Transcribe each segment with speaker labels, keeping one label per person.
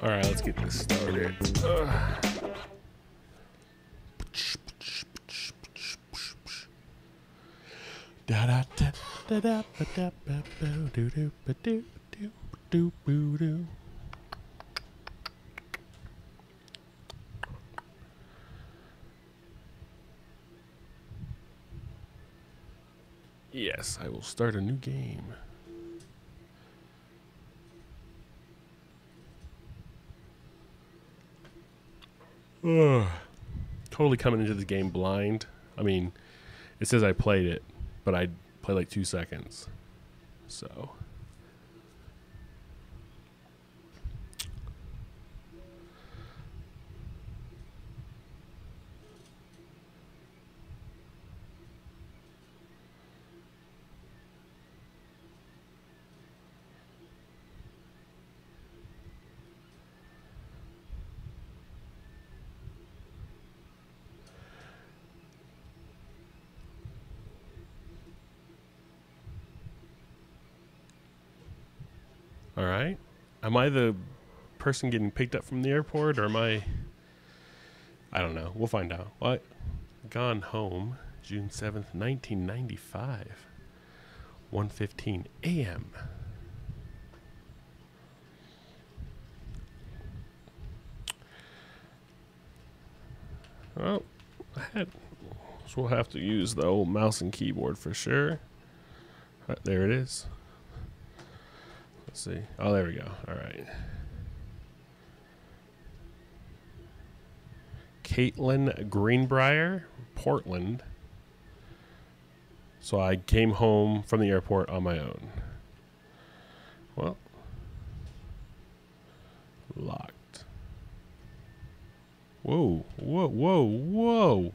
Speaker 1: All right, let's get this started. Yes, I will start a new game. Totally coming into the game blind. I mean, it says I played it, but I played like 2 seconds. So All right. Am I the person getting picked up from the airport, or am I don't know. We'll find out. What? Gone home, June 7th, 1995. 1:15 a.m. Oh, so we'll have to use the old mouse and keyboard for sure. Right, there it is. Let's see. Oh, there we go. All right. Caitlin Greenbrier, Portland. So I came home from the airport on my own. Well, locked. Whoa, whoa, whoa, whoa.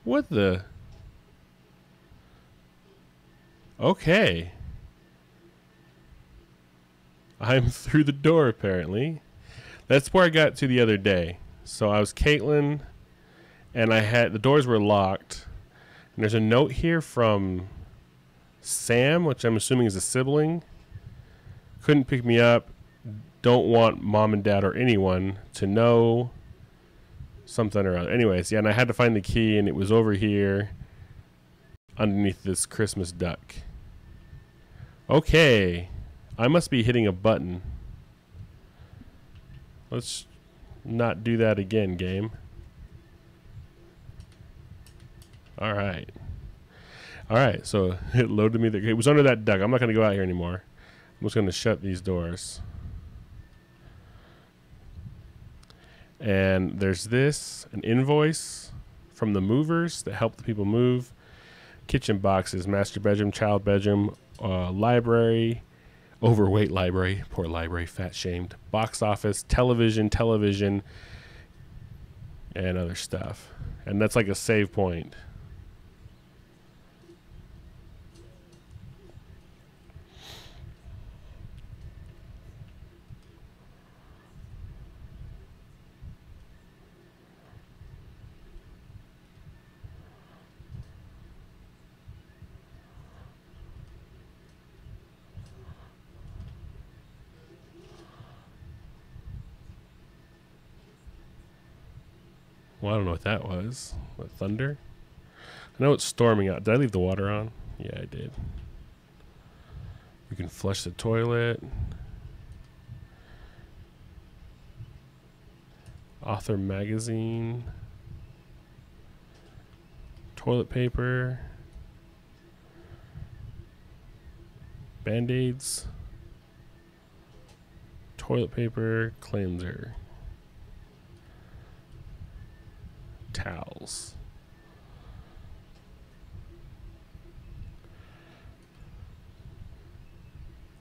Speaker 1: What the? Okay. I'm through the door, apparently. That's where I got to the other day. So I was Caitlin, and the doors were locked. And there's a note here from Sam, which I'm assuming is a sibling. Couldn't pick me up. Don't want mom and dad or anyone to know something or other. Anyways, yeah, and I had to find the key, and it was over here underneath this Christmas duck. Okay. I must be hitting a button. Let's not do that again, game. All right. All right, so it loaded me. It was under that duck. I'm not going to go out here anymore. I'm just going to shut these doors. And there's this, an invoice from the movers that help the people move. Kitchen boxes, master bedroom, child bedroom, library, overweight library, poor library, fat shamed, box office, television, and other stuff. And that's like a save point. Well, I don't know what that was. What, thunder? I know it's storming out. Did I leave the water on? Yeah, I did. You can flush the toilet. Author magazine. Toilet paper. Band-aids. Toilet paper. Cleanser. Towels.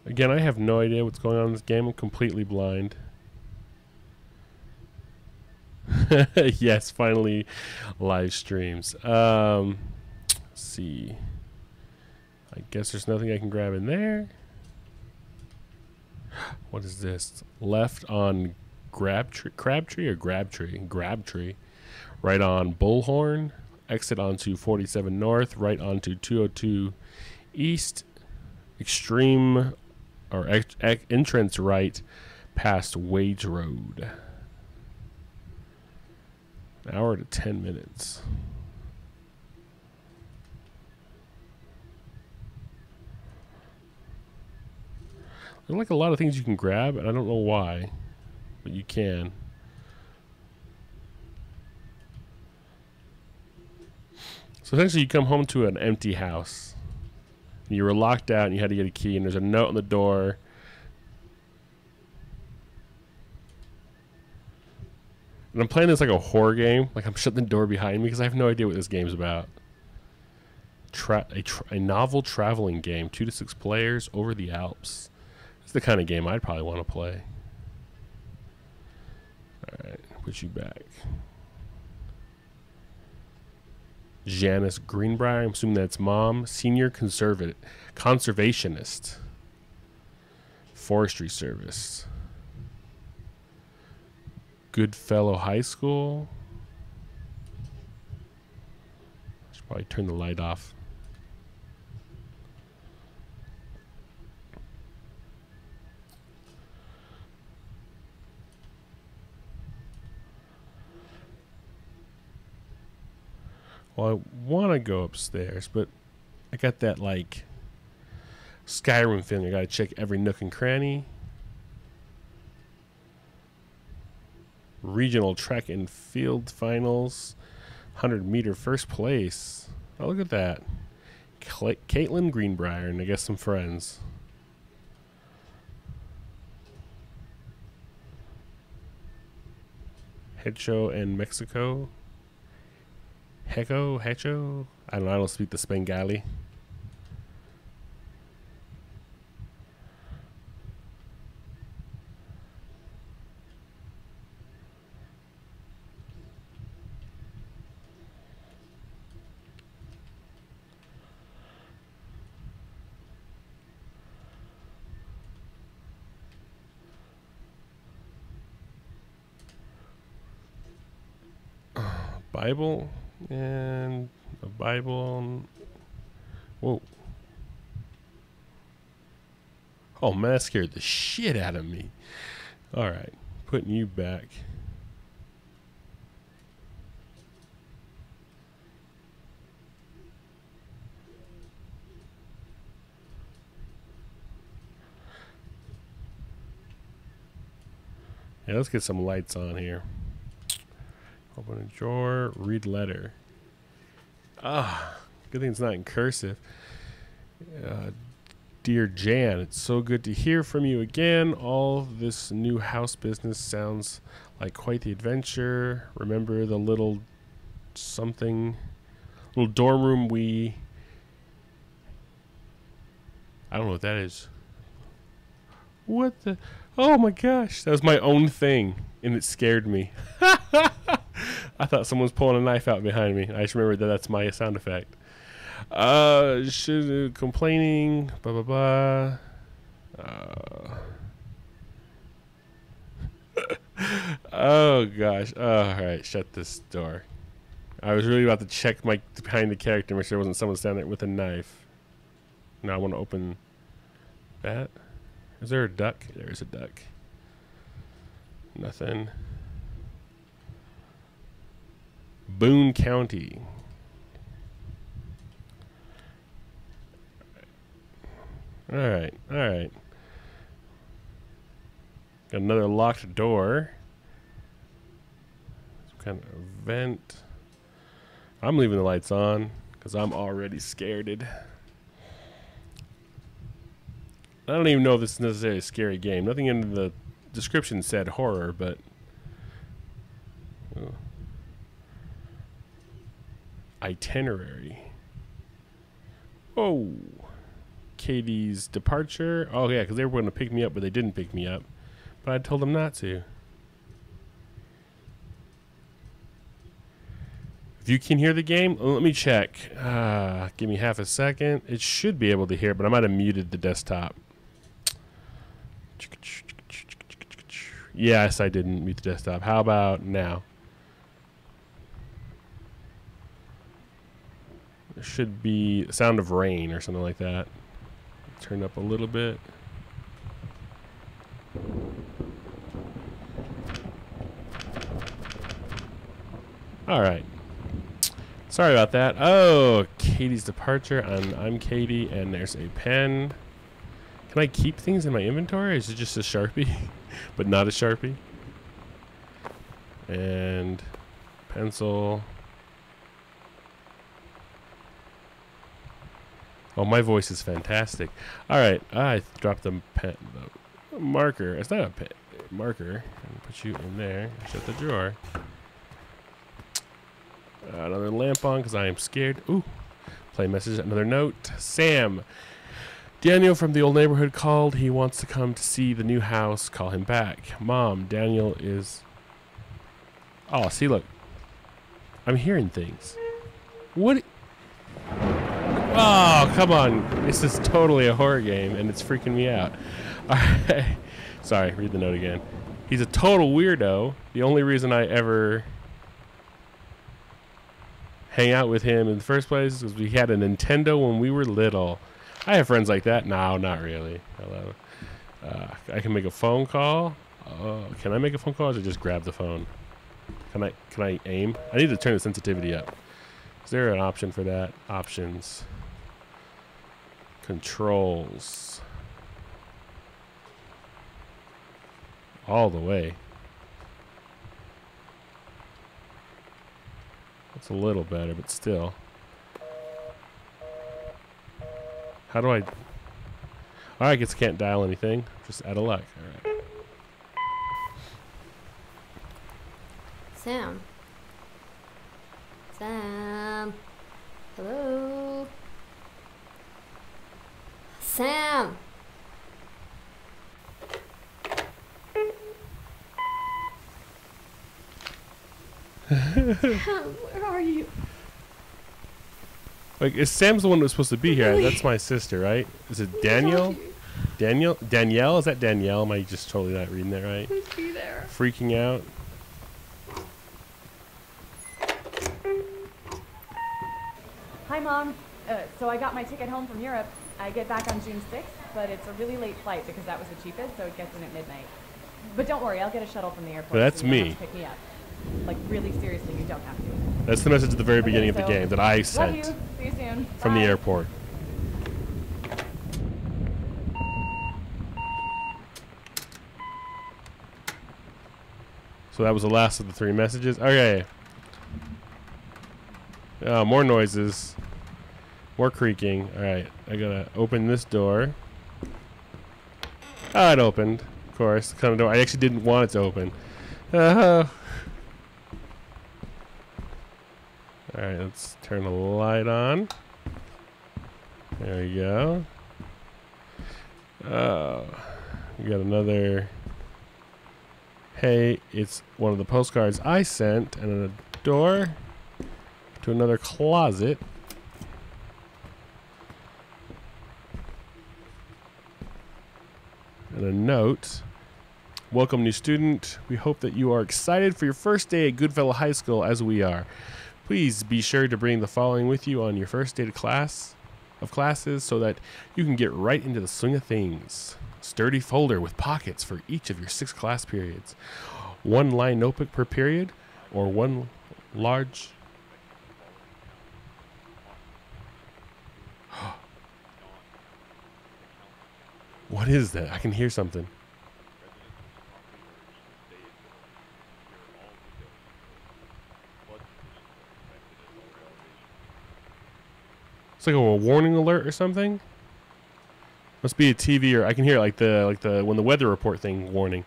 Speaker 1: Again, I have no idea what's going on in this game. I'm completely blind. Yes, finally live streams. Let's see. I guess there's nothing I can grab in there. What is this? Left on Grabtree. Right on Bullhorn, exit onto 47 North, right onto 202 East, extreme or entrance right past Wage Road. An hour to 10 minutes. There's like a lot of things you can grab, and I don't know why, but you can. So essentially you come home to an empty house. And you were locked out and you had to get a key, and there's a note on the door. And I'm playing this like a horror game. Like I'm shutting the door behind me because I have no idea what this game's about. A novel traveling game, 2 to 6 players over the Alps. It's the kind of game I'd probably want to play. Alright, put you back. Janice Greenbrier, I'm assuming that's mom. Senior conservationist. Forestry Service. Goodfellow High School. I should probably turn the light off. Well, I want to go upstairs, but I got that, like, Skyrim feeling. I got to check every nook and cranny. Regional track and field finals. 100-meter first place. Oh, look at that. Caitlin Greenbrier and I guess some friends. Hecho and Mexico. Hecho. I don't speak the Spangali. Bible and a Bible. Whoa. Oh man, that scared the shit out of me. Alright, putting you back. Yeah, let's get some lights on here. Open a drawer, read letter. Ah, good thing it's not in cursive. Dear Jan, it's so good to hear from you again. All this new house business sounds like quite the adventure. Remember the little dorm room I don't know what that is. What the? Oh my gosh, that was my own thing, and it scared me. I thought someone was pulling a knife out behind me. I just remembered that that's my sound effect. Complaining, blah, blah, blah. Oh, gosh. Oh, all right, shut this door. I was really about to check behind the character, make sure there wasn't someone standing there with a knife. Now I want to open that. Is there a duck? There is a duck. Nothing. Boone County. All right. Got another locked door. Some kind of vent. I'm leaving the lights on because I'm already scared. I don't even know if this is necessarily a scary game. Nothing in the description said horror, but... Oh. Itinerary. Oh. Katie's departure. Oh, yeah, because they were going to pick me up, but they didn't pick me up. But I told them not to. If you can hear the game, let me check. Give me half a second. It should be able to hear, but I might have muted the desktop. Yes, I didn't mute the desktop. How about now? There should be the sound of rain or something like that. Turn up a little bit. All right. Sorry about that. Oh, Katie's departure. I'm Katie, and there's a pen. Can I keep things in my inventory, or is it just a Sharpie? But not a Sharpie. And pencil. Oh, my voice is fantastic. All right, I dropped the pen, the marker. It's not a pen, marker. And put you in there. Shut the drawer. Another lamp on because I am scared. Ooh, play message. Another note. Sam. Daniel from the old neighborhood called. He wants to come to see the new house. Call him back. Mom, Daniel is... Oh, see, look. I'm hearing things. What? Oh, come on. This is totally a horror game, and it's freaking me out. All right. Sorry, read the note again. He's a total weirdo. The only reason I ever hang out with him in the first place is because we had a Nintendo when we were little. I have friends like that. No, not really. Hello. I can make a phone call. Can I make a phone call or just grab the phone? Can I aim? I need to turn the sensitivity up. Is there an option for that? Options. Controls. All the way. That's a little better, but still. How do I... I guess I can't dial anything. Just out of luck. All right.
Speaker 2: Sam. Sam. Hello. Sam. Sam, where are you?
Speaker 1: Like, is Sam's the one that was supposed to be here?
Speaker 2: Really?
Speaker 1: That's my sister, right? Is it Daniel? Danielle? Is that Danielle? Am I just totally not reading that right?
Speaker 2: Please be there.
Speaker 1: Freaking out.
Speaker 3: Hi, Mom. So I got my ticket home from Europe. I get back on June 6th, but it's a really late flight because that was the cheapest, so it gets in at midnight. But don't worry, I'll get a shuttle from the airport.
Speaker 1: But that's
Speaker 3: so you don't
Speaker 1: me.
Speaker 3: have to pick me up. Like, really seriously, you don't have to.
Speaker 1: That's the message at the very beginning of the
Speaker 3: so
Speaker 1: game that I
Speaker 3: love
Speaker 1: sent
Speaker 3: you. See you soon.
Speaker 1: from the
Speaker 3: Bye.
Speaker 1: airport. So that was the last of the 3 messages. Okay. More noises. More creaking. Alright, I gotta open this door. Ah, it opened. Of course, the kind of door I actually didn't want it to open. Alright, let's turn the light on. There we go. We got another... Hey, it's one of the postcards I sent, and a door to another closet. And a note. Welcome, new student. We hope that you are excited for your first day at Goodfellow High School as we are. Please be sure to bring the following with you on your first day of classes so that you can get right into the swing of things. Sturdy folder with pockets for each of your 6 class periods. 1 line notebook per period, or 1 large... What is that? I can hear something. It's like a warning alert or something. Must be a TV, or I can hear like the when the weather report thing warning.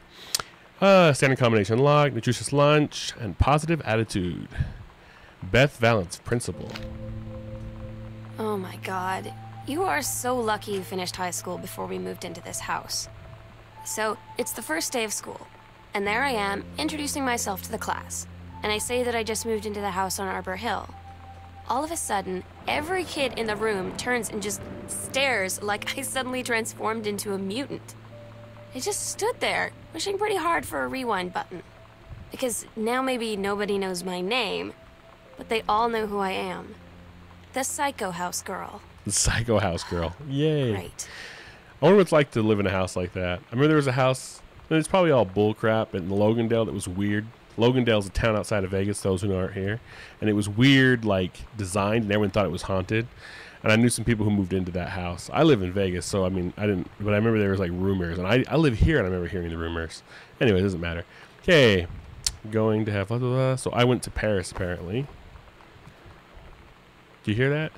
Speaker 1: Standard combination lock, nutritious lunch, and positive attitude. Beth Valance, principal.
Speaker 2: Oh my God. You are so lucky you finished high school before we moved into this house. So, it's the first day of school, and there I am, introducing myself to the class. And I say that I just moved into the house on Arbor Hill. All of a sudden, every kid in the room turns and just stares like I suddenly transformed into a mutant. I just stood there, wishing pretty hard for a rewind button. Because now maybe nobody knows my name, but they all know who I am. The Psycho House Girl.
Speaker 1: The Psycho House Girl. Yay.
Speaker 2: Right.
Speaker 1: I wonder what it's like to live in a house like that. I remember there was a house, and it's probably all bullcrap, in Logandale that was weird. Logandale's a town outside of Vegas, those who aren't here. And it was weird, like, designed, and everyone thought it was haunted. And I knew some people who moved into that house. I live in Vegas, so, I mean, I didn't, but I remember there was, like, rumors. And I live here, and I remember hearing the rumors. Anyway, it doesn't matter. Okay. Going to have, blah, blah, blah. So I went to Paris, apparently. Do you hear that?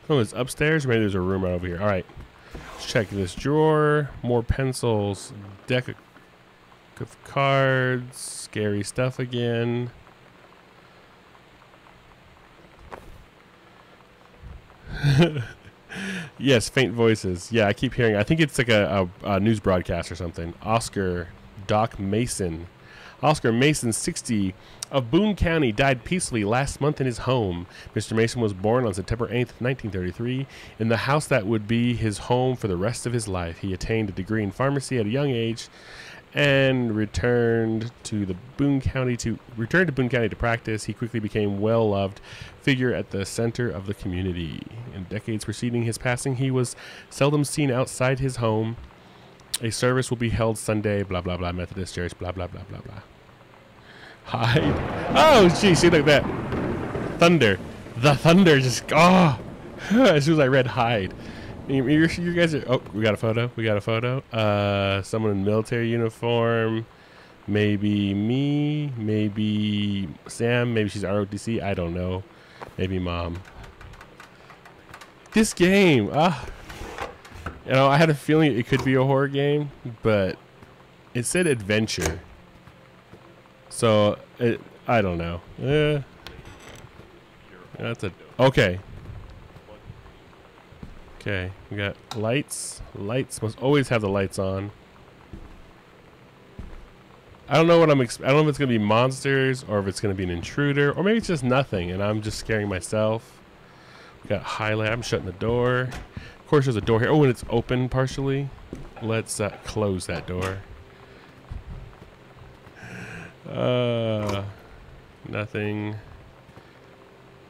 Speaker 1: Oh, it's upstairs? Maybe there's a room right over here. All right. Let's check this drawer. More pencils. Deck of cards. Scary stuff again. Yes, faint voices. Yeah, I keep hearing. I think it's like a news broadcast or something. Oscar Doc Mason. Oscar Mason, 60, of Boone County, died peacefully last month in his home. Mr. Mason was born on September 8th, 1933, in the house that would be his home for the rest of his life. He attained a degree in pharmacy at a young age and returned to Boone County to practice. He quickly became well-loved figure at the center of the community. In decades preceding his passing, he was seldom seen outside his home. A service will be held Sunday, blah, blah, blah, Methodist Church, blah, blah, blah, blah, blah. Hide. Oh, geez, see, look at that. Thunder. The thunder just, oh. As soon as I read hide. You guys are, oh, we got a photo. We got a photo. Someone in military uniform. Maybe me. Maybe Sam. Maybe she's ROTC. I don't know. Maybe mom. This game. You know, I had a feeling it could be a horror game, but it said adventure. So, I don't know. That's a... Okay. Okay, we got lights. Lights must always have the lights on. I don't know what I don't know if it's going to be monsters or if it's going to be an intruder or maybe it's just nothing and I'm just scaring myself. We got highlight. I'm shutting the door. Of course, there's a door here. Oh, and it's open partially. Let's close that door. Nothing.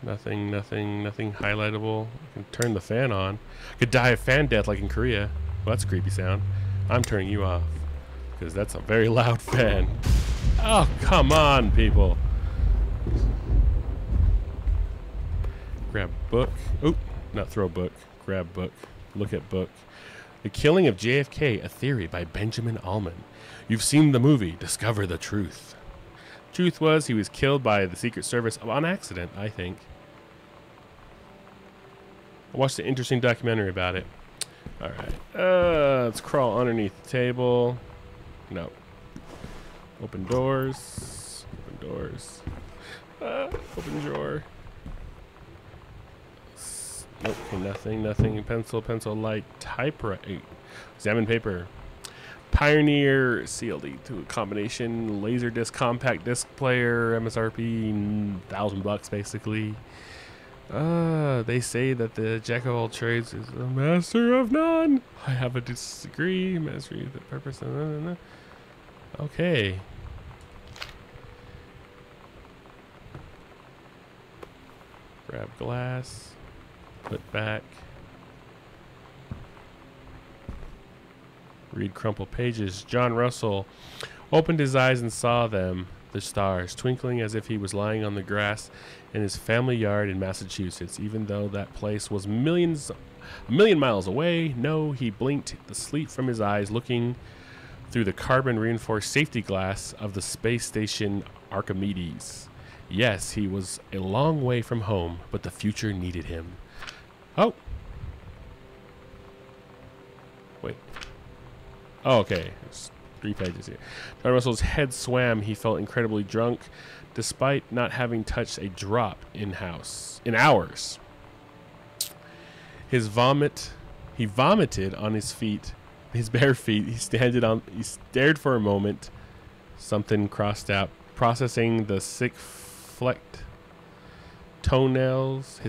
Speaker 1: Nothing highlightable. I can turn the fan on. I could die of fan death like in Korea. Well, that's a creepy sound. I'm turning you off because that's a very loud fan. Oh, come on, people. Grab book. Oop, not throw book. Grab book. Look at book. The Killing of JFK, a theory by Benjamin Allman. You've seen the movie. Discover the truth. Truth was he was killed by the Secret Service on accident, I think. I watched an interesting documentary about it. Alright. Let's crawl underneath the table. No. Open doors. Open doors. Open drawer. Nope. Okay, nothing. Pencil, light, typewriter. Examine paper. Pioneer CLD to a combination Laserdisc compact disc player, MSRP $1,000 basically. They say that the jack of all trades is a master of none. I have a disagree. Mastery of the purpose. Okay. Grab glass. Put back. Read crumpled pages. John Russell opened his eyes and saw them, the stars, twinkling as if he was lying on the grass in his family yard in Massachusetts, even though that place was a million miles away. No, he blinked the sleep from his eyes, looking through the carbon-reinforced safety glass of the space station Archimedes. Yes, he was a long way from home, but the future needed him. Oh! Wait. Oh, okay. There's 3 pages here. John Russell's head swam. He felt incredibly drunk, despite not having touched a drop in hours. He vomited on his feet, his bare feet. He stared for a moment. Something crossed out, processing the sick flecked toenails.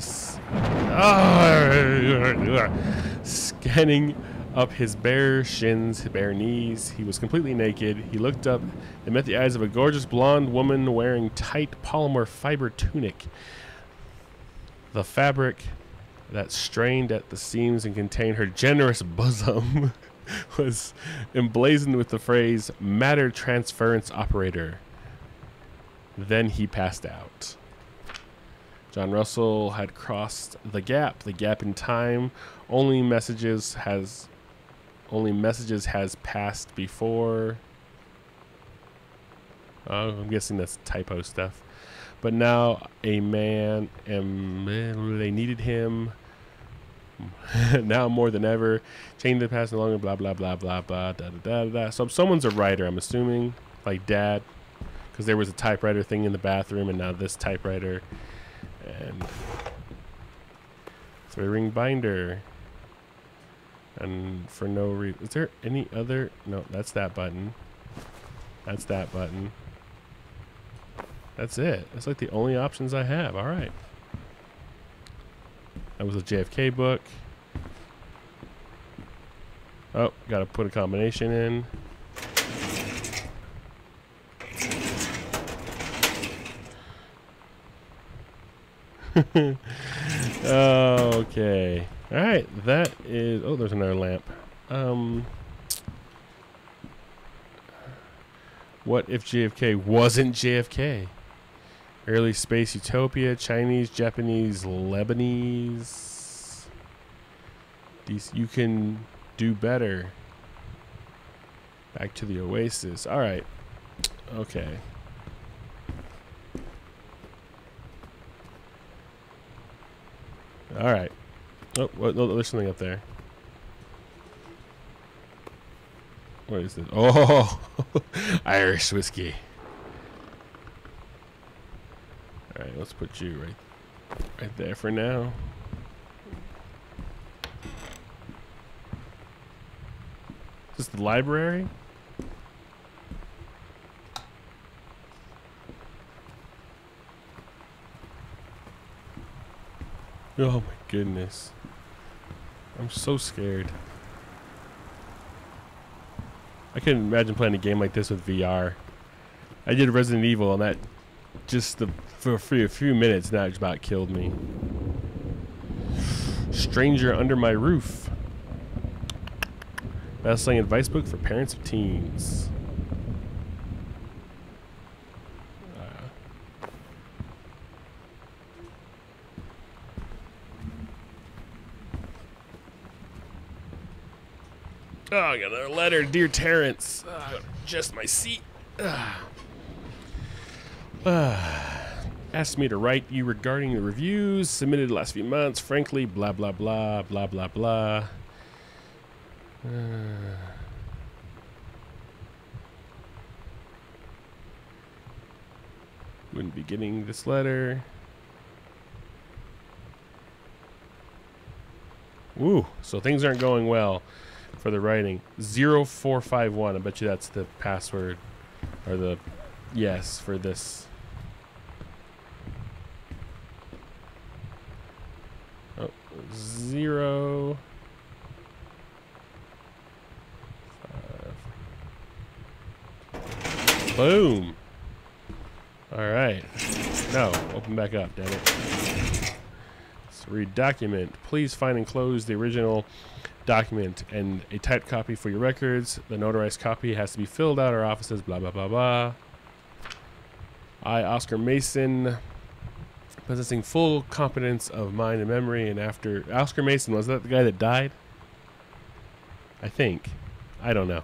Speaker 1: Scanning up his bare shins, his bare knees. He was completely naked. He looked up and met the eyes of a gorgeous blonde woman wearing tight polymer fiber tunic. The fabric that strained at the seams and contained her generous bosom was emblazoned with the phrase, matter transference operator. Then he passed out. John Russell had crossed the gap in time. Only messages has passed before. Oh, I'm guessing that's typo stuff. But now a man, and they needed him now more than ever. Change the past no longer. Blah blah blah blah blah. Da da da da. So someone's a writer, I'm assuming, like Dad, because there was a typewriter thing in the bathroom, and now this typewriter. And 3-ring binder. And for no reason. Is there any other? No, that's that button. That's that button. That's it. That's like the only options I have. All right. That was a JFK book. Oh, got to put a combination in. Okay. All right. That is. Oh, there's another lamp. What if JFK wasn't JFK? Early space utopia, Chinese, Japanese, Lebanese. These, you can do better. Back to the Oasis. All right. Okay. All right. Oh, no, there's something up there. What is this? Oh, Irish whiskey. All right, let's put you right there for now. Is this the library? Oh my goodness. I'm so scared. I couldn't imagine playing a game like this with VR. I did Resident Evil and that just for a few minutes that just about killed me. Stranger Under My Roof. Best-selling advice book for parents of teens. Oh, I got another letter. Dear Terrence. Just my seat. Asked me to write you regarding the reviews submitted the last few months. Frankly, blah, blah, blah, blah, blah, blah. Wouldn't be getting this letter. Ooh, so things aren't going well for the writing. 0451. I bet you that's the password or the yes for this. Oh, 0 5. Boom. All right. No, open back up, damn it. Let's read document. Please find enclosed the original document and a typed copy for your records. The notarized copy has to be filled out our offices, blah, blah, blah, blah. I, Oscar Mason, possessing full competence of mind and memory, and after... Oscar Mason, was that the guy that died? I think. I don't know.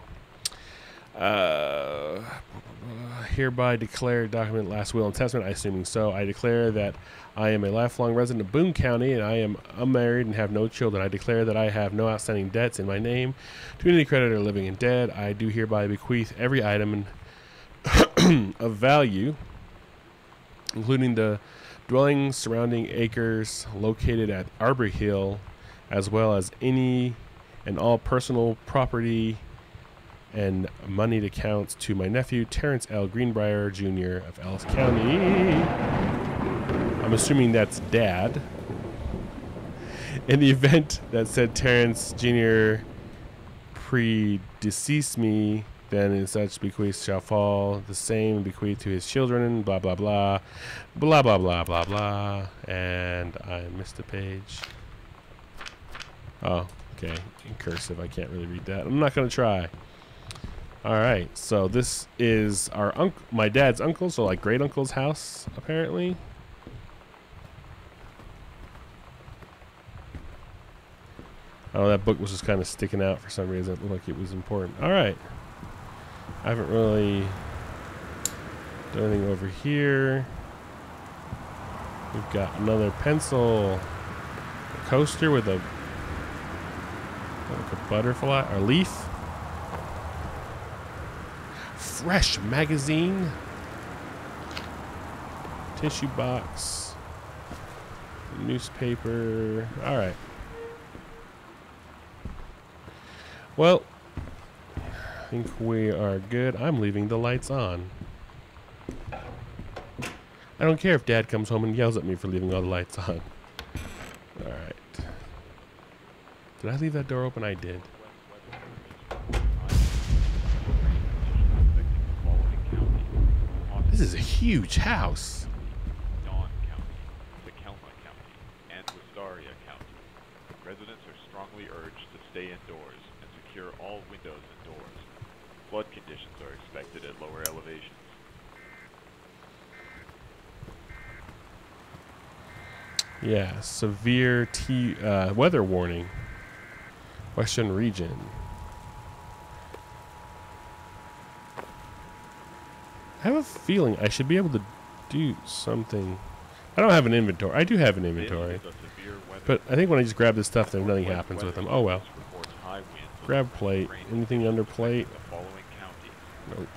Speaker 1: Hereby declare document last will and testament, I assuming so. I declare that I am a lifelong resident of Boone County and I am unmarried and have no children. I declare that I have no outstanding debts in my name to any creditor living and dead. I do hereby bequeath every item of value, including the dwellings surrounding acres located at Arbor Hill, as well as any and all personal property and moneyed accounts to my nephew, Terrence L. Greenbrier, Jr. of Ellis County. I'm assuming that's Dad. In the event that said Terrence Jr. predecease me, then in such bequeath shall fall the same bequeath to his children, blah, blah, blah, blah, blah, blah, blah, blah. And I missed a page. Oh, okay. In cursive, I can't really read that. I'm not going to try. All right, so this is our my dad's uncle, so like great uncle's house, apparently. Oh, that book was just kind of sticking out for some reason. It looked like it was important. All right, I haven't really done anything over here. We've got another pencil, a coaster with a like a butterfly or leaf. Fresh magazine, tissue box, newspaper. All right. Well, I think we are good. I'm leaving the lights on. I don't care if Dad comes home and yells at me for leaving all the lights on. All right. Did I leave that door open? I did. This is a huge house.
Speaker 4: Dawn County, Tacoma County, and Wistaria County. Residents are strongly urged to stay indoors and secure all windows and doors. Flood conditions are expected at lower elevations.
Speaker 1: Yeah, severe weather warning. Western region. I have a feeling I should be able to do something. I don't have an inventory. I do have an inventory. But I think when I just grab this stuff, then nothing happens with them. Oh well. Grab plate. Anything under plate? Nope.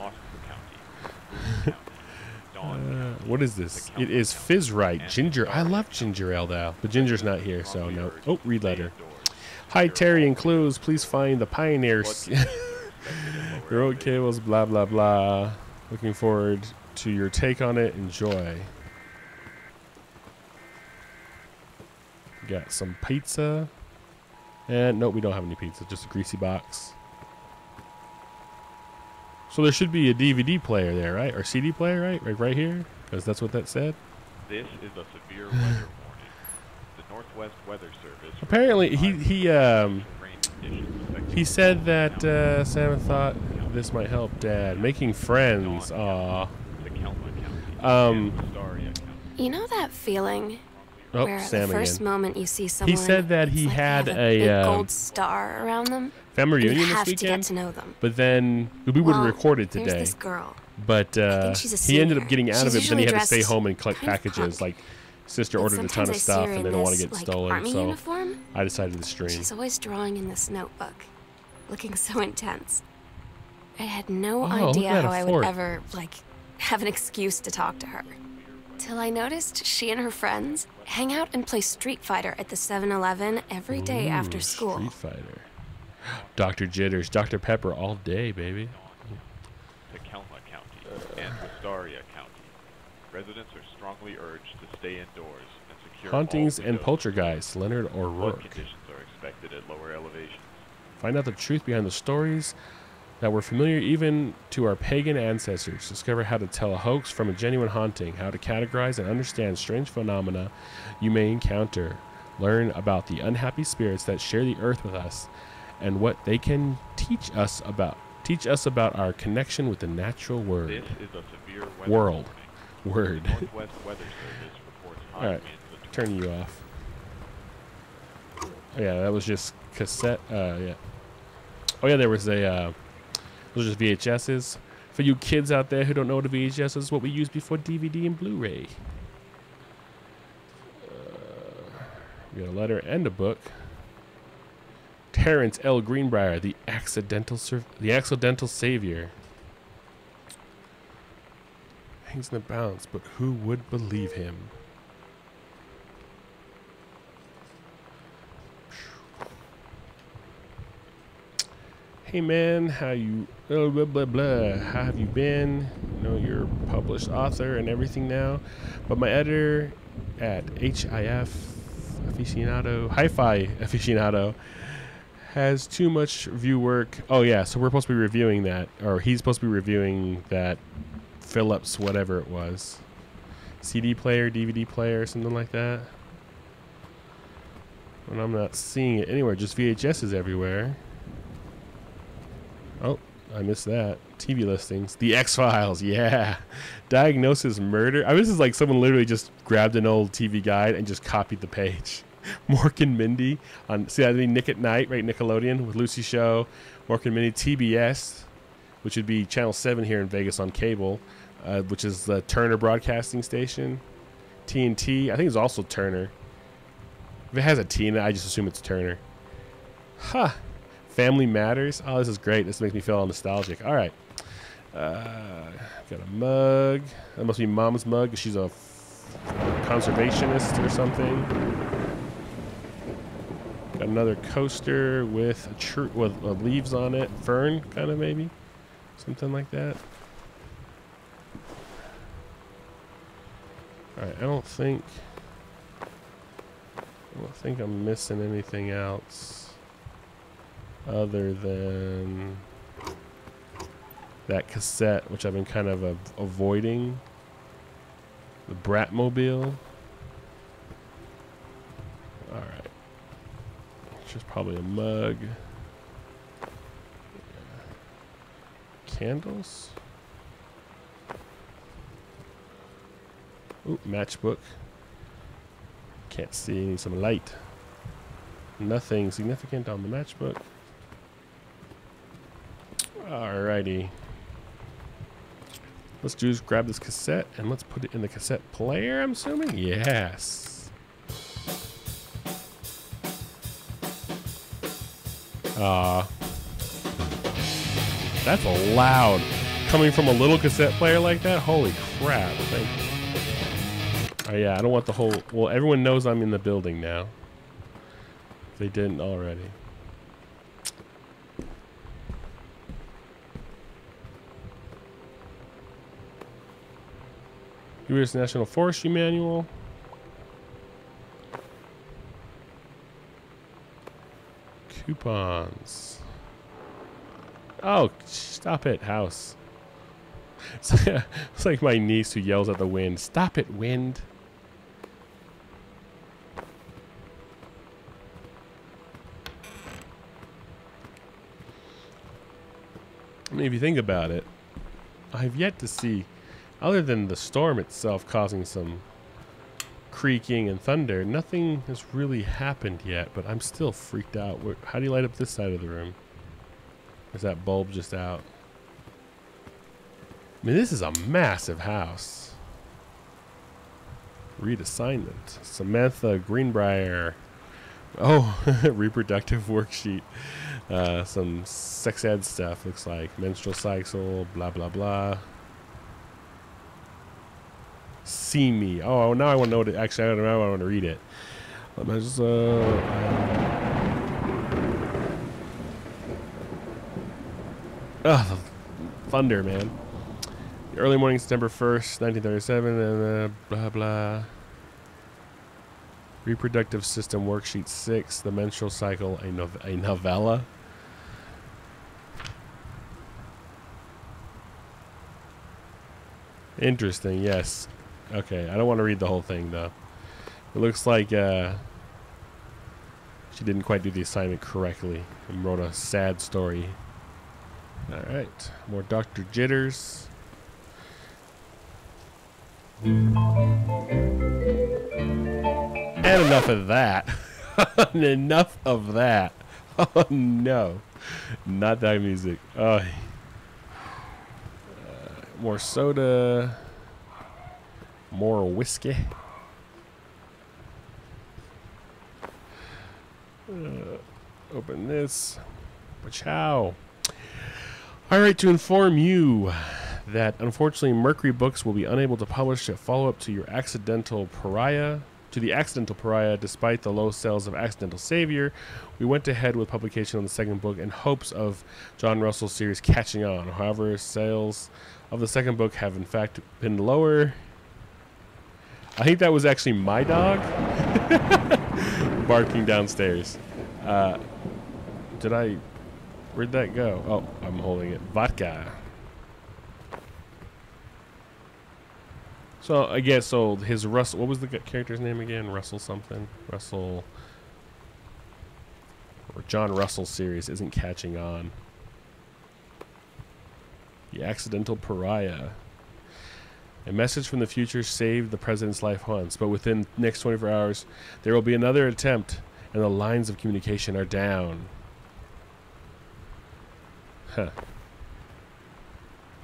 Speaker 1: What is this? It is Fizzrite. Ginger. I love ginger ale now. But ginger's not here, so no. Oh, read letter. Hi, Terry and Clues. Please find the pioneers. The road cables, blah, blah, blah. Looking forward to your take on it. Enjoy. Got some pizza. And nope, we don't have any pizza. Just a greasy box. So there should be a DVD player there, right? Or CD player, right? Right here? Because that's what that said.
Speaker 4: This is a severe weather warning. The Northwest Weather Service.
Speaker 1: Apparently, he said that Sam thought this might help Dad. Making friends. Aw.
Speaker 2: You know that feeling
Speaker 1: Oh,
Speaker 2: where
Speaker 1: Sam
Speaker 2: the first
Speaker 1: again.
Speaker 2: moment you see someone,
Speaker 1: He said that he
Speaker 2: it's like
Speaker 1: had
Speaker 2: they have
Speaker 1: a
Speaker 2: big gold star around them.
Speaker 1: family
Speaker 2: You
Speaker 1: reunion
Speaker 2: have
Speaker 1: this
Speaker 2: to get
Speaker 1: weekend.
Speaker 2: to know them.
Speaker 1: But then we would have
Speaker 2: Well,
Speaker 1: recorded
Speaker 2: there's
Speaker 1: today.
Speaker 2: this girl.
Speaker 1: But
Speaker 2: think she's a
Speaker 1: he ended up
Speaker 2: senior.
Speaker 1: getting out
Speaker 2: She's
Speaker 1: of it, but then he
Speaker 2: usually
Speaker 1: had to stay
Speaker 2: dressed
Speaker 1: home and collect
Speaker 2: kind of
Speaker 1: packages.
Speaker 2: punk.
Speaker 1: Like, sister
Speaker 2: But
Speaker 1: ordered a ton
Speaker 2: sometimes
Speaker 1: of
Speaker 2: I see
Speaker 1: stuff,
Speaker 2: her
Speaker 1: and
Speaker 2: in
Speaker 1: they don't want to
Speaker 2: this,
Speaker 1: get
Speaker 2: like,
Speaker 1: stolen.
Speaker 2: army
Speaker 1: So
Speaker 2: uniform,
Speaker 1: I decided to stream.
Speaker 2: she's always drawing in this notebook, looking so intense. I had no
Speaker 1: Oh, look
Speaker 2: idea
Speaker 1: at that,
Speaker 2: how
Speaker 1: a
Speaker 2: I
Speaker 1: fort.
Speaker 2: would ever, have an excuse to talk to her. Till I noticed she and her friends hang out and play Street Fighter at the 7-Eleven every day after
Speaker 1: Ooh,
Speaker 2: school.
Speaker 1: Street Fighter. Dr. Jitters, Dr. Pepper all day, baby.
Speaker 4: Tacoma County and Wistaria County. Residents are strongly urged to stay indoors and secure
Speaker 1: Hauntings
Speaker 4: all
Speaker 1: and
Speaker 4: windows.
Speaker 1: poltergeists, Leonard
Speaker 4: Flood
Speaker 1: O'Rourke.
Speaker 4: conditions are expected at lower elevations.
Speaker 1: Find out the truth behind the stories that were familiar even to our pagan ancestors. Discover how to tell a hoax from a genuine haunting, how to categorize and understand strange phenomena you may encounter. Learn about the unhappy spirits that share the earth with us and what they can teach us about our connection with the natural
Speaker 4: This is a severe weather
Speaker 1: World.
Speaker 4: warning.
Speaker 1: Word.
Speaker 4: The Northwest Weather Service reports high
Speaker 1: All right,
Speaker 4: winds of
Speaker 1: turn you off. Oh, yeah, that was just cassette. Yeah. Oh yeah, there was a. Those are just VHSs. For you kids out there who don't know what a VHS is, what we used before DVD and Blu-ray. We got a letter and a book. Terrence L. Greenbrier, the accidental savior. Hangs in the balance, but who would believe him? Hey man, how blah, blah, blah. How have you been? You know, you're a published author and everything now, but my editor at Hi-Fi Aficionado has too much review work. Oh yeah, so we're supposed to be reviewing that, or he's supposed to be reviewing that Philips whatever it was, CD player, DVD player, something like that. And I'm not seeing it anywhere, just VHSs everywhere. Oh, I missed that. TV listings. The X-Files, yeah. Diagnosis Murder. This is like someone literally just grabbed an old TV guide and just copied the page. Mork and Mindy. See, I mean, Nick at Night, right? Nickelodeon with Lucy Show. Mork and Mindy. TBS, which would be Channel 7 here in Vegas on cable, which is the Turner Broadcasting Station. TNT, I think it's also Turner. If it has a T in it, I just assume it's Turner. Huh. Family Matters. Oh, this is great. This makes me feel all nostalgic. All right. Got a mug. That must be Mom's mug. She's a conservationist or something. Got another coaster with with leaves on it. Fern, kind of maybe. Something like that. All right. I don't think I'm missing anything else. Other than that cassette, which I've been kind of avoiding. The Bratmobile. Alright. It's just probably a mug. candles. Ooh, matchbook. Can't see. Need some light. Nothing significant on the matchbook. Alrighty. Let's just grab this cassette and let's put it in the cassette player, I'm assuming? Yes. That's loud. Coming from a little cassette player like that? Holy crap. Thank you. Oh yeah, I don't want the whole... Well, everyone knows I'm in the building now. If they didn't already. U.S. National Forestry Manual. Coupons. Oh, stop it, house. It's like my niece who yells at the wind. Stop it, wind. I mean, if you think about it, I've yet to see, other than the storm itself causing some creaking and thunder, nothing has really happened yet, but I'm still freaked out. How do you light up this side of the room? Is that bulb just out? I mean, this is a massive house. Read assignment. Samantha Greenbrier. Oh, reproductive worksheet. Some sex ed stuff, looks like. Menstrual cycle, blah, blah, blah. See me. Oh, now I want to know what it, actually, I don't know. I want to read it. Let me just, thunder, man. Early morning, September 1st, 1937, and blah, blah. Reproductive system worksheet 6, the menstrual cycle, a novella. Interesting, yes. Okay, I don't want to read the whole thing, though. It looks like she didn't quite do the assignment correctly and wrote a sad story. Alright, more Dr. Jitters. And enough of that. Enough of that. Oh no. Not that music. Oh. More soda. More whiskey. Open this. Ciao. Alright, to inform you that unfortunately Mercury Books will be unable to publish a follow-up to your Accidental Pariah. To the Accidental Pariah, despite the low sales of Accidental Savior, we went ahead with publication on the second book in hopes of John Russell's series catching on. However, sales of the second book have in fact been lower. I think that was actually my dog barking downstairs. Where'd that go? Oh, I'm holding it. Vodka. So I guess his Russell. What was the character's name again? Russell something. Russell. Or John Russell series isn't catching on. The Accidental Pariah. A message from the future saved the president's life once, but within the next 24 hours, there will be another attempt, and the lines of communication are down. Huh.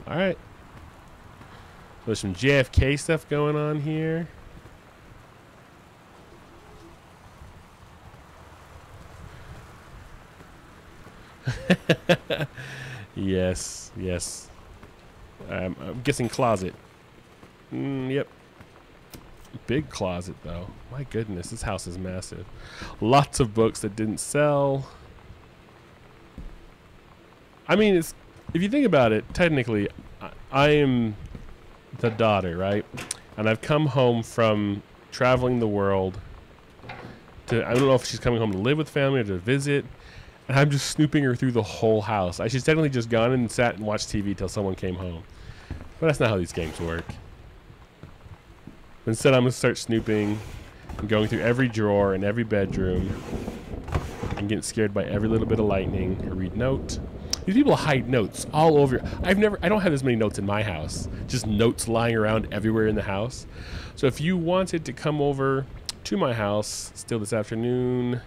Speaker 1: All right. There's some JFK stuff going on here. Yes, yes. I'm guessing closet. Yep. Big closet, though. My goodness, this house is massive. Lots of books that didn't sell. I mean, if you think about it, technically, I am the daughter, right? And I've come home from traveling the world to, I don't know if she's coming home to live with family or to visit, and I'm just snooping her through the whole house. She's technically just gone and sat and watched TV till someone came home. But that's not how these games work. Instead, I'm going to start snooping and going through every drawer in every bedroom and getting scared by every little bit of lightning. I read note. These people hide notes all over. I don't have this many notes in my house. Just notes lying around everywhere in the house. So if you wanted to come over to my house still this afternoon,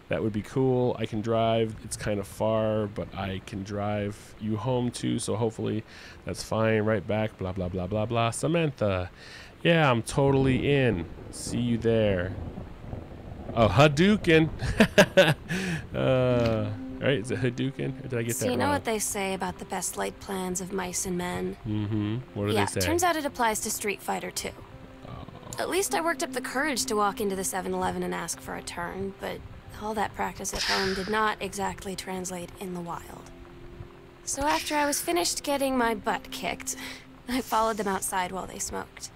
Speaker 1: that would be cool. I can drive. It's kind of far, but I can drive you home too. So hopefully that's fine. Right back. Blah, blah, blah, blah, blah. Samantha. Yeah, I'm totally in. See you there. Oh, Hadouken. Right? Is it Hadouken? Or did I get that
Speaker 2: So you know
Speaker 1: wrong?
Speaker 2: what they say about the best laid plans of mice and men?
Speaker 1: Mm-hmm. What do
Speaker 2: Yeah,
Speaker 1: they say?
Speaker 2: turns out it applies to Street Fighter too. At least I worked up the courage to walk into the 7-Eleven and ask for a turn, but all that practice at home did not exactly translate in the wild. So after I was finished getting my butt kicked, I followed them outside while they smoked.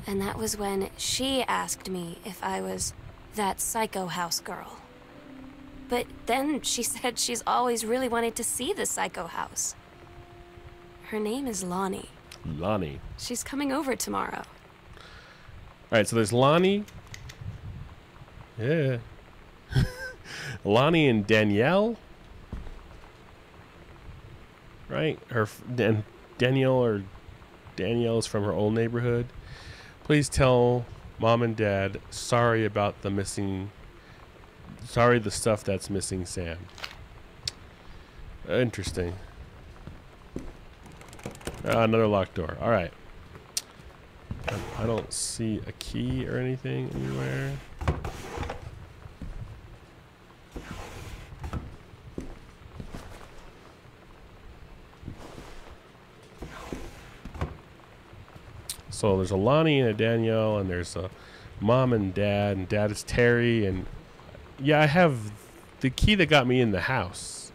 Speaker 2: And that was when she asked me if I was that psycho house girl. But then she said she's always really wanted to see the psycho house. Her name is Lonnie.
Speaker 1: Lonnie.
Speaker 2: She's coming over tomorrow.
Speaker 1: All right, so there's Lonnie. Yeah. Lonnie and Danielle. Right? And Danielle is from her old neighborhood. Please tell Mom and Dad sorry about the stuff that's missing Sam. Interesting. Another locked door. All right. I don't see a key or anything anywhere. So there's a Lonnie and a Danielle, and there's a Mom and Dad is Terry, and yeah, I have the key that got me in the house,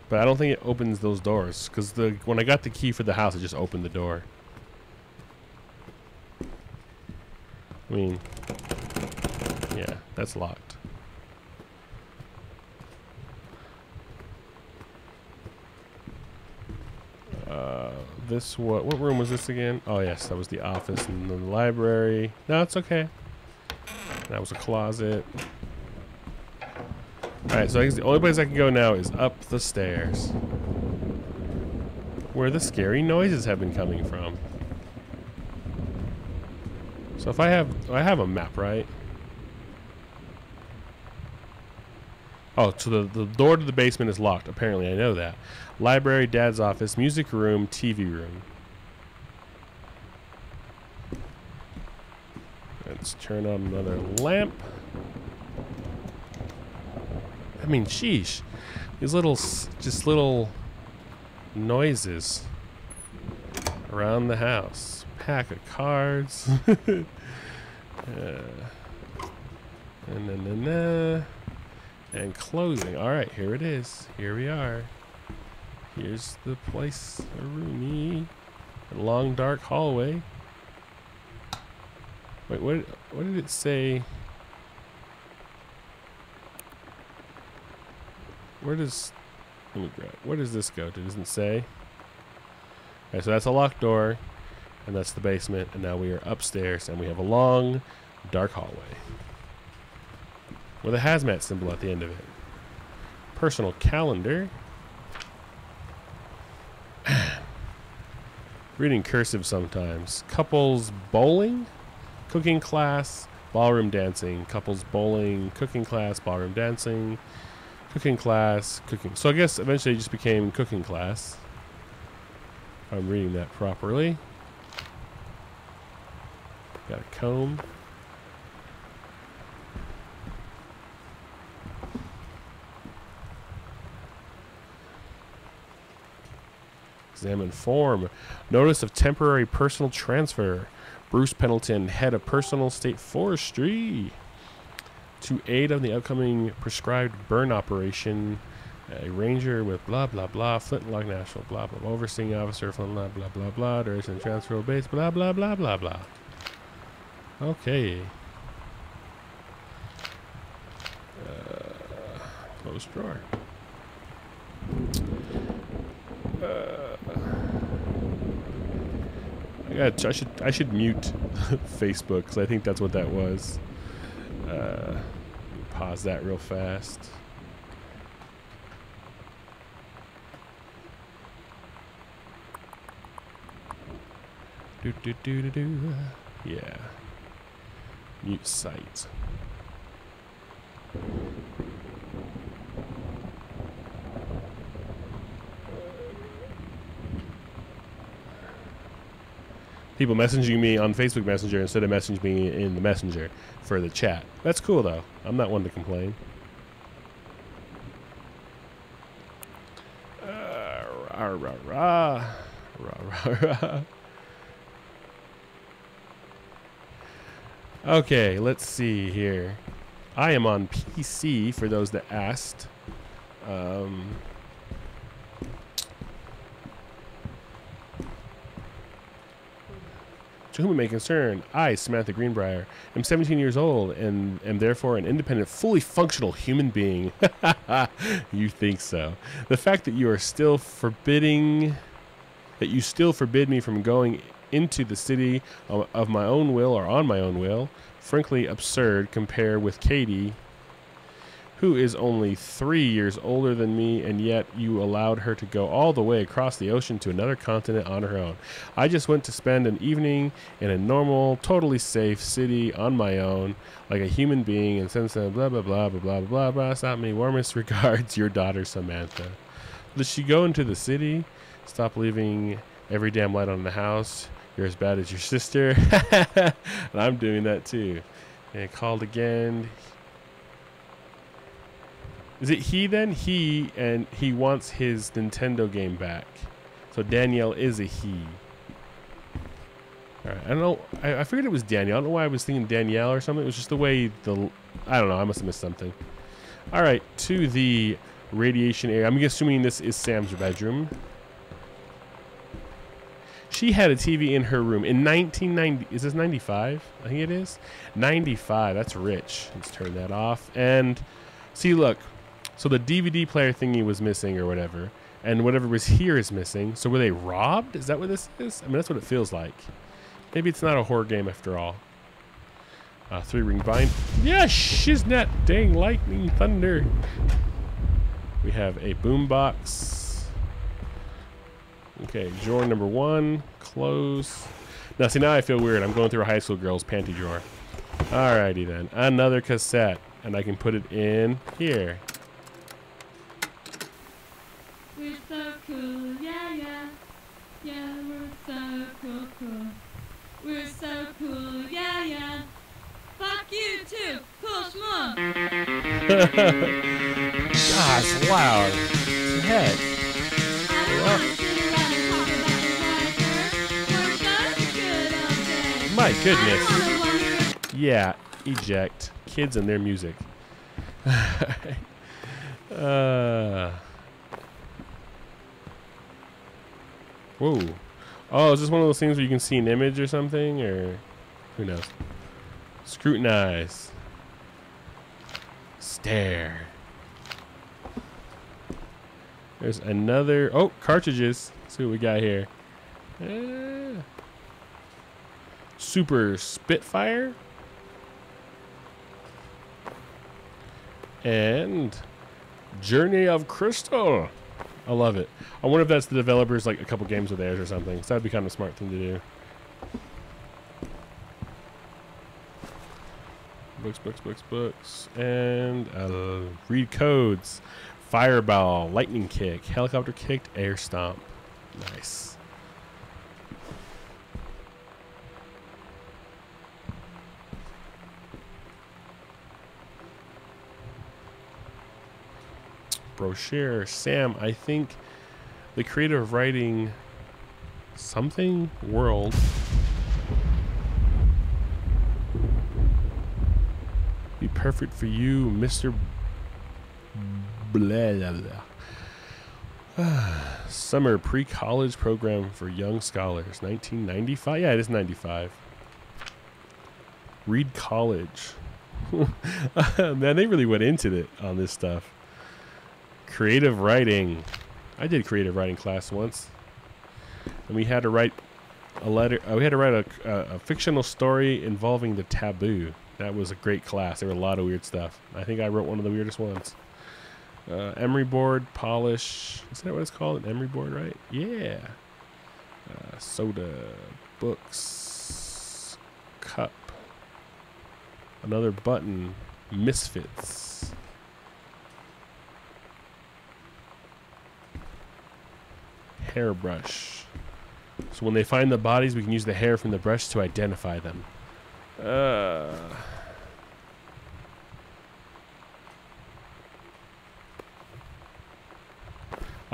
Speaker 1: but I don't think it opens those doors, because when I got the key for the house, it just opened the door. I mean, yeah, that's locked. What room was this again? Oh yes, that was the office and the library. No, it's okay. That was a closet. Alright, so I guess the only place I can go now is up the stairs, where the scary noises have been coming from. So if I have a map, right? Oh, so the door to the basement is locked. Apparently, I know that. Library, Dad's office, music room, TV room. Let's turn on another lamp. I mean, sheesh. These little noises around the house. Pack of cards. And closing. Alright, here it is. Here we are. Here's the place. A roomy. A long dark hallway. Wait, what did it say? Where does this go to? It doesn't say. Okay, so that's a locked door, and that's the basement, and now we are upstairs, and we have a long, dark hallway with a hazmat symbol at the end of it. Personal calendar. Reading cursive sometimes. Couples bowling, cooking class, ballroom dancing. Couples bowling, cooking class, ballroom dancing. Cooking class, cooking. So I guess eventually it just became cooking class. If I'm reading that properly. Got a comb. Examine form. Notice of temporary personal transfer. Bruce Pendleton, head of personal state forestry. To aid on the upcoming prescribed burn operation, a ranger with blah blah blah, Flintlock National, blah blah, overseeing officer, blah blah blah blah blah, duration transfer base, blah blah blah blah blah. Okay. Close drawer. I should mute Facebook because I think that's what that was. Pause that real fast. Do do do do do. Yeah. Mute site. People messaging me on Facebook Messenger instead of messaging me in the Messenger for the chat. That's cool, though. I'm not one to complain. Rah, rah, rah. Rah, rah, rah. Okay, let's see here. I am on PC, for those that asked. To whom it may concern, I, Samantha Greenbrier, am 17 years old and am therefore an independent, fully functional human being. You think so? The fact that you still forbid me from going into the city of my own will or on my own will, frankly absurd compared with Katie, who is only 3 years older than me, and yet you allowed her to go all the way across the ocean to another continent on her own. I just went to spend an evening in a normal, totally safe city on my own, like a human being, and since then, blah, blah, blah, blah, blah, blah, blah, stop me. Warmest regards, your daughter, Samantha. Does she go into the city? Stop leaving every damn light on in the house. You're as bad as your sister. And I'm doing that too. And called again. Is it he then? He, and he wants his Nintendo game back. So Danielle is a he. Alright, I don't know. I figured it was Danielle. I don't know why I was thinking Danielle or something. It was just the way I don't know. I must have missed something. Alright, to the radiation area. I'm assuming this is Sam's bedroom. She had a TV in her room in 1990. Is this 95? I think it is. 95. That's rich. Let's turn that off. And see, look. So the DVD player thingy was missing or whatever. And whatever was here is missing. So were they robbed? Is that what this is? I mean, that's what it feels like. Maybe it's not a horror game after all. 3-ring bind. Yeah, shiznat. Dang lightning thunder. We have a boombox. Okay, drawer number 1. Close. Now, see, now I feel weird. I'm going through a high school girl's panty drawer. Alrighty then. Another cassette. And I can put it in here.
Speaker 5: We're so cool, yeah, yeah. Yeah, we're so cool, cool. We're so cool, yeah, yeah. Fuck you too, cool schmuck.
Speaker 1: Gosh, loud. Heck.
Speaker 5: I don't want to sit around and talk about the weather. We're so good all day.
Speaker 1: My
Speaker 5: I
Speaker 1: goodness.
Speaker 5: don't want to wonder.
Speaker 1: Yeah, eject. Kids and their music. Whoa. Oh, is this one of those things where you can see an image or something? Or who knows? Scrutinize. Stare. There's another... Oh, cartridges. Let's see what we got here. Super Spitfire. And Journey of Crystal. I love it. I wonder if that's the developers, like a couple games of theirs or something. So that'd be kind of a smart thing to do. Books. And read codes. Fireball, lightning kick, helicopter kicked, air stomp. Nice. Brochure. Sam, I think the creative writing something world be perfect for you, Mr. Blah, blah, blah. Summer pre-college program for young scholars. 1995? Yeah, it is 95. Read college. Man, they really went into it on this stuff. Creative writing. I did creative writing class once, and we had to write a letter. We had to write a fictional story involving the taboo. That was a great class. There were a lot of weird stuff. I think I wrote one of the weirdest ones. Emery board polish. Is that what it's called? An emery board, right? Yeah. Soda. Books. Cup. Another button. Misfits. Hairbrush. So when they find the bodies, we can use the hair from the brush to identify them.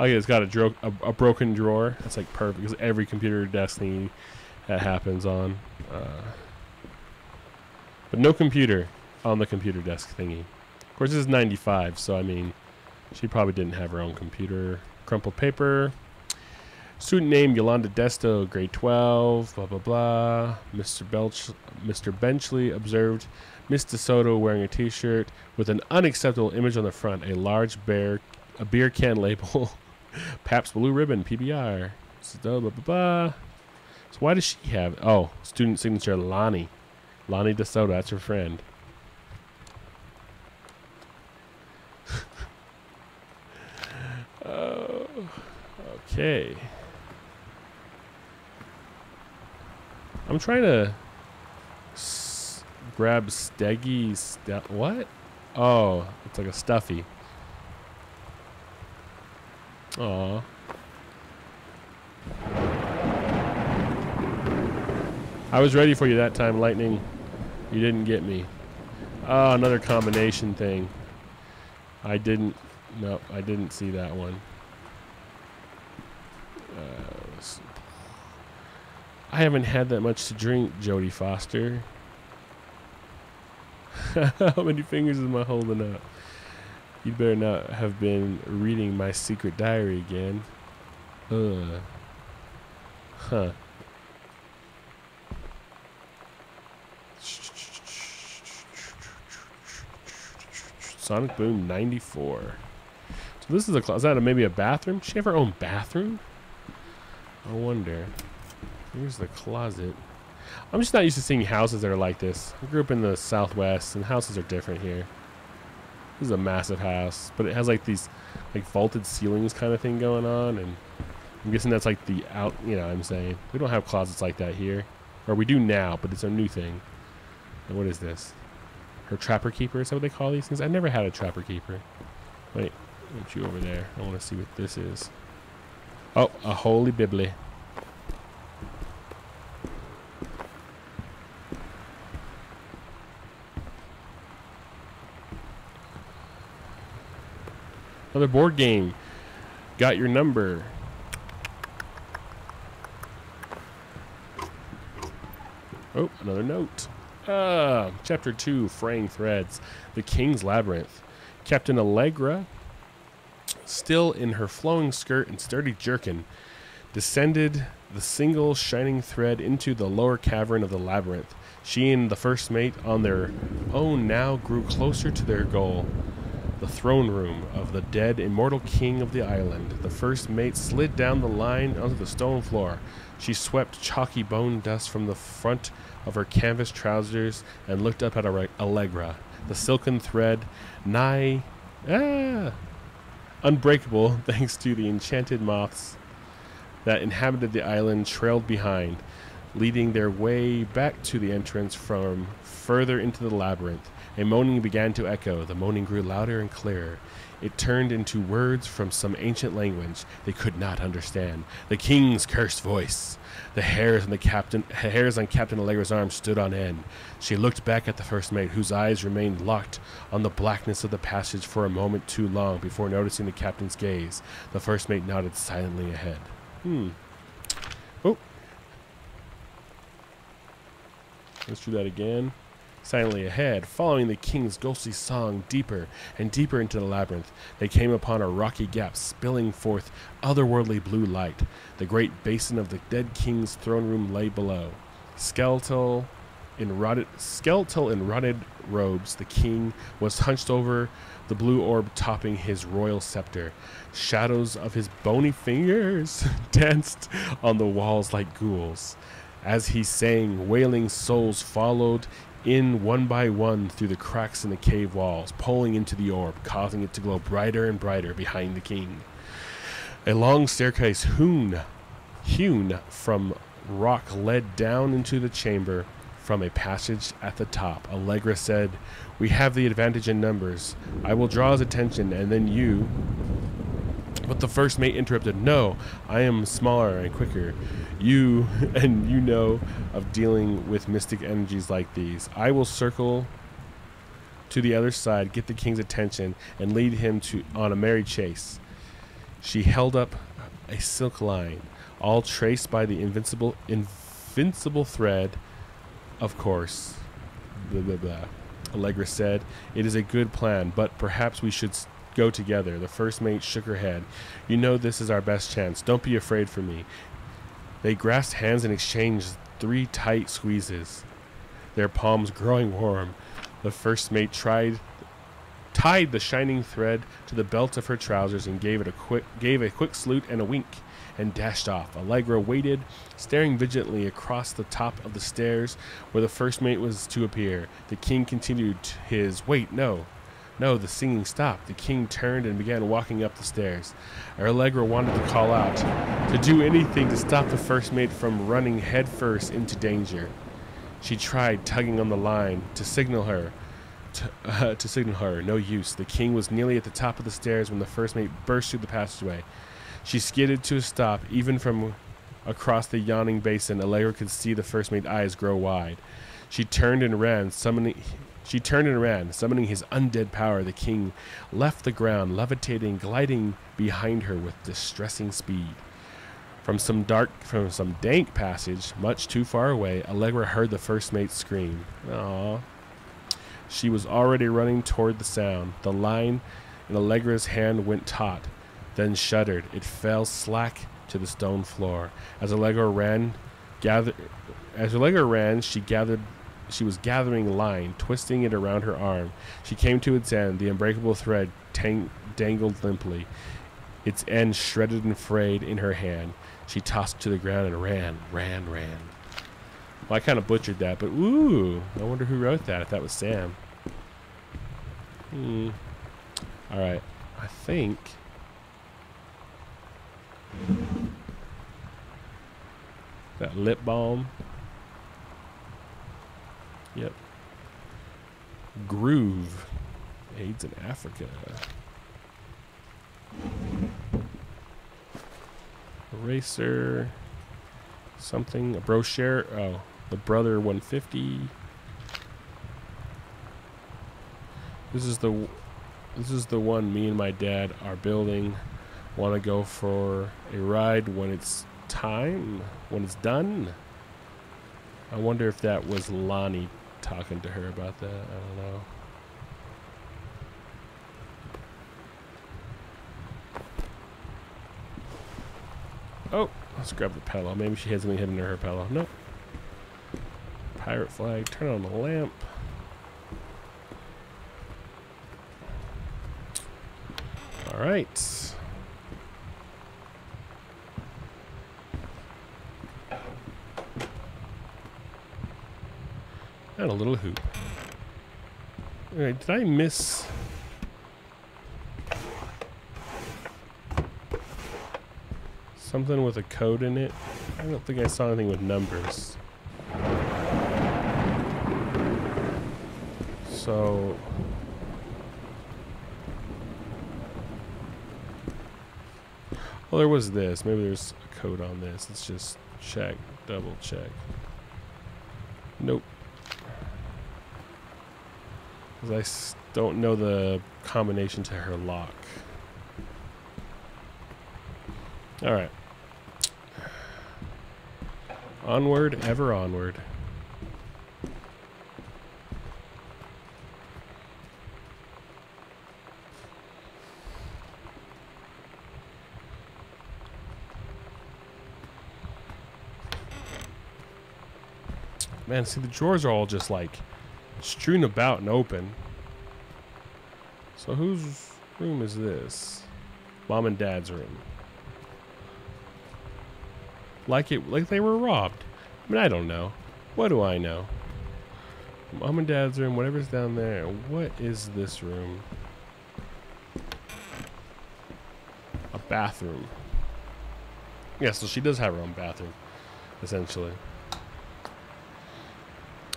Speaker 1: Oh yeah, it's got a broken drawer. That's like perfect because every computer desk thingy that happens on. But no computer on the computer desk thingy. Of course, this is 95, so I mean, she probably didn't have her own computer. Crumpled paper. Student name Yolanda Desto, grade 12, blah, blah, blah. Mr. Benchley observed Miss DeSoto wearing a t-shirt with an unacceptable image on the front, a large beer can label, Pabst Blue Ribbon, PBR. Blah, blah, blah, blah. So why does she have, oh, student signature Lonnie. Lonnie DeSoto, that's her friend. Okay. I'm trying to grab Steggy what? Oh, it's like a stuffy. Aw. I was ready for you that time, Lightning. You didn't get me. Oh, another combination thing. Nope, I didn't see that one. I haven't had that much to drink, Jodie Foster. How many fingers am I holding up? You'd better not have been reading my secret diary again. Huh. Sonic Boom 94. So this is a closet. Is that maybe a bathroom? Does she have her own bathroom? I wonder. Here's the closet. I'm just not used to seeing houses that are like this. I grew up in the Southwest, and houses are different here. This is a massive house, but it has like these like vaulted ceilings kind of thing going on, and I'm guessing that's like the out. You know what I'm saying? We don't have closets like that here, or we do now, but it's a new thing. And what is this? Her trapper keeper? Is that what they call these things? I've never had a trapper keeper. Wait, put you over there. I want to see what this is. Oh, a holy bibli. Another board game. Got your number. Oh, another note. Chapter 2, Fraying Threads. The King's Labyrinth. Captain Allegra, still in her flowing skirt and sturdy jerkin, descended the single shining thread into the lower cavern of the labyrinth. She and the first mate on their own now grew closer to their goal, the throne room of the dead immortal king of the island. The first mate slid down the line onto the stone floor. She swept chalky bone dust from the front of her canvas trousers and looked up at Allegra. The silken thread, nigh unbreakable thanks to the enchanted moths that inhabited the island, trailed behind, leading their way back to the entrance from further into the labyrinth. A moaning began to echo. The moaning grew louder and clearer. It turned into words from some ancient language they could not understand. The king's cursed voice. The hairs on Captain Allegra's arm stood on end. She looked back at the first mate, whose eyes remained locked on the blackness of the passage for a moment too long before noticing the captain's gaze. The first mate nodded silently ahead. Oh. Let's do that again. Silently ahead, following the king's ghostly song deeper and deeper into the labyrinth, they came upon a rocky gap spilling forth otherworldly blue light. The great basin of the dead king's throne room lay below. Skeletal in rotted robes, the king was hunched over the blue orb topping his royal scepter. Shadows of his bony fingers danced on the walls like ghouls. As he sang, wailing souls followed in one by one through the cracks in the cave walls, pulling into the orb, causing it to glow brighter and brighter behind the king. A long staircase hewn from rock led down into the chamber from a passage at the top. Allegra said, "We have the advantage in numbers. I will draw his attention, and then you..." But the first mate interrupted. "No, I am smaller and quicker. You know of dealing with mystic energies like these. I will circle to the other side, get the king's attention, and lead him on a merry chase." She held up a silk line, all traced by the invincible thread. "Of course," blah, blah, blah. Allegra said, "It is a good plan, but perhaps we should go together." The first mate shook her head. "You know this is our best chance. Don't be afraid for me." They grasped hands and exchanged 3 tight squeezes, their palms growing warm. The first mate tied the shining thread to the belt of her trousers and gave a quick salute and a wink, and dashed off. Allegra waited, staring vigilantly across the top of the stairs where the first mate was to appear. The king continued his, "Wait, no." No, the singing stopped. The king turned and began walking up the stairs. Allegra wanted to call out, to do anything to stop the first mate from running headfirst into danger. She tried tugging on the line to signal her. No use. The king was nearly at the top of the stairs when the first mate burst through the passageway. She skidded to a stop. Even from across the yawning basin, Allegra could see the first mate's eyes grow wide. She turned and ran, summoning his undead power. The king left the ground, levitating, gliding behind her with distressing speed. From some dank passage, much too far away, Allegra heard the first mate scream. Aww. She was already running toward the sound. The line in Allegra's hand went taut, then shuddered. It fell slack to the stone floor. As Allegra ran, she was gathering line, twisting it around her arm. She came to its end. The unbreakable thread dangled limply, its end shredded and frayed in her hand. She tossed it to the ground and ran. Well, I kind of butchered that, but ooh, I wonder who wrote that, if that was Sam. Alright, I think... that lip balm. Yep. Groove. AIDS in Africa. Eraser. Something. A brochure. Oh. The Brother 150. This is the one me and my dad are building. Want to go for a ride when it's time? When it's done? I wonder if that was Lonnie talking to her about that. I don't know. Oh, let's grab the pillow. Maybe she has something hidden in her pillow. Nope. Pirate flag. Turn on the lamp. All right. And a little hoop. All right, did I miss... something with a code in it? I don't think I saw anything with numbers. So... well, there was this. Maybe there's a code on this. Let's just check. Double check. Nope. Because I don't know the combination to her lock. Alright. Onward, ever onward. Man, see, the drawers are all just like strewn about and open. So whose room is this? Mom and Dad's room. Like they were robbed. I mean, I don't know. What do I know? Mom and Dad's room, whatever's down there. What is this room? A bathroom. Yeah, so she does have her own bathroom. essentially.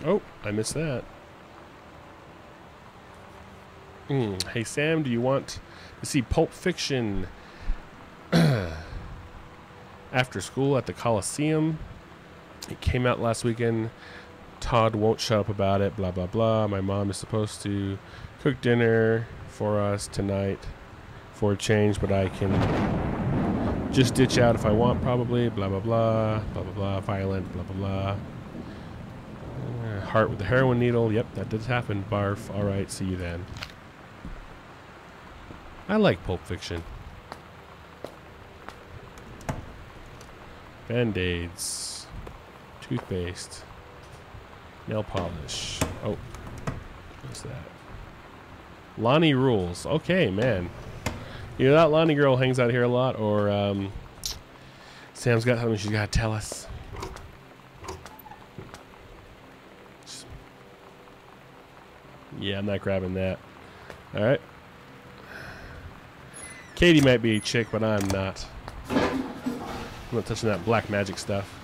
Speaker 1: Oh, I missed that. Hey Sam, do you want to see Pulp Fiction after school at the Coliseum? It came out last weekend. Todd won't shut up about it, blah blah blah. My mom is supposed to cook dinner for us tonight for a change, but I can just ditch out if I want, probably, blah blah blah, blah blah blah, violent, blah blah blah. Heart with the heroin needle. Yep, that did happen. Barf. Alright, see you then. I like Pulp Fiction. Band-Aids. Toothpaste. Nail polish. Oh. What's that? Lonnie rules. Okay, man. Either that Lonnie girl hangs out here a lot, or Sam's got something she's got to tell us. Yeah, I'm not grabbing that. Alright. Katie might be a chick, but I'm not. I'm not touching that black magic stuff.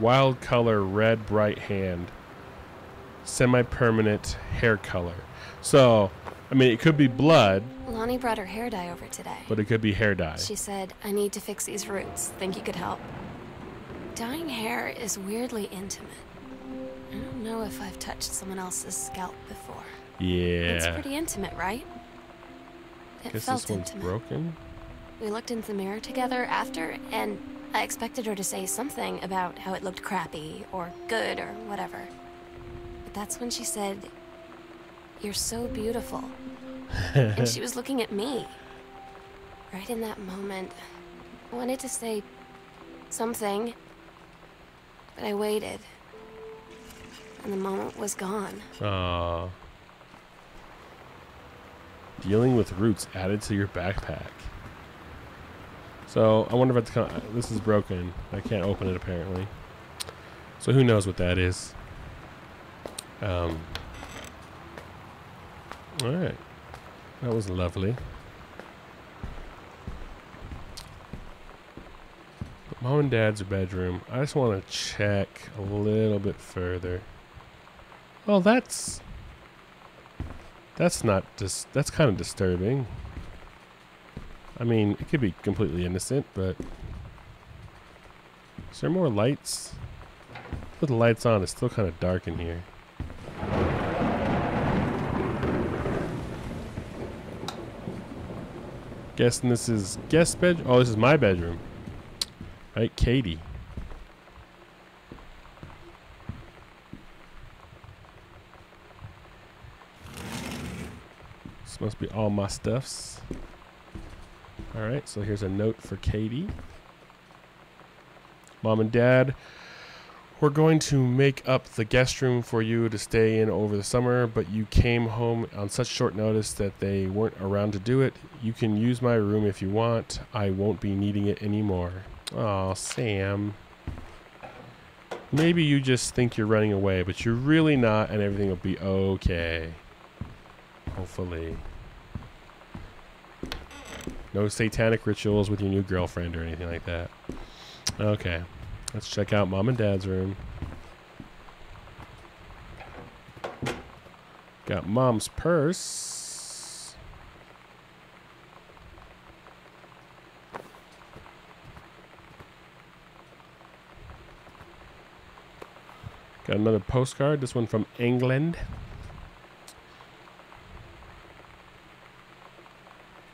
Speaker 1: Wild color, red, bright hand. Semi-permanent hair color. So, I mean, it could be blood.
Speaker 2: Lonnie brought her hair dye over today.
Speaker 1: But it could be hair dye.
Speaker 2: She said, I need to fix these roots. Think you could help? Dyeing hair is weirdly intimate. I don't know if I've touched someone else's scalp before.
Speaker 1: Yeah.
Speaker 2: It's pretty intimate, right? It
Speaker 1: Guess
Speaker 2: felt
Speaker 1: this one's
Speaker 2: intimate.
Speaker 1: broken.
Speaker 2: We looked into the mirror together after, and I expected her to say something about how it looked crappy or good or whatever. But that's when she said, "You're so beautiful." And she was looking at me. Right in that moment, I wanted to say something, but I waited. And the moment was gone.
Speaker 1: Aww. Dealing with roots added to your backpack. So, I wonder if it's this is broken. I can't open it apparently. So who knows what that is. Alright. That was lovely. Mom and Dad's bedroom. I just want to check a little bit further. Well, that's not just, that's kind of disturbing. I mean, it could be completely innocent, but is there more lights? Put the lights on, it's still kind of dark in here. Guessing this is guest bedroom. Oh, this is my bedroom. Right, Katie. This must be all my stuffs. Alright, so here's a note for Katie. Mom and Dad, we're going to make up the guest room for you to stay in over the summer, but you came home on such short notice that they weren't around to do it. You can use my room if you want. I won't be needing it anymore. Aw, Sam. Maybe you just think you're running away, but you're really not, and everything will be okay. Hopefully. No satanic rituals with your new girlfriend or anything like that. Okay. Let's check out Mom and Dad's room. Got Mom's purse. Got another postcard. This one from England.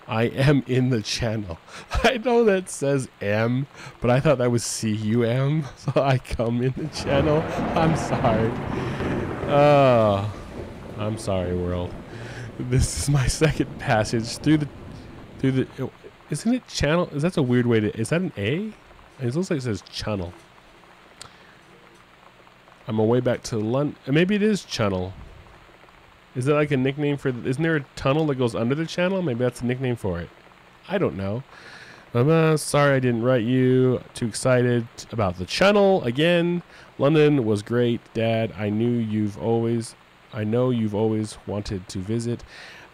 Speaker 1: I am in the channel. I know that says M, but I thought that was C-U-M, so I come in the channel. I'm sorry. I'm sorry, world. This is my second passage through the. Isn't it channel? That's a weird way to. Is that an A? It looks like it says channel. I'm on my way back to London. Maybe it is channel. Is that like a nickname for... Isn't there a tunnel that goes under the channel? Maybe that's a nickname for it. I don't know. I'm sorry I didn't write you. Too excited about the channel again. London was great, Dad. I knew you've always... I know you've always wanted to visit.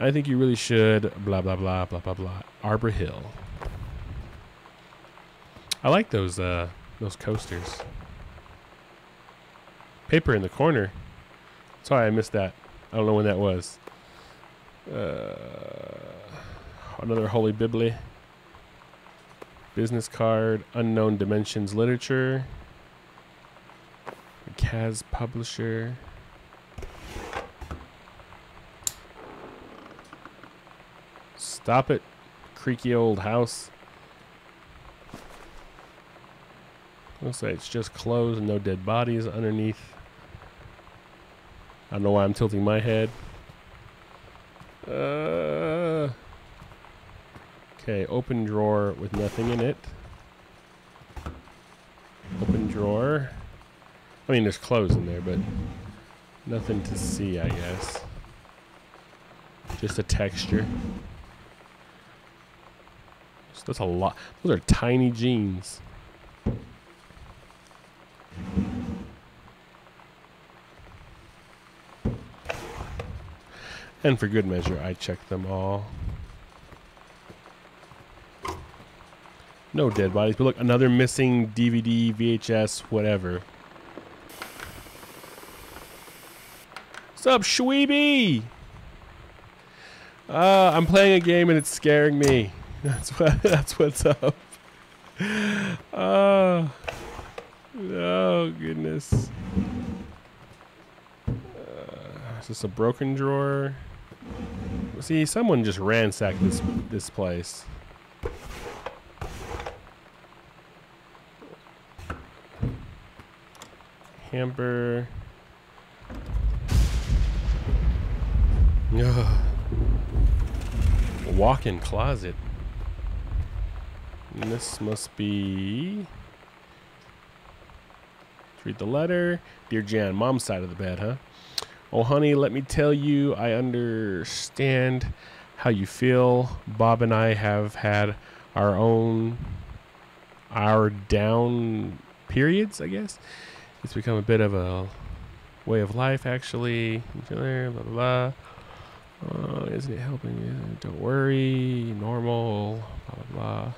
Speaker 1: I think you really should. Blah, blah, blah, blah, blah, blah. Arbor Hill. I like those coasters. Paper in the corner. Sorry, I missed that. I don't know when that was. Another Holy Bibli. Business card. Unknown Dimensions Literature. Kaz Publisher. Stop it, creaky old house. Looks like it's just clothes and no dead bodies underneath. I don't know why I'm tilting my head. Okay, open drawer with nothing in it. Open drawer. I mean, there's clothes in there, but nothing to see, I guess. Just a texture. So that's a lot. Those are tiny jeans. And for good measure, I checked them all. No dead bodies, but look, another missing DVD, VHS, whatever. What's up, Shweeby? I'm playing a game and it's scaring me. That's what's up. Oh goodness. Is this a broken drawer? See, someone just ransacked this place. Hamper. Ugh. Walk-in closet. And this must be... Let's read the letter. Dear Jan, mom's side of the bed, huh? Oh, honey, let me tell you, I understand how you feel. Bob and I have had our down periods, I guess. It's become a bit of a way of life, actually. Blah, blah, blah. Isn't it helping you? Don't worry. Normal. Blah, blah, blah.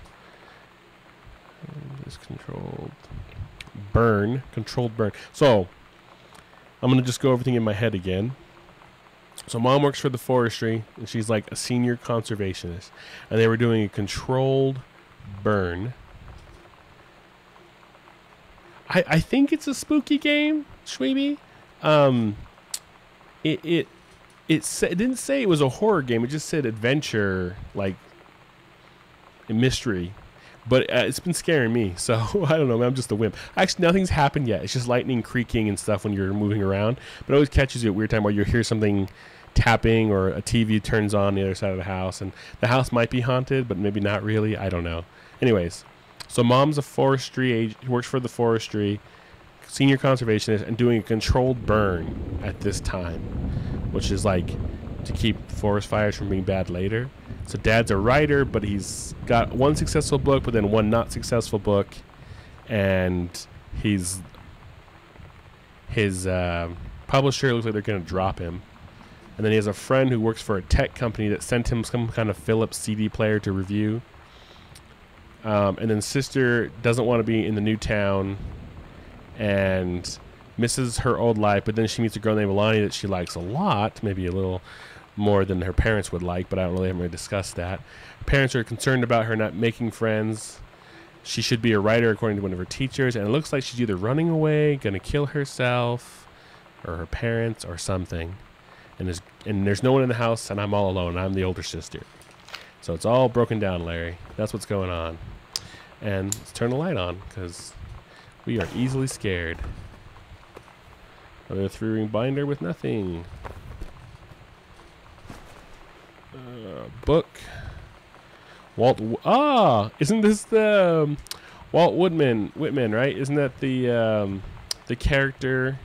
Speaker 1: This controlled burn. Controlled burn. So, I'm going to just go everything in my head again. So, mom works for the forestry, and she's like a senior conservationist. And they were doing a controlled burn. I think it's a spooky game, Shweeby. It didn't say it was a horror game. It just said adventure, like a mystery. But it's been scaring me, so I don't know. I'm just a wimp. Actually, nothing's happened yet. It's just lightning creaking and stuff when you're moving around. But it always catches you at weird time where you hear something tapping or a TV turns on the other side of the house. And the house might be haunted, but maybe not really. I don't know. Anyways, so mom's a forestry agent, works for the forestry, senior conservationist, and doing a controlled burn at this time, which is like to keep forest fires from being bad later. So dad's a writer, but he's got one successful book, but then one not successful book, and his publisher looks like they're going to drop him. And then he has a friend who works for a tech company that sent him some kind of Philips CD player to review. And then sister doesn't want to be in the new town and misses her old life, but then she meets a girl named Alani that she likes a lot, maybe a little more than her parents would like, but I don't really haven't really discussed that. Her parents are concerned about her not making friends. She should be a writer according to one of her teachers, and it looks like she's either running away, gonna kill herself, or her parents, or something. And there's no one in the house, and I'm all alone. I'm the older sister. So it's all broken down, Larry. That's what's going on. And let's turn the light on, because we are easily scared. Another 3-ring binder with nothing. Book. Isn't this the Walt Whitman, right? Isn't that the character,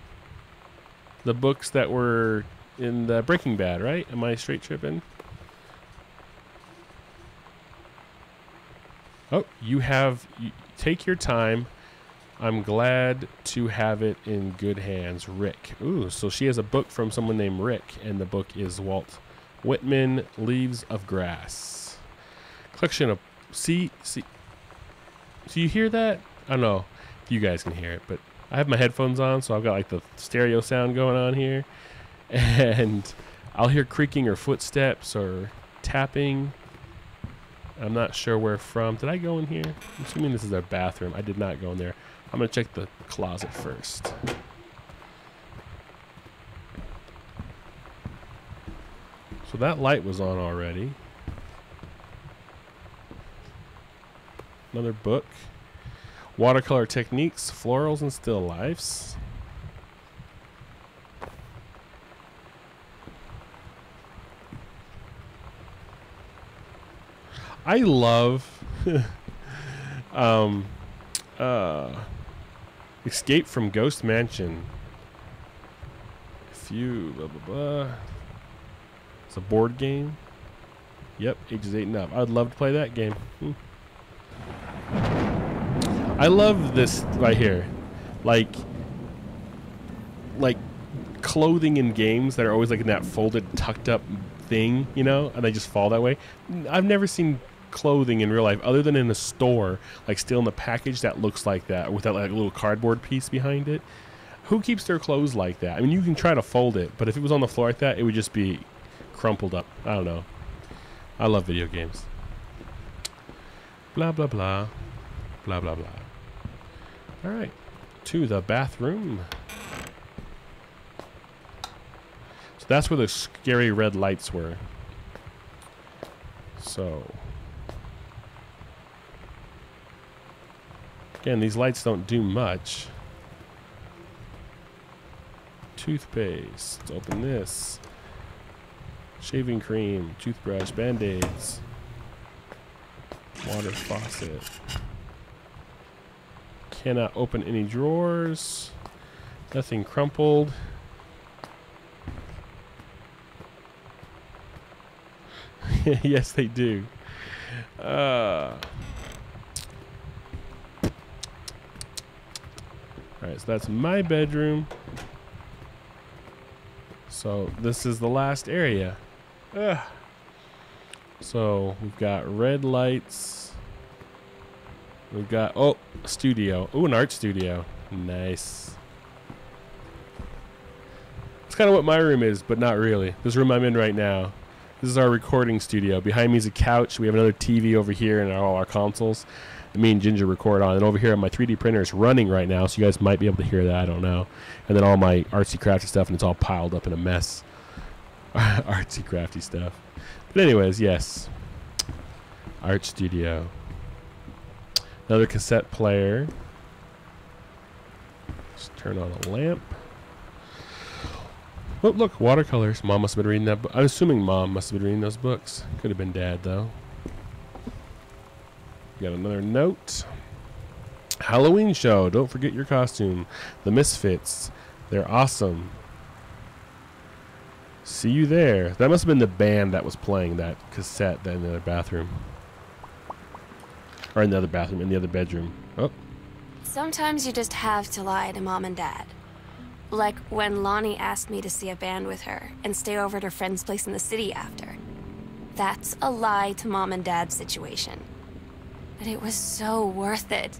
Speaker 1: the books that were in the Breaking Bad, right? Am I straight tripping? Oh, you take your time. I'm glad to have it in good hands. Rick. Ooh, so she has a book from someone named Rick, and the book is Walt Whitman, Leaves of Grass. Collection of... See? Do you hear that? I don't know if you guys can hear it, but I have my headphones on, so I've got like the stereo sound going on here. And I'll hear creaking or footsteps or tapping. I'm not sure where from. Did I go in here? I'm assuming this is their bathroom. I did not go in there. I'm going to check the closet first. So that light was on already. Another book. Watercolor techniques, florals, and still lifes. I love Escape from Ghost Mansion. If you blah blah blah. It's a board game. Yep, ages 8 and up. I'd love to play that game. I love this right here. Like clothing in games that are always like in that folded, tucked up thing, you know, and they just fall that way. I've never seen clothing in real life other than in a store, like still in the package that looks like that with that like little cardboard piece behind it. Who keeps their clothes like that? I mean, you can try to fold it, but if it was on the floor like that, it would just be crumpled up. I don't know. I love video games. Blah blah blah. Blah blah blah. All right, to the bathroom. So that's where the scary red lights were. So again, these lights don't do much. Toothpaste. Let's open this. Shaving cream, toothbrush, band-aids. Water faucet. Cannot open any drawers. Nothing crumpled. Yes, they do. Alright, so that's my bedroom. So this is the last area. So we've got red lights. We've got, oh, a studio. Oh, an art studio. Nice. It's kind of what my room is, but not really. This room I'm in right now. This is our recording studio. Behind me is a couch. We have another TV over here and all our consoles that me and Ginger record on. And over here, my 3D printer is running right now, so you guys might be able to hear that. I don't know. And then all my artsy crafty stuff, and it's all piled up in a mess. Artsy crafty stuff. But anyways, yes. Art studio. Another cassette player. Just turn on a lamp. Oh, look, watercolors. Mom must have been reading that book. I'm assuming Mom must have been reading those books. Could have been Dad, though. Got another note. Halloween show. Don't forget your costume. The Misfits. They're awesome. See you there. That must have been the band that was playing that cassette in the other bathroom. Or in the other bathroom, in the other bedroom. Oh.
Speaker 2: Sometimes you just have to lie to Mom and Dad. Like when Lonnie asked me to see a band with her and stay over at her friend's place in the city after. That's a lie to Mom and Dad's situation. But it was so worth it.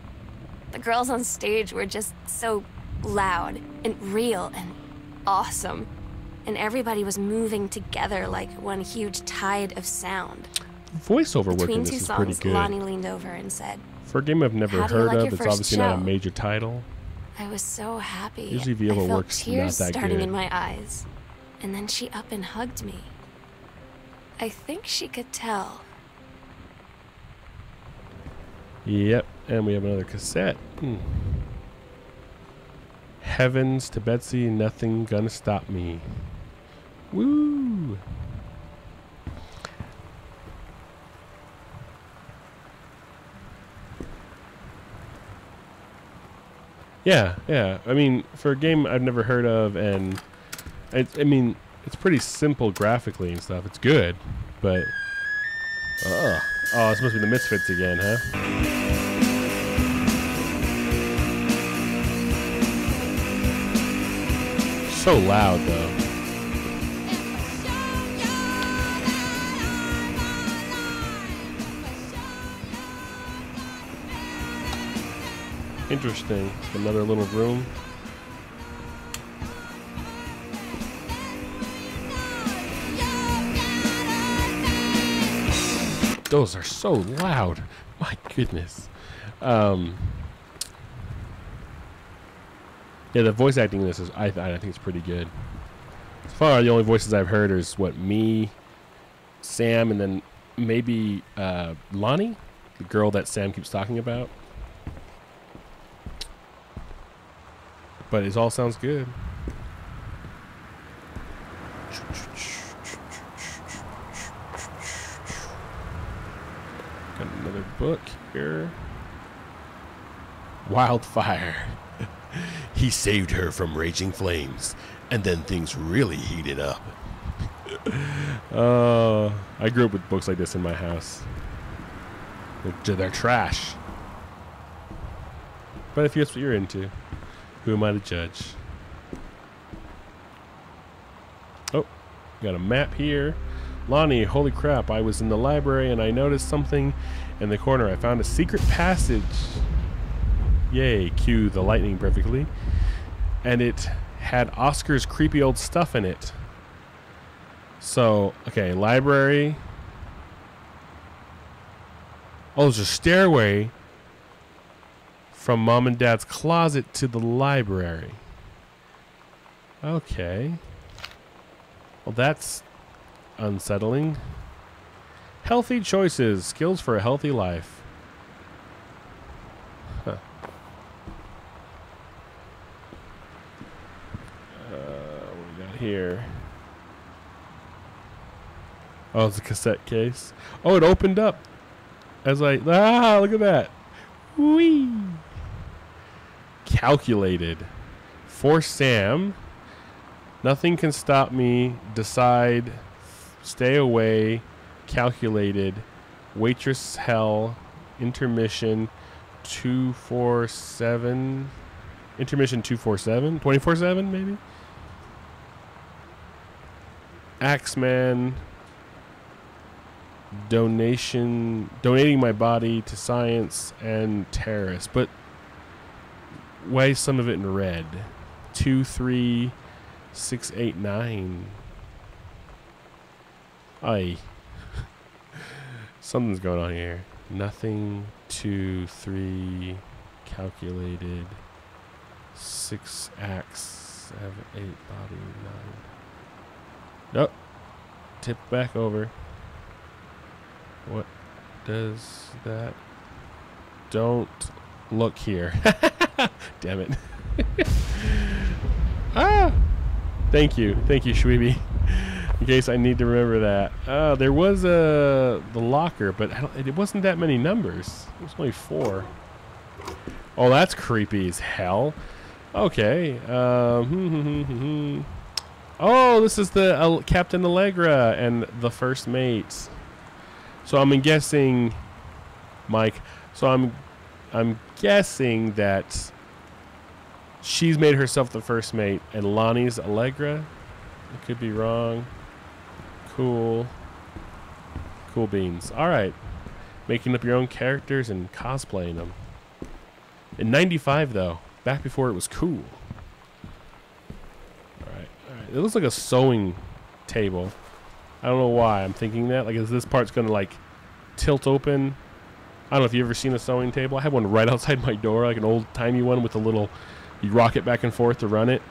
Speaker 2: The girls on stage were just so loud and real and awesome. And everybody was moving together like one huge tide of sound.
Speaker 1: Voiceover work in
Speaker 2: Between
Speaker 1: this
Speaker 2: two
Speaker 1: is pretty
Speaker 2: songs,
Speaker 1: good.
Speaker 2: Lonnie leaned over and said,
Speaker 1: For a game I've never
Speaker 2: "How do you
Speaker 1: heard
Speaker 2: like
Speaker 1: of,
Speaker 2: your
Speaker 1: it's
Speaker 2: first
Speaker 1: obviously not a
Speaker 2: show?"
Speaker 1: major title.
Speaker 2: I was so happy.
Speaker 1: Usually
Speaker 2: I
Speaker 1: VO
Speaker 2: felt
Speaker 1: works
Speaker 2: tears
Speaker 1: not that
Speaker 2: starting
Speaker 1: good.
Speaker 2: in my eyes. And then she up and hugged me. I think she could tell.
Speaker 1: Yep, and we have another cassette. Heavens to Betsy, nothing gonna stop me. Woo! Yeah. I mean, for a game I've never heard of, and I mean, it's pretty simple graphically and stuff. It's good, but oh, this must be the Misfits again, huh? so loud, though. Interesting. Another little room. Those are so loud. My goodness. Yeah, the voice acting in this is, I think it's pretty good. So far, the only voices I've heard is what, me, Sam, and then maybe Lonnie, the girl that Sam keeps talking about. But it all sounds good. Got another book here. Wildfire. He saved her from raging flames, and then things really heated up. I grew up with books like this in my house. They're trash. But if that's what you're into, who am I to judge? Oh, got a map here. Lonnie, holy crap, I was in the library and I noticed something in the corner. I found a secret passage. Yay, cue the lightning perfectly. And it had Oscar's creepy old stuff in it. So, okay, library. Oh, there's a stairway from Mom and Dad's closet to the library. Okay. Well, that's unsettling. Healthy choices. Skills for a healthy life. Huh. What we got here? Oh, it's a cassette case. Oh, it opened up. As look at that. Whee! Calculated. For Sam. Nothing can stop me. Decide. Stay away. Calculated. Waitress hell. Intermission. 247. Intermission 247. 24/7 maybe. Axeman. Donating my body to science and terrorists. But why is some of it in red? 23689. Aye. Something's going on here. Nothing. 2, 3. Calculated. 6 axe. 7, 8 body. 9. Nope. Tip back over. What does that? Don't look here. Damn it. Thank you, Shweeby. In case I need to remember that. There was the locker, but it wasn't that many numbers. It was only 4. Oh, that's creepy as hell. Okay. Oh, this is the Captain Allegra and the first mate. So I'm guessing, Mike. So I'm guessing that she's made herself the first mate, and Lonnie's Allegra. I could be wrong. Cool beans. All right, making up your own characters and cosplaying them. In '95, though, back before it was cool. All right. It looks like a sewing table. I don't know why I'm thinking that. Like, is this part's going to, like, tilt open? I don't know if you've ever seen a sewing table. I have one right outside my door, like an old-timey one with a little... You rock it back and forth to run it.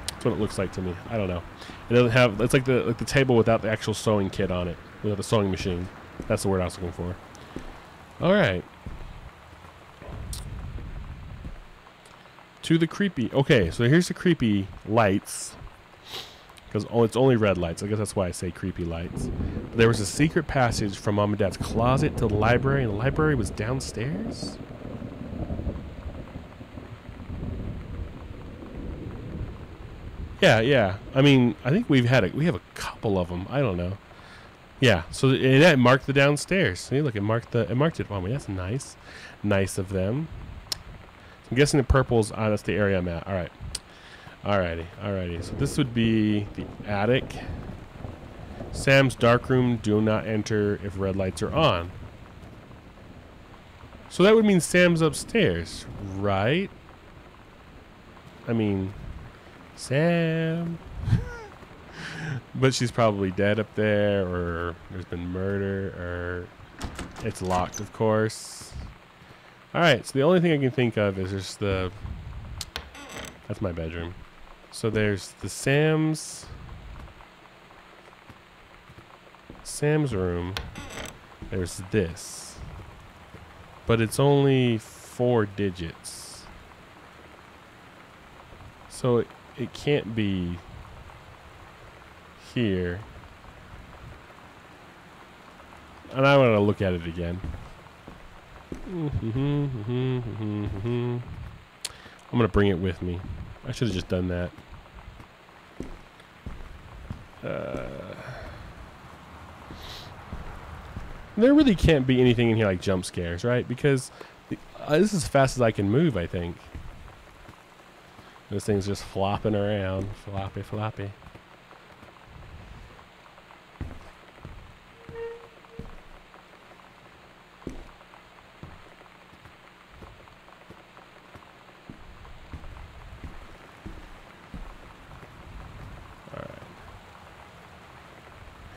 Speaker 1: That's what it looks like to me. I don't know. It doesn't have... It's like the table without the actual sewing kit on it. Without the sewing machine. That's the word I was looking for. All right. To the creepy... Okay, so here's the creepy lights. Because it's only red lights. I guess that's why I say creepy lights. But there was a secret passage from Mom and Dad's closet to the library, and the library was downstairs? Yeah. I mean, I think we have a couple of them. I don't know. Yeah, so it marked the downstairs. See, look, it marked it for me. That's nice. Nice of them. I'm guessing the purple's on. That's the area I'm at. All right. Alrighty. So this would be the attic. Sam's darkroom, do not enter if red lights are on. So that would mean Sam's upstairs, right? I mean, Sam. But she's probably dead up there, or there's been murder, or it's locked, of course. Alright, so the only thing I can think of is just the... That's my bedroom. So there's the Sam's room. There's this. But it's only 4 digits. So it can't be here. And I want to look at it again. I'm going to bring it with me. I should have just done that. There really can't be anything in here like jump scares, right? Because this is as fast as I can move, I think. This thing's just flopping around. Floppy.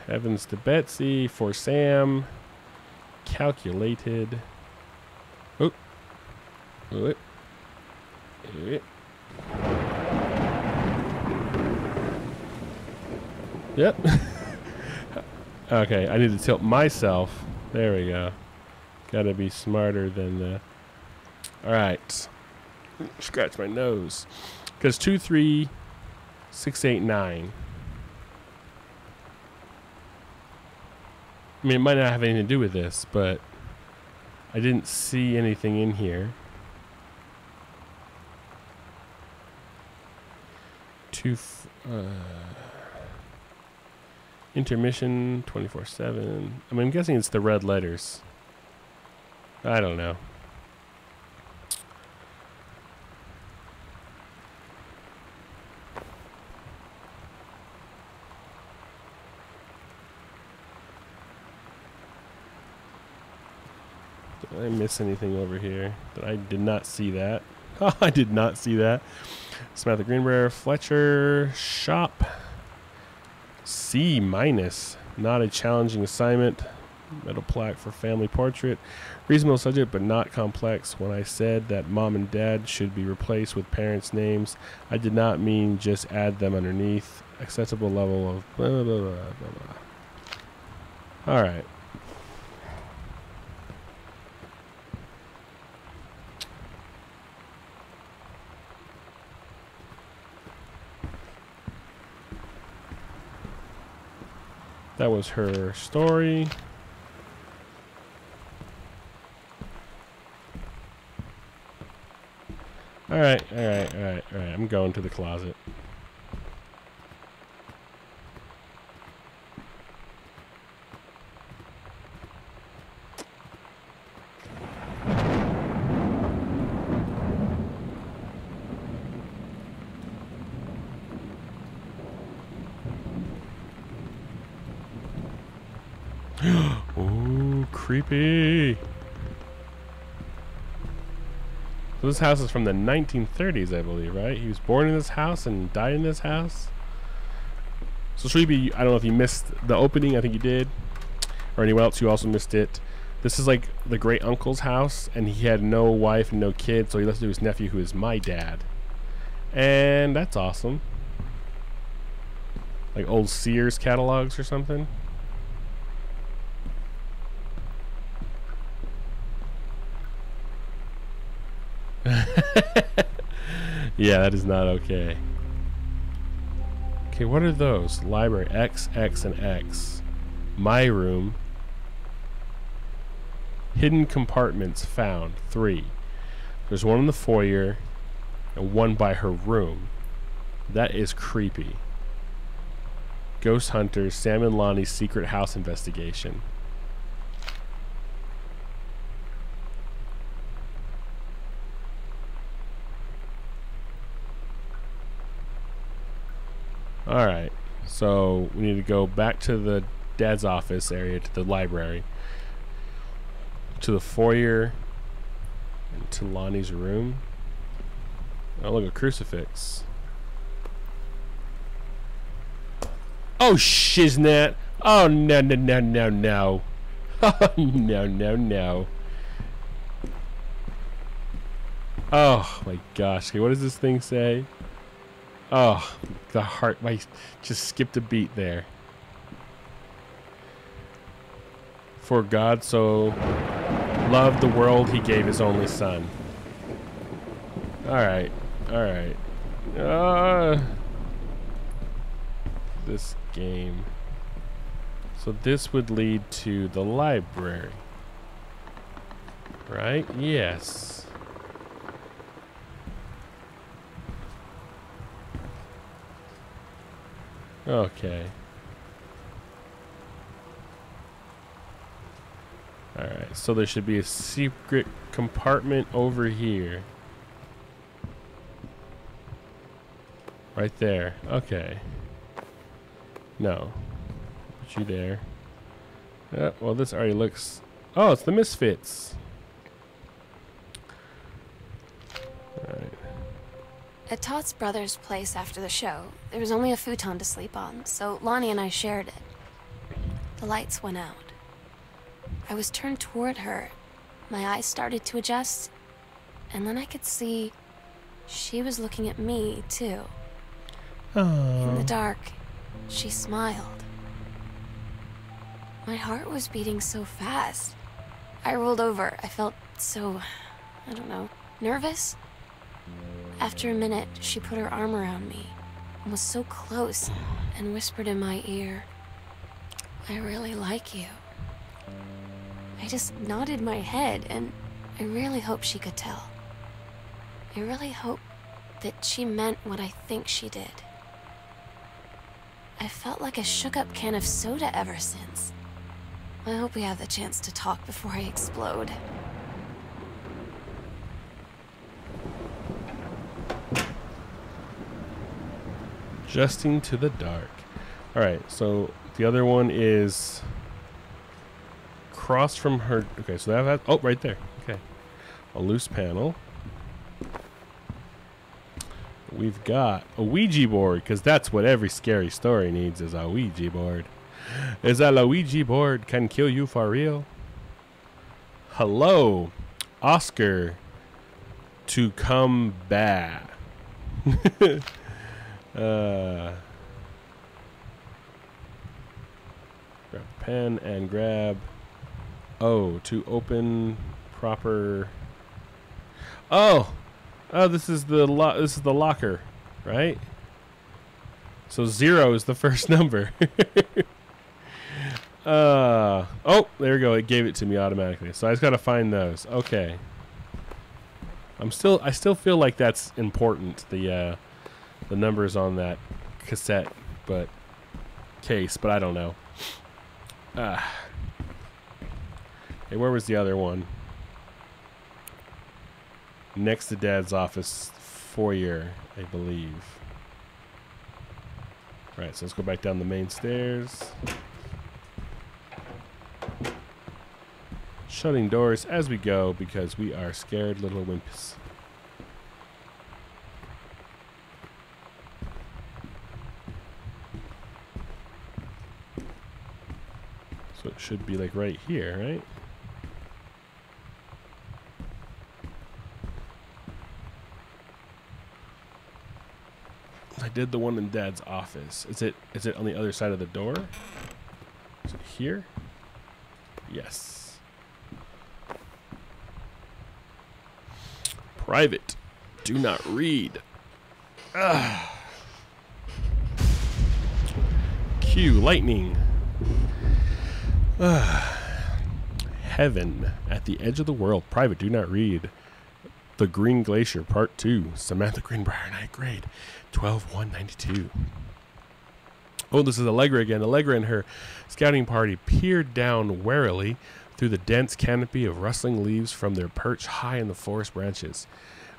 Speaker 1: Heavens to Betsy for Sam. Calculated. Oh. Yep. Okay, I need to tilt myself. There we go. Gotta be smarter than the... Alright. Scratch my nose. Because 23689. I mean, it might not have anything to do with this, but I didn't see anything in here. Intermission 24/7. I mean, I'm guessing it's the red letters. I don't know. Did I miss anything over here? I did not see that. I did not see that. Samantha Greenbrier, Fletcher, shop. C-. Not a challenging assignment. Metal plaque for family portrait. Reasonable subject, but not complex. When I said that mom and dad should be replaced with parents' names, I did not mean just add them underneath. Acceptable level of blah, blah, blah, blah, blah. All right. That was her story. All right. I'm going to the closet. Ooh, creepy. So this house is from the 1930s, I believe, right? He was born in this house and died in this house. So Shreeby, I don't know if you missed the opening. I think you did. Or anyone else who also missed it. This is like the great uncle's house, and he had no wife and no kids, so he left it to his nephew, who is my dad. And that's awesome. Like old Sears catalogs or something. Yeah, that is not okay. Okay, what are those? Library, X, X, and X. My room. Hidden compartments found, 3. There's one in the foyer and one by her room. That is creepy. Ghost Hunters, Sam and Lonnie's secret house investigation. All right. So we need to go back to the dad's office area, to the library, to the foyer, and to Lonnie's room. Oh, look, a crucifix. Oh, shiznit. Oh, no, no, no, no, no. Oh, no, no, no. Oh, my gosh. Okay, what does this thing say? Oh, the heart. I just skipped a beat there. For God so loved the world, he gave his only son. Alright. Alright. This game. So this would lead to the library. Right? Yes. Okay. Alright, so there should be a secret compartment over here. Right there. Okay. No. Put you there. Well, this already looks... Oh, it's the Misfits. Alright.
Speaker 2: At Tote's brother's place after the show, there was only a futon to sleep on, so Lonnie and I shared it. The lights went out. I was turned toward her. My eyes started to adjust, and then I could see she was looking at me, too.
Speaker 1: Aww.
Speaker 2: In the dark, she smiled. My heart was beating so fast. I rolled over. I felt so, I don't know, nervous. After a minute, she put her arm around me and was so close and whispered in my ear, "I really like you." I just nodded my head, and I really hope she could tell. I really hope that she meant what I think she did. I felt like a shook-up can of soda ever since. I hope we have the chance to talk before I explode.
Speaker 1: Adjusting to the dark. Alright, so the other one is across from her. Okay, so that has, oh, right there. Okay. A loose panel. We've got a Ouija board, because that's what every scary story needs, is a Ouija board. Is that a Ouija board can kill you for real? Hello, Oscar to come back. Grab a pen and grab O to open proper. Oh, this is the locker, right? So 0 is the first number. Oh, there we go. It gave it to me automatically. So I just gotta find those. Okay. I still feel like that's important. The numbers on that cassette, but I don't know. Hey, where was the other one? Next to Dad's office, foyer, I believe. Right, so let's go back down the main stairs. Shutting doors as we go because we are scared little wimps. So it should be like right here, right? I did the one in Dad's office. Is it on the other side of the door? Is it here? Yes. Private. Do not read. Cue lightning. Heaven at the edge of the world. Private. Do not read. The Green Glacier, Part 2. Samantha Greenbrier, 9th grade. 12/1/92. Oh, this is Allegra again. Allegra and her scouting party peered down warily through the dense canopy of rustling leaves from their perch high in the forest branches.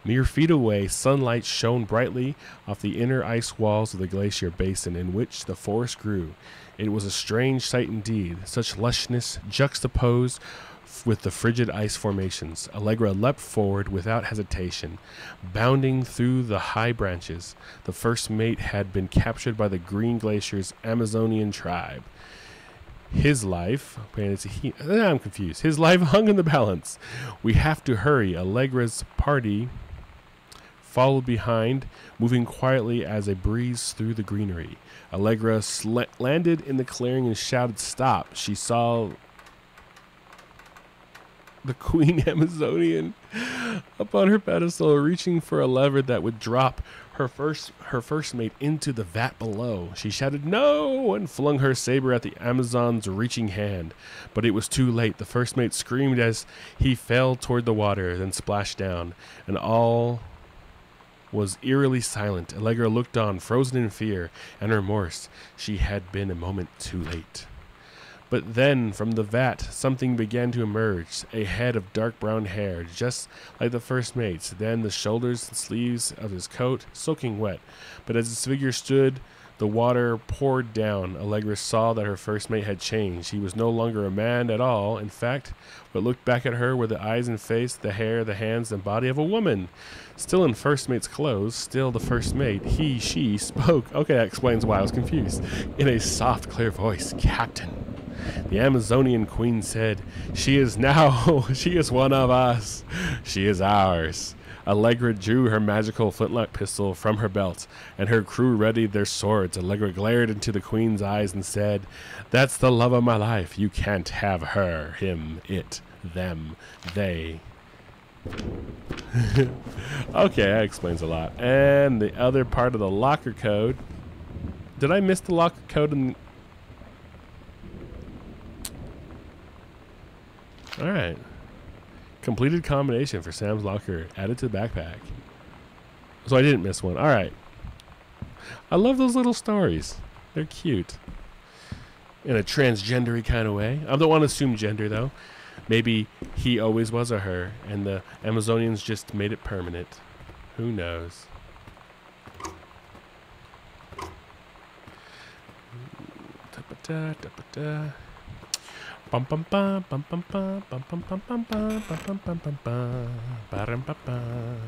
Speaker 1: Mere feet away, sunlight shone brightly off the inner ice walls of the glacier basin in which the forest grew. It was a strange sight indeed, such lushness juxtaposed with the frigid ice formations. Allegra leapt forward without hesitation, bounding through the high branches. The first mate had been captured by the Green Glacier's Amazonian tribe. His life, I'm confused. His life hung in the balance. We have to hurry. Allegra's party followed behind, moving quietly as a breeze through the greenery. Allegra landed in the clearing and shouted, "Stop!" She saw the Queen Amazonian upon her pedestal, reaching for a lever that would drop her first mate into the vat below. She shouted, "No!" and flung her saber at the Amazon's reaching hand. But it was too late. The first mate screamed as he fell toward the water, then splashed down, and all was eerily silent. Allegra looked on, frozen in fear and remorse. She had been a moment too late. But then, from the vat, something began to emerge, a head of dark brown hair, just like the first mate's, then the shoulders and sleeves of his coat, soaking wet. But as his figure stood, the water poured down. Allegra saw that her first mate had changed. He was no longer a man at all. In fact, what looked back at her were the eyes and face, the hair, the hands, and body of a woman. Still in first mate's clothes, still the first mate, she spoke. Okay, that explains why I was confused. In a soft, clear voice, "Captain." The Amazonian queen said, she is one of us. She is ours." Allegra drew her magical flintlock pistol from her belt, and her crew readied their swords. Allegra glared into the queen's eyes and said, "That's the love of my life. You can't have her, him, it, them, they." Okay, that explains a lot. And the other part of the locker code. Did I miss the locker code in... Alright. Completed combination for Sam's locker. Added to the backpack. So I didn't miss one. Alright. I love those little stories. They're cute. In a transgendery kind of way. I don't want to assume gender, though. Maybe he always was a her, and the Amazonians just made it permanent. Who knows? Bum bum bum bum bum bum bum bum bum bum bum bum bum bum bum. I'm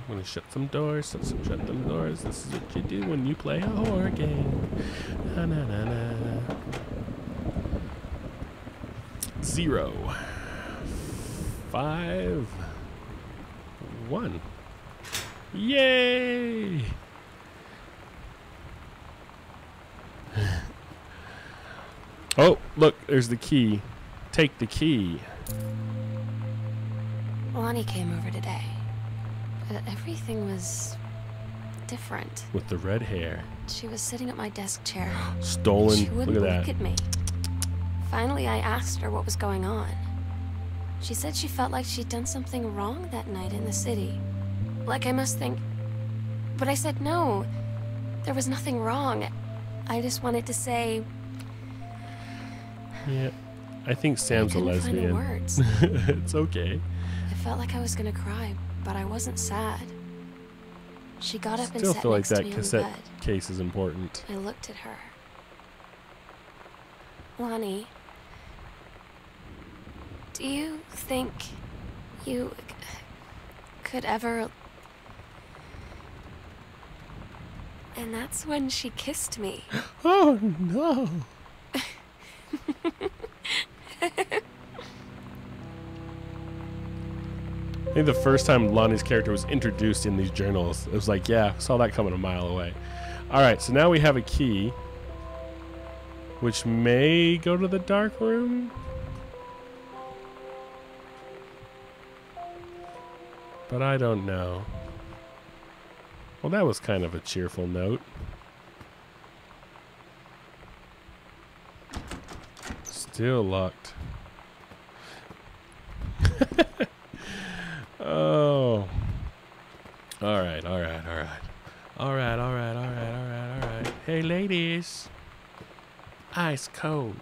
Speaker 1: gonna shut some doors. Shut them doors. This is what you do when you play a horror game. Na na na na. 0, 5, 1. Yay! Oh, look, there's the key. Take the key.
Speaker 2: Lonnie came over today. Everything was different.
Speaker 1: With the red hair.
Speaker 2: She was sitting at my desk chair.
Speaker 1: Stolen.
Speaker 2: She wouldn't
Speaker 1: Look at
Speaker 2: look
Speaker 1: that.
Speaker 2: at me. Finally, I asked her what was going on. She said she felt like she'd done something wrong that night in the city. Like I must think... But I said no. There was nothing wrong. I just wanted to say...
Speaker 1: Yeah. I think Sam's a
Speaker 2: couldn't find the
Speaker 1: lesbian.
Speaker 2: words.
Speaker 1: It's okay.
Speaker 2: I felt like I was gonna cry, but I wasn't sad. She got up and
Speaker 1: Still
Speaker 2: sat
Speaker 1: feel like
Speaker 2: next to
Speaker 1: that
Speaker 2: me on the
Speaker 1: cassette
Speaker 2: bed.
Speaker 1: case is important.
Speaker 2: I looked at her. Lonnie, do you think you could ever... And that's when she kissed me.
Speaker 1: Oh no. I think the first time Lonnie's character was introduced in these journals, it was like, yeah, saw that coming a mile away. Alright, so now we have a key, which may go to the dark room. But I don't know. Well, that was kind of a cheerful note. Still locked. Oh. Alright. Hey, ladies. Ice cold.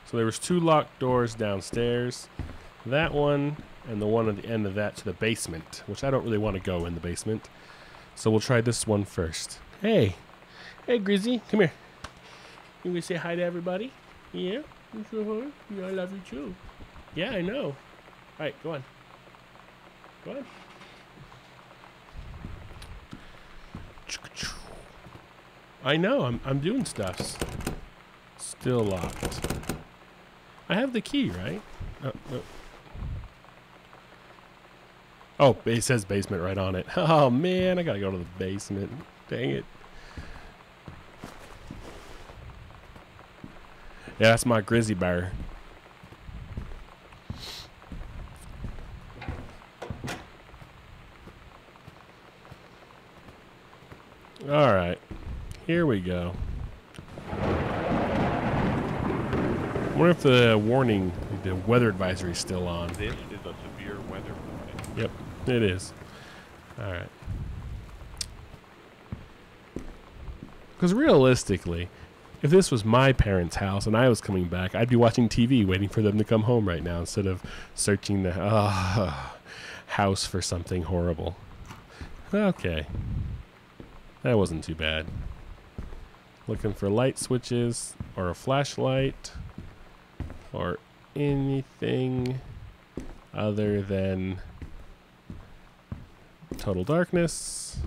Speaker 1: So there was 2 locked doors downstairs. That one and the one at the end of that to the basement, which I don't really want to go in the basement. So we'll try this one first. Hey. Hey, Grizzy. Come here. You gonna say hi to everybody? Yeah? You say hi? Yeah, I love you too. Yeah, I know. Alright, go on. Go on. I know, I'm doing stuffs. Still locked. I have the key, right? Oh, it says basement right on it. Oh man, I gotta go to the basement. Dang it. Yeah, that's my grizzly bear. Alright. Here we go. I wonder if the warning, the weather advisory is still on.
Speaker 4: This is a severe weather warning.
Speaker 1: Yep, it is. Alright. Because realistically, if this was my parents' house and I was coming back, I'd be watching TV waiting for them to come home right now instead of searching the house for something horrible. Okay. That wasn't too bad. Looking for light switches or a flashlight or anything other than total darkness.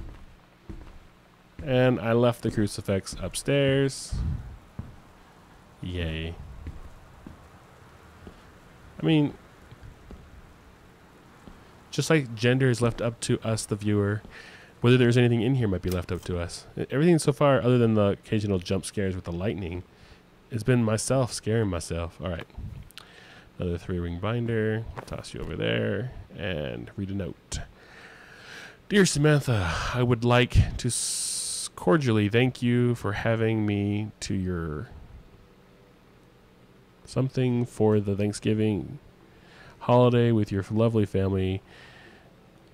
Speaker 1: And I left the crucifix upstairs. Yay. I mean, just like gender is left up to us, the viewer, whether there's anything in here might be left up to us. Everything so far, other than the occasional jump scares with the lightning, has been myself scaring myself. All right. Another 3-ring binder. Toss you over there and read a note. Dear Samantha, I would like to cordially thank you for having me to your something for the Thanksgiving holiday with your lovely family.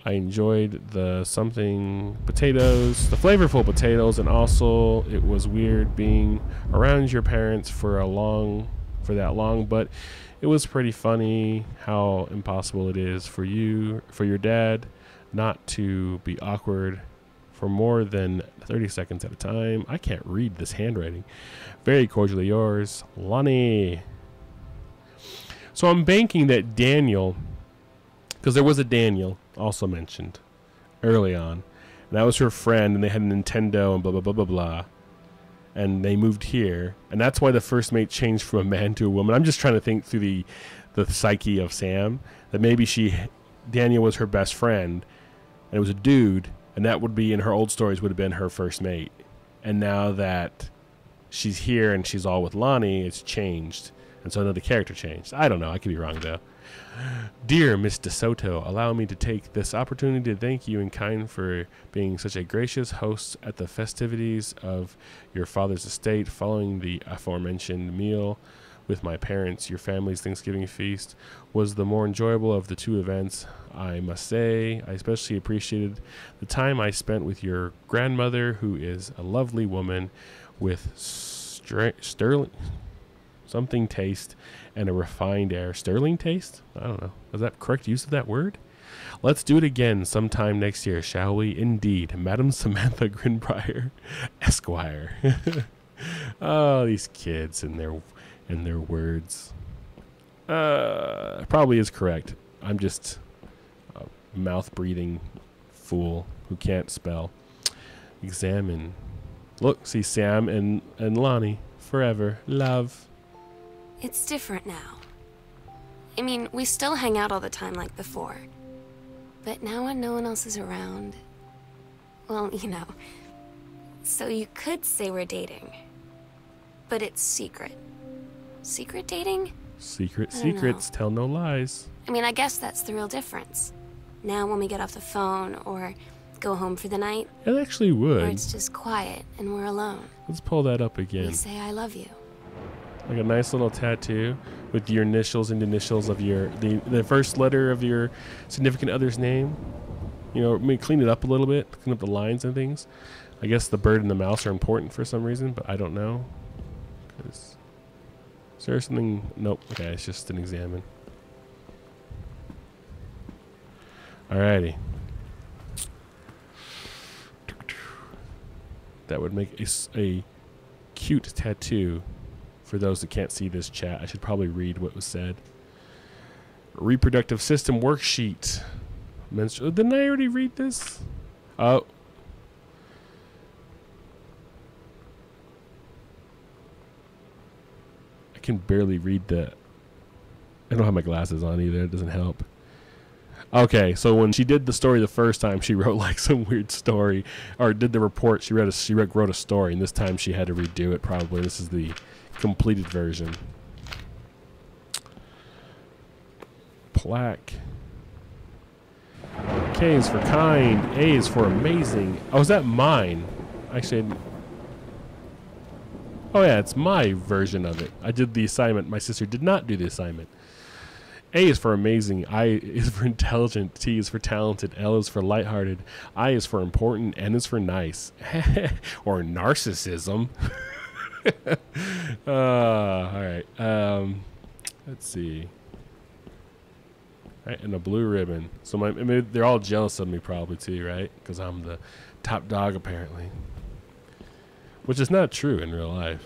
Speaker 1: I enjoyed the something potatoes, the flavorful potatoes, and also it was weird being around your parents for that long, but it was pretty funny how impossible it is for your dad not to be awkward for more than 30 seconds at a time. I can't read this handwriting. Very cordially yours, Lonnie. So I'm banking that Daniel, because there was a Daniel also mentioned early on, and that was her friend, and they had a Nintendo and blah, blah, blah, blah, blah. And they moved here, and that's why the first mate changed from a man to a woman. I'm just trying to think through the psyche of Sam, that maybe Daniel was her best friend, and it was a dude, and that would be, in her old stories, would have been her first mate. And now that she's here and she's all with Lonnie, it's changed. And so another character changed. I don't know. I could be wrong, though. Dear Miss DeSoto, allow me to take this opportunity to thank you in kind for being such a gracious host at the festivities of your father's estate. Following the aforementioned meal with my parents, your family's Thanksgiving feast was the more enjoyable of the two events. I must say, I especially appreciated the time I spent with your grandmother, who is a lovely woman with sterling something taste and a refined air. Sterling taste? I don't know. Is that correct use of that word? Let's do it again sometime next year, shall we? Indeed. Madam Samantha Grinbrier, Esquire. Oh, these kids and their words. Probably is correct. I'm just a mouth-breathing fool who can't spell. Examine. Look, see Sam and Lonnie. Forever. Love.
Speaker 2: It's different now. I mean, we still hang out all the time like before. But now when no one else is around, well, you know. So you could say we're dating. But it's secret. Secret dating?
Speaker 1: Secrets tell no lies.
Speaker 2: I mean, I guess that's the real difference. Now when we get off the phone or go home for the night.
Speaker 1: It actually would.
Speaker 2: Or it's just quiet and we're alone.
Speaker 1: Let's pull that up again.
Speaker 2: We say I love you.
Speaker 1: Like a nice little tattoo with your initials and initials of the first letter of your significant other's name. You know, maybe clean it up a little bit, clean up the lines and things. I guess the bird and the mouse are important for some reason, but I don't know. Is there something? Nope. Okay, it's just an examine. Alrighty. That would make a cute tattoo. For those that can't see this chat, I should probably read what was said. Reproductive system worksheet. Didn't I already read this? Oh. I can barely read that. I don't have my glasses on either. It doesn't help. Okay, so when she did the story the first time, she wrote like some weird story, or did the report. She wrote a story, and this time she had to redo it. Probably this is the completed version. Plaque. K is for kind. A is for amazing. Oh, is that mine? Actually, oh yeah, it's my version of it. I did the assignment. My sister did not do the assignment. A is for amazing. I is for intelligent. T is for talented. L is for lighthearted. I is for important. N is for nice. Or narcissism. All right. Let's see. Right, and a blue ribbon. So maybe they're all jealous of me probably too, right? Because I'm the top dog apparently. Which is not true in real life.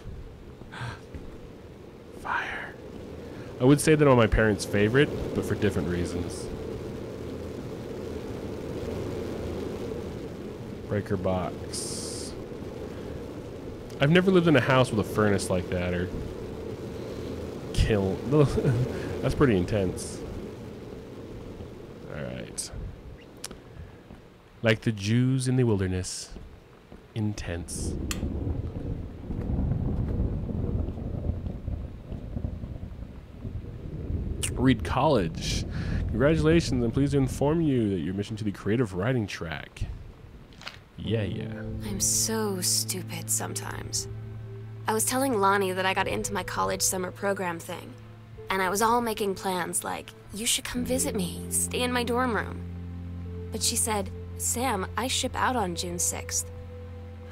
Speaker 1: Fire. I would say that I'm my parents' favorite, but for different reasons. Breaker box. I've never lived in a house with a furnace like that, or kiln. That's pretty intense. Alright. Like the Jews in the wilderness. Intense. Reed College. Congratulations, I'm pleased to inform you that you're admission to the creative writing track. Yeah.
Speaker 2: I'm so stupid sometimes. I was telling Lonnie that I got into my college summer program thing, and I was all making plans like, you should come visit me, stay in my dorm room. But she said, Sam, I ship out on June 6th.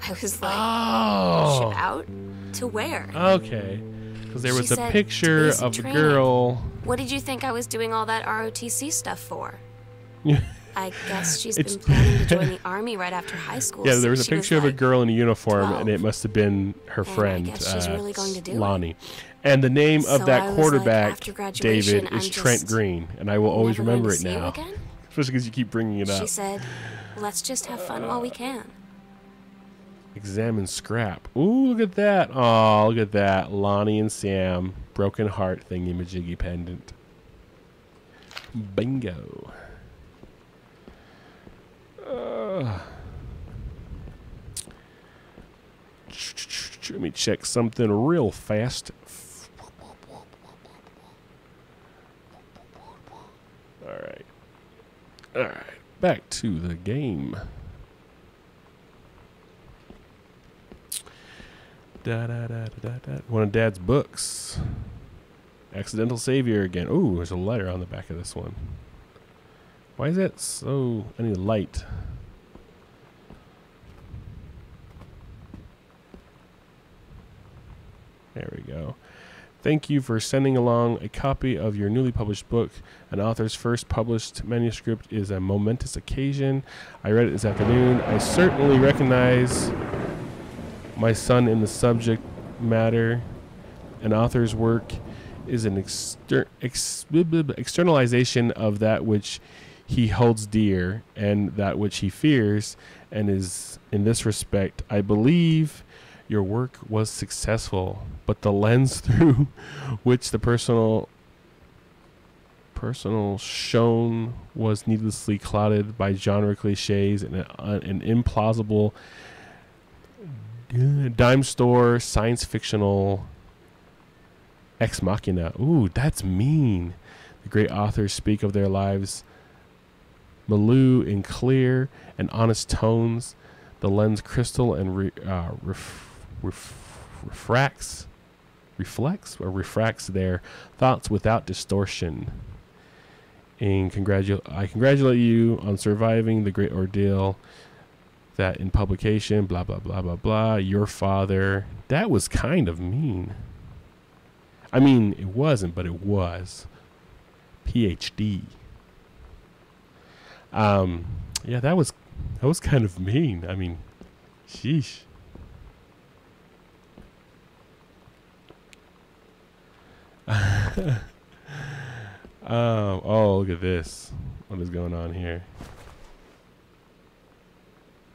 Speaker 2: I was like, ship out? To where?
Speaker 1: Okay. Because there was
Speaker 2: She
Speaker 1: a
Speaker 2: said,
Speaker 1: picture
Speaker 2: "To
Speaker 1: of a
Speaker 2: training."
Speaker 1: girl.
Speaker 2: What did you think I was doing all that ROTC stuff for? I guess she's
Speaker 1: It's-
Speaker 2: been planning to join the army right after high school.
Speaker 1: Yeah, there was a
Speaker 2: since she
Speaker 1: picture of a
Speaker 2: like
Speaker 1: girl in a uniform,
Speaker 2: 12.
Speaker 1: and it must have been her friend,
Speaker 2: I guess she's really going to do it.
Speaker 1: Lonnie. And the name
Speaker 2: So
Speaker 1: of
Speaker 2: I
Speaker 1: that
Speaker 2: was
Speaker 1: quarterback,
Speaker 2: like, after graduation,
Speaker 1: David,
Speaker 2: I'm
Speaker 1: is Trent
Speaker 2: just
Speaker 1: Green, and I will always
Speaker 2: never going
Speaker 1: remember
Speaker 2: to
Speaker 1: it
Speaker 2: see you
Speaker 1: now.
Speaker 2: again?
Speaker 1: Especially because you keep bringing it
Speaker 2: She
Speaker 1: up.
Speaker 2: said, let's just have fun while we can.
Speaker 1: Examine scrap. Ooh, look at that. Oh, look at that. Lonnie and Sam. Broken heart thingy-majiggy pendant. Bingo. Let me check something real fast. Alright. Alright. Back to the game. One of Dad's books. Accidental Savior again. Ooh, there's a letter on the back of this one. Why is that so... I need light. There we go. Thank you for sending along a copy of your newly published book. An author's first published manuscript is a momentous occasion. I read it this afternoon. I certainly recognize my son in the subject matter. An author's work is an externalization of that which he holds dear and that which he fears, and is, in this respect, I believe your work was successful, but the lens through which the personal shone was needlessly clouded by genre cliches and an implausible dime store science fictional ex machina. Ooh, that's mean. The great authors speak of their lives Malou in clear and honest tones, the lens crystal and refracts their thoughts without distortion. And I congratulate you on surviving the great ordeal that in publication, blah, blah, blah, blah, blah, your father. That was kind of mean. I mean, it wasn't, but it was. PhD. Yeah, that was kind of mean. I mean, sheesh. Oh, look at this. What is going on here?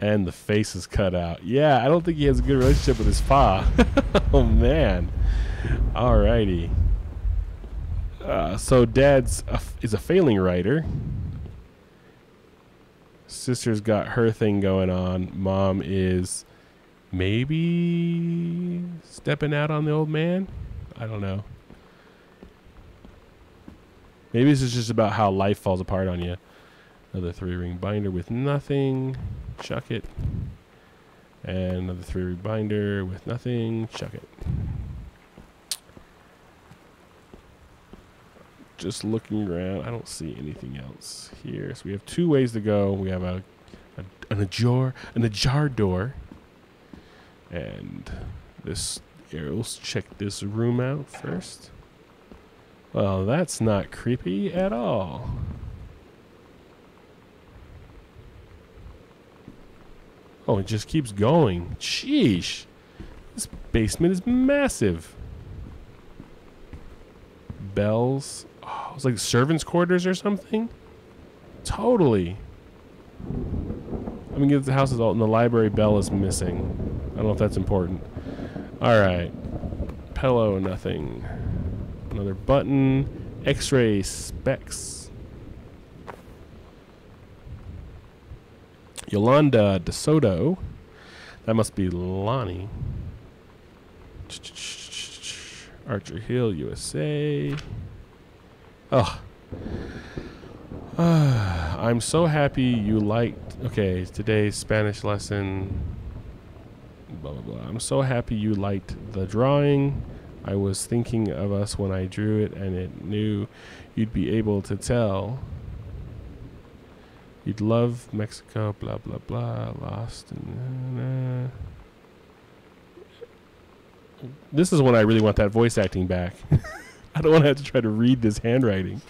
Speaker 1: And the face is cut out. Yeah, I don't think he has a good relationship with his pa. Oh, man. Alrighty. So Dad's is a failing writer. Sister's got her thing going on. Mom is maybe stepping out on the old man. I don't know. Maybe this is just about how life falls apart on you. Another 3-ring binder with nothing. Chuck it. And another 3-ring binder with nothing. Chuck it. Just looking around. I don't see anything else here. So we have 2 ways to go. We have an ajar door. And this here, let's check this room out first. Well, that's not creepy at all. Oh, it just keeps going. Sheesh. This basement is massive. Bells. Oh, it's like servants' quarters or something? Totally. I mean, the house is all, and the library bell is missing. I don't know if that's important. Alright. Pillow, nothing. Another button. X-ray specs. Yolanda DeSoto. That must be Lonnie. Archer Hill, USA. Oh. I'm so happy you liked... Okay, today's Spanish lesson. Blah, blah, blah. I'm so happy you liked the drawing. I was thinking of us when I drew it, and it knew you'd be able to tell. You'd love Mexico, blah, blah, blah. Lost. And, This is when I really want that voice acting back. I don't want to have to try to read this handwriting.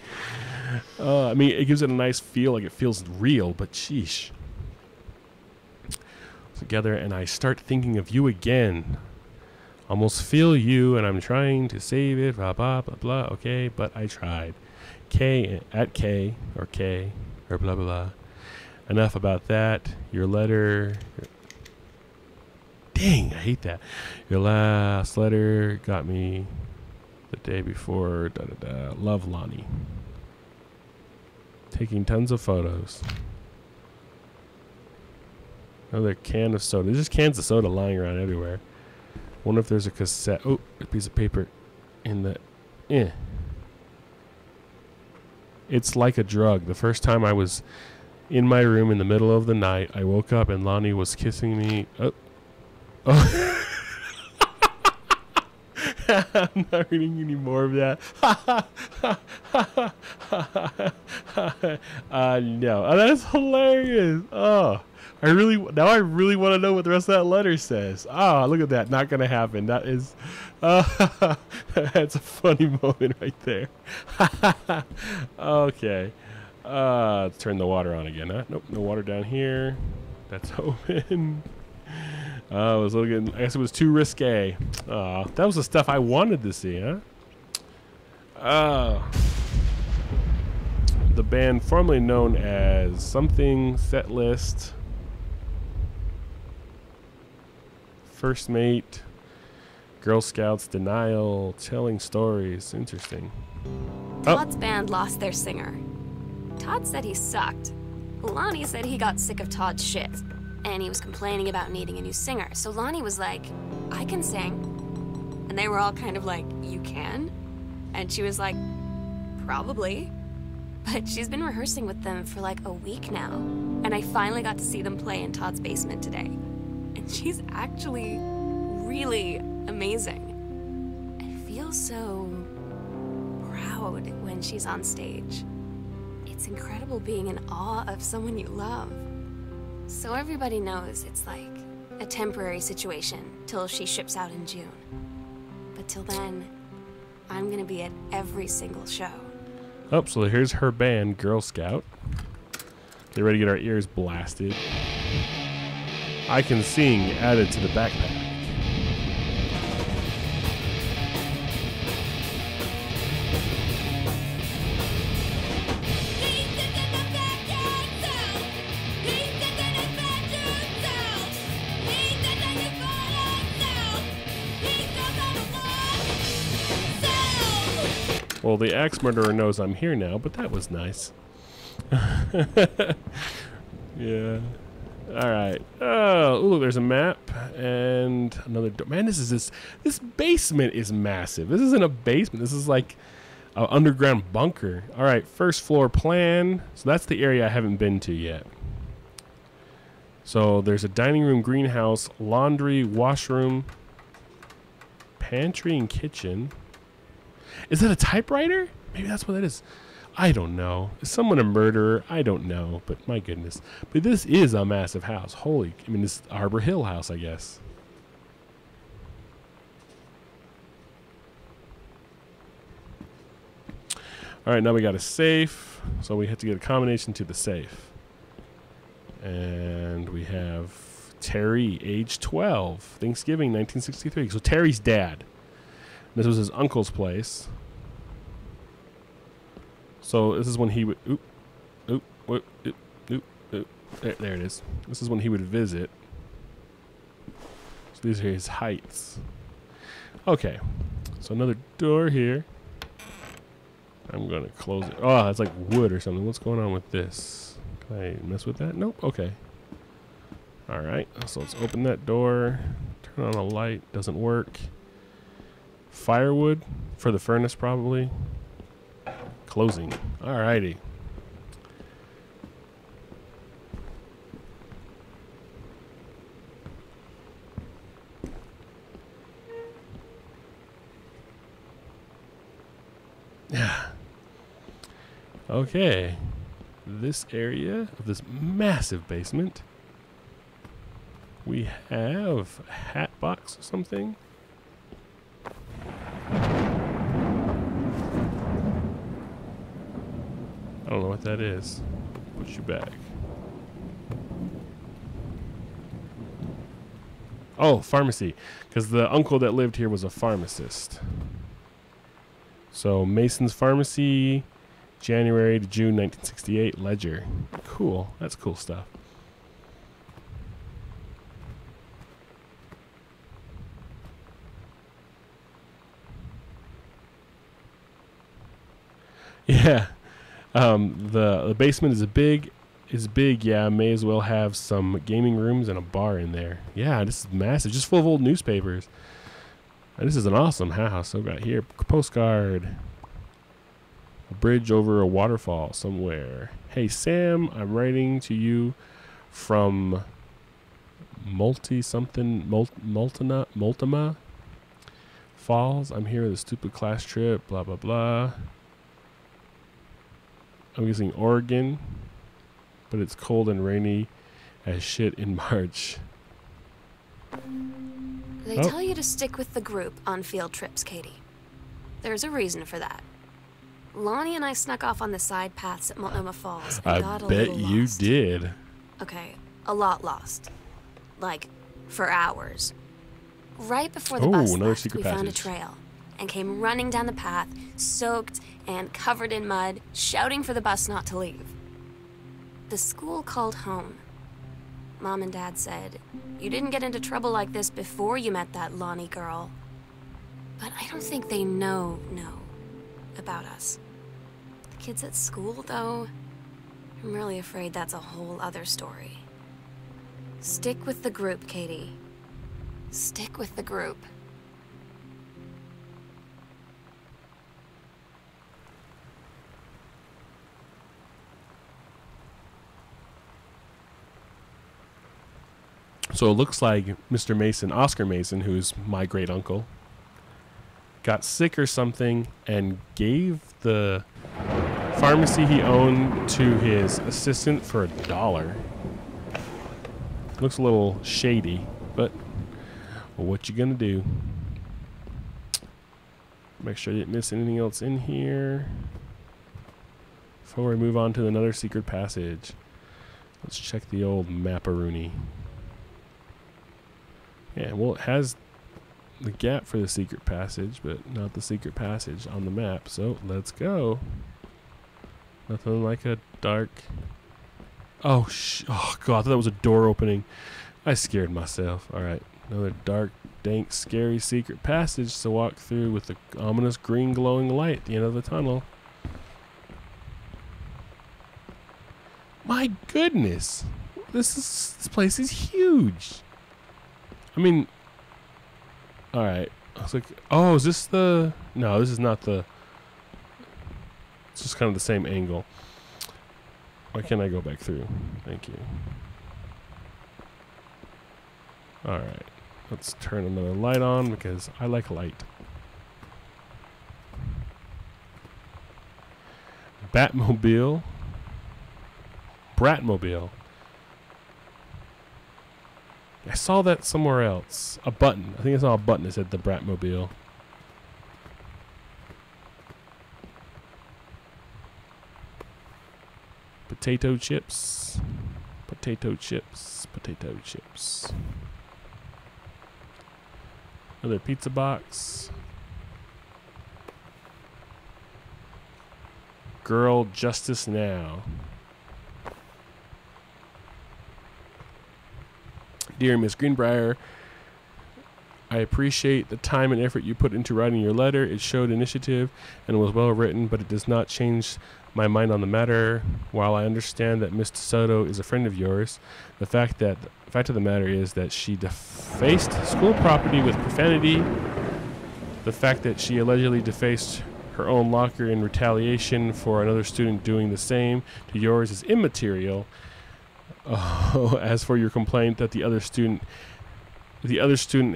Speaker 1: I mean, it gives it a nice feel, like it feels real, but sheesh. Together, and I start thinking of you again. Almost feel you, and I'm trying to save it, blah, blah, blah, blah. Okay, but I tried. K, or blah, blah, blah. Enough about that. Your letter... Dang, I hate that. Your last letter got me the day before. Da, da, da. Love, Lonnie. Taking tons of photos. Another can of soda. There's just cans of soda lying around everywhere. Wonder if there's a cassette. Oh, a piece of paper in the... It's like a drug. The first time I was in my room in the middle of the night, I woke up and Lonnie was kissing me. Oh. I'm not reading any more of that. No. Oh, that's hilarious. Oh, I really want to know what the rest of that letter says. Oh, look at that. Not going to happen. That is, that's a funny moment right there. Okay. Let's turn the water on again. Huh? Nope. No water down here. That's open. I was looking. I guess it was too risque. That was the stuff I wanted to see, huh? The band formerly known as something set list. First Mate. Girl Scouts denial. Telling stories. Interesting.
Speaker 2: Todd's band lost their singer. Todd said he sucked. Lonnie said he got sick of Todd's shit. And he was complaining about needing a new singer. So Lonnie was like, I can sing. And they were all kind of like, you can? And she was like, probably. But she's been rehearsing with them for like a week now. And I finally got to see them play in Todd's basement today. And she's actually really amazing. I feel so proud when she's on stage. It's incredible being in awe of someone you love. So everybody knows it's like a temporary situation till she ships out in June. But till then, I'm gonna be at every single show.
Speaker 1: Oh, so here's her band, Girl Scout. Get ready to get our ears blasted. I Can Sing added to the backpack. Well, the axe murderer knows I'm here now, but that was nice. Yeah. All right. Oh, look, there's a map and another door. Man, this basement is massive. This isn't a basement. This is like an underground bunker. All right, first floor plan. So that's the area I haven't been to yet. So there's a dining room, greenhouse, laundry, washroom, pantry, and kitchen. Is that a typewriter? Maybe that's what that is. I don't know. Is someone a murderer? I don't know, but my goodness. But this is a massive house. Holy, I mean, this is Arbor Hill house, I guess. All right, now we got a safe. So we have to get a combination to the safe. And we have Terry, age 12, Thanksgiving, 1963. So Terry's dad. This was his uncle's place. So this is when he would... There it is. This is when he would visit. So these are his heights. Okay. So another door here. I'm going to close it. Oh, it's like wood or something. What's going on with this? Can I mess with that? Nope. Okay. All right. So let's open that door. Turn on a light. Doesn't work. Firewood for the furnace, probably. Closing. Alrighty. Yeah. Okay. This area of this massive basement, we have a hat box or something. I don't know what that is. Put you back. Oh, pharmacy. Because the uncle that lived here was a pharmacist. So, Mason's Pharmacy, January to June 1968, ledger. Cool. That's cool stuff. Yeah. The basement is big. Yeah, may as well have some gaming rooms and a bar in there. Yeah, this is massive, just full of old newspapers. And this is an awesome house. I've got here postcard, a bridge over a waterfall somewhere. Hey Sam, I'm writing to you from Multnomah Falls. I'm here with a stupid class trip. Blah blah blah. I'm guessing Oregon, but it's cold and rainy as shit in March.
Speaker 2: They tell you to stick with the group on field trips, Katie. There's a reason for that. Lonnie and I snuck off on the side paths at Multnomah Falls and got a little lost.
Speaker 1: I bet you did.
Speaker 2: Okay, a lot lost. Like, for hours. Right before the bus left, we found a trail and came running down the path, soaked and covered in mud, shouting for the bus not to leave. The school called home. Mom and Dad said, "You didn't get into trouble like this before you met that Lonnie girl." But I don't think they know about us. The kids at school, though, I'm really afraid that's a whole other story. Stick with the group, Katie. Stick with the group.
Speaker 1: So it looks like Mr. Mason, Oscar Mason, who's my great uncle, got sick or something and gave the pharmacy he owned to his assistant for $1. Looks a little shady, but well, what you gonna do? Make sure I didn't miss anything else in here before we move on to another secret passage. Let's check the old Maparoonie. Yeah, well, it has the gap for the secret passage, but not the secret passage on the map. So let's go. Nothing like a dark. Oh God! I thought that was a door opening. I scared myself. All right, another dark, dank, scary secret passage to walk through with the ominous green glowing light at the end of the tunnel. My goodness, this place is huge. I mean, all right. I was like, oh, is this the? No, this is not the. It's just kind of the same angle. Why can't I go back through? Thank you. All right, let's turn another light on because I like light. Batmobile. Bratmobile. I saw that somewhere else. A button. I think I saw a button that said the Bratmobile. Potato chips. Potato chips. Potato chips. Another pizza box. Girl Justice Now. Dear Miss Greenbrier, I appreciate the time and effort you put into writing your letter. It showed initiative and was well written, but it does not change my mind on the matter. While I understand that Miss Soto is a friend of yours, the fact of the matter is that she defaced school property with profanity. The fact that she allegedly defaced her own locker in retaliation for another student doing the same to yours is immaterial. Oh, as for your complaint that no other student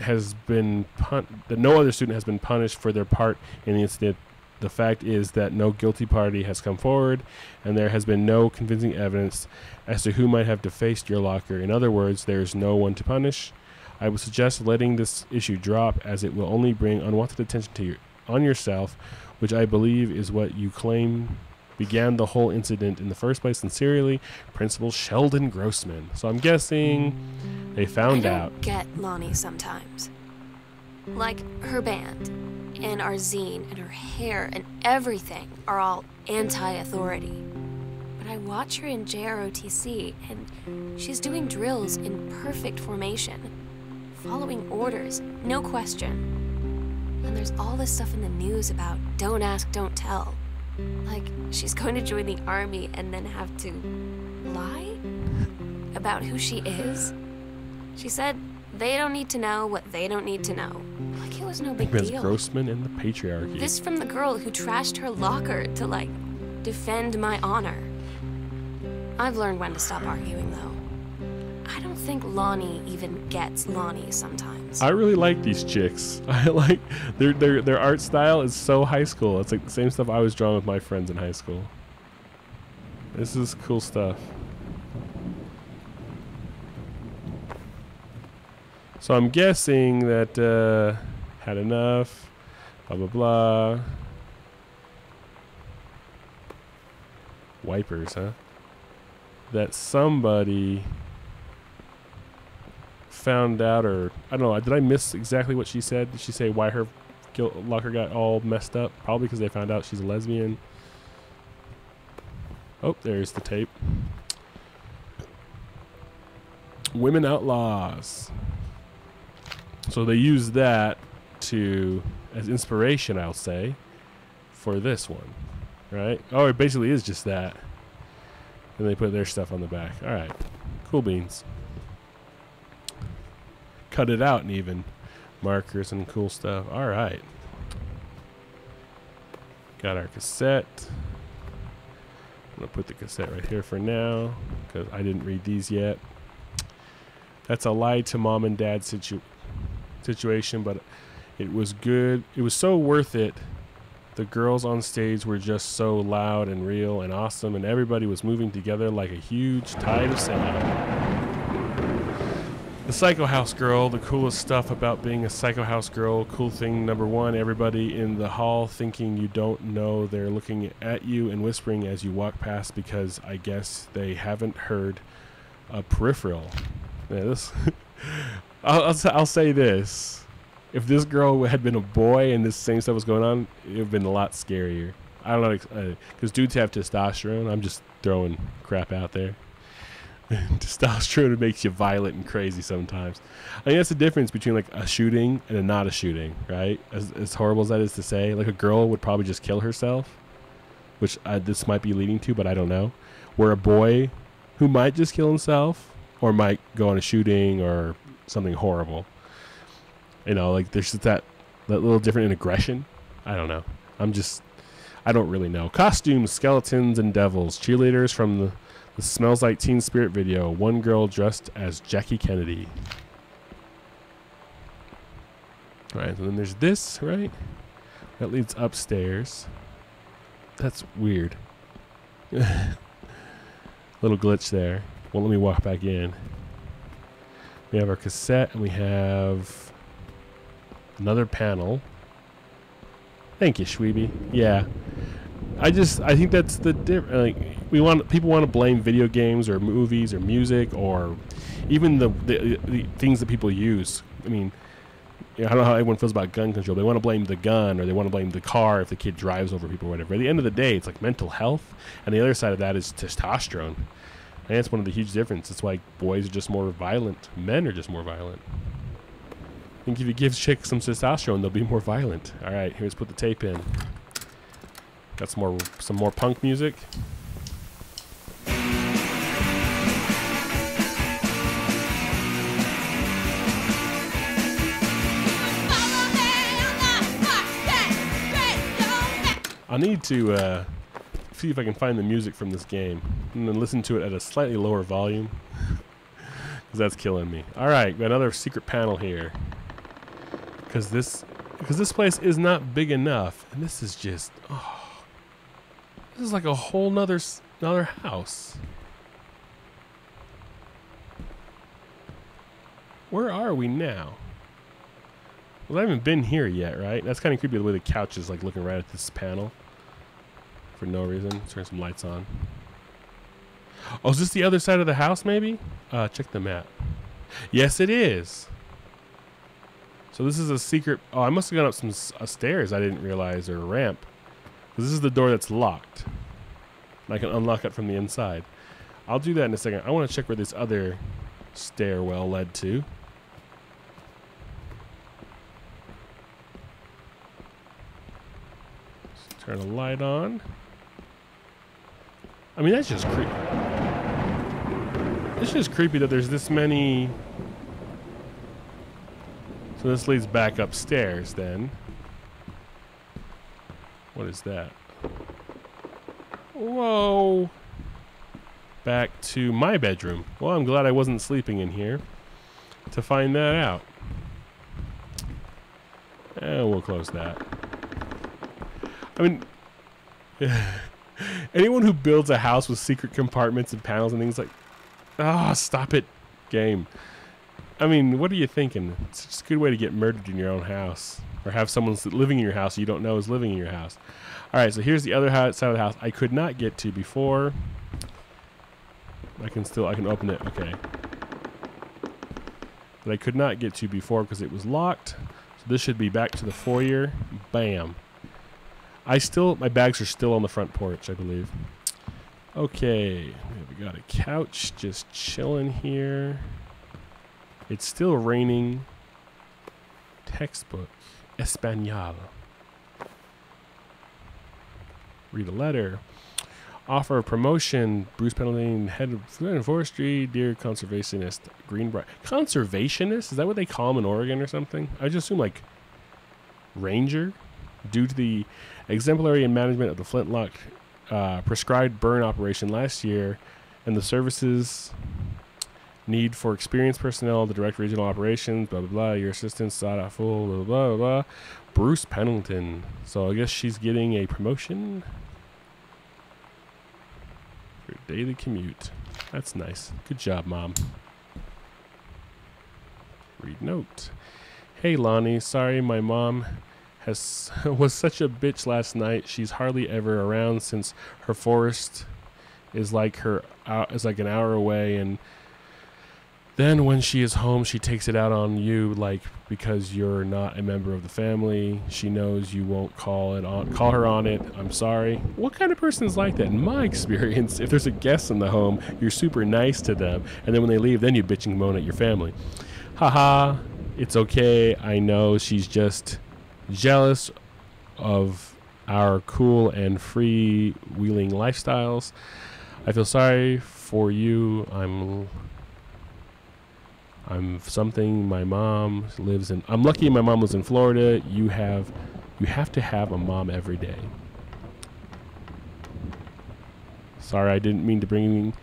Speaker 1: has been punished for their part in the incident, the fact is that no guilty party has come forward, and there has been no convincing evidence as to who might have defaced your locker. In other words, there is no one to punish. I would suggest letting this issue drop, as it will only bring unwanted attention on yourself, which I believe is what you claim began the whole incident in the first place. Sincerely, Principal Sheldon Grossman. So I'm guessing they found out.
Speaker 2: I don't get Lonnie sometimes. Like, her band, and our zine, and her hair, and everything are all anti-authority. But I watch her in JROTC, and she's doing drills in perfect formation, following orders, no question. And there's all this stuff in the news about don't ask, don't tell. Like, she's going to join the army and then have to lie about who she is. She said they don't need to know what they don't need to know. Like, it was no big deal.
Speaker 1: Grossman and the patriarchy.
Speaker 2: This from the girl who trashed her locker to, like, defend my honor. I've learned when to stop arguing, though. I don't think Lonnie even gets Lonnie sometimes.
Speaker 1: I really like these chicks. I like their art style is so high school. It's like the same stuff I was drawing with my friends in high school. This is cool stuff. So I'm guessing that had enough. Blah blah blah. Wipers, huh? That somebody found out, or I don't know, did I miss exactly what she said? Did she say why her locker got all messed up? Probably because they found out she's a lesbian. Oh, there's the tape. Women Outlaws. So they use that as inspiration, I'll say, for this one, right? Oh, it basically is just that. And they put their stuff on the back. All right, cool beans. Cut it out and even markers and cool stuff. All right. Got our cassette. I'm going to put the cassette right here for now because I didn't read these yet. That's a lie to mom and dad situation, but it was good. It was so worth it. The girls on stage were just so loud and real and awesome, and everybody was moving together like a huge tide of sand. The Psycho House Girl, the coolest stuff about being a Psycho House Girl. Cool thing number one, everybody in the hall thinking you don't know they're looking at you and whispering as you walk past because I guess they haven't heard a peripheral. Yeah, this. I'll say this: if this girl had been a boy and this same stuff was going on, it would have been a lot scarier. I don't know, because dudes have testosterone. I'm just throwing crap out there. Testosterone makes you violent and crazy sometimes. I think that's the difference between like a shooting and a not a shooting, right? As horrible as that is to say, like a girl would probably just kill herself, which this might be leading to, but I don't know. Where a boy who might just kill himself or might go on a shooting or something horrible. You know, like there's just that little different in aggression. I don't know. I don't really know. Costumes, skeletons, and devils. Cheerleaders from the Smells Like Teen Spirit video. One girl dressed as Jackie Kennedy. Alright, and then there's this, right? That leads upstairs. That's weird. Little glitch there. Well, let me walk back in. We have our cassette, and we have another panel. Thank you, Schweeby. Yeah. I think that's the difference. Like, people want to blame video games or movies or music or even the things that people use. I mean, I don't know how everyone feels about gun control. They want to blame the gun or they want to blame the car if the kid drives over people or whatever. At the end of the day, it's like mental health, and the other side of that is testosterone. And that's one of the huge differences. That's why boys are just more violent. Men are just more violent. I think if you give chicks some testosterone, they'll be more violent. All right, here's put the tape in. Got some more punk music. I need to see if I can find the music from this game and then listen to it at a slightly lower volume, because that's killing me. All right, got another secret panel here, because this place is not big enough, and this is just this is like a whole another house. Where are we now? Well, I haven't been here yet, right? That's kind of creepy the way the couch is like looking right at this panel for no reason. Let's turn some lights on. Oh, is this the other side of the house maybe? Check the map. Yes, it is. So this is a secret. Oh, I must have gone up some stairs I didn't realize, or a ramp. Because this is the door that's locked. And I can unlock it from the inside. I'll do that in a second. I want to check where this other stairwell led to. Turn a light on. I mean, that's just creepy. It's just creepy that there's this many. So this leads back upstairs then. What is that? Whoa. Back to my bedroom. Well, I'm glad I wasn't sleeping in here to find that out. And we'll close that. I mean, anyone who builds a house with secret compartments and panels and things like, stop it, game. I mean, what are you thinking? It's just a good way to get murdered in your own house, or have someone living in your house you don't know is living in your house. All right, so here's the other side of the house I could not get to before. I can open it, okay. But I could not get to before because it was locked. So this should be back to the foyer. Bam. My bags are still on the front porch, I believe. Okay, we got a couch just chilling here. It's still raining. Textbook, Espanol. Read a letter. Offer of promotion. Bruce Pendleton, head of food and forestry. Dear conservationist, Greenbrier. Conservationist? Is that what they call them in Oregon or something? I just assume like ranger. Due to the exemplary management of the Flintlock prescribed burn operation last year and the services need for experienced personnel, the direct regional operations, blah, blah, blah, your assistance sought out full, blah, blah, blah, blah. Bruce Pendleton. So I guess she's getting a promotion for daily commute. That's nice. Good job, Mom. Read note. Hey, Lonnie. Sorry my mom was such a bitch last night. She's hardly ever around since her forest is like an hour away, and Then when she is home, she takes it out on you, like, because you're not a member of the family. She knows you won't call her on it. I'm sorry. What kind of person is like that? In my experience, if there's a guest in the home, you're super nice to them, and then when they leave, then you bitch and moan at your family. Haha, it's okay. I know she's just jealous of our cool and free-wheeling lifestyles. I feel sorry for you. I'm something. My mom lives in. I'm lucky my mom lives in Florida. You have to have a mom every day. Sorry, I didn't mean to bring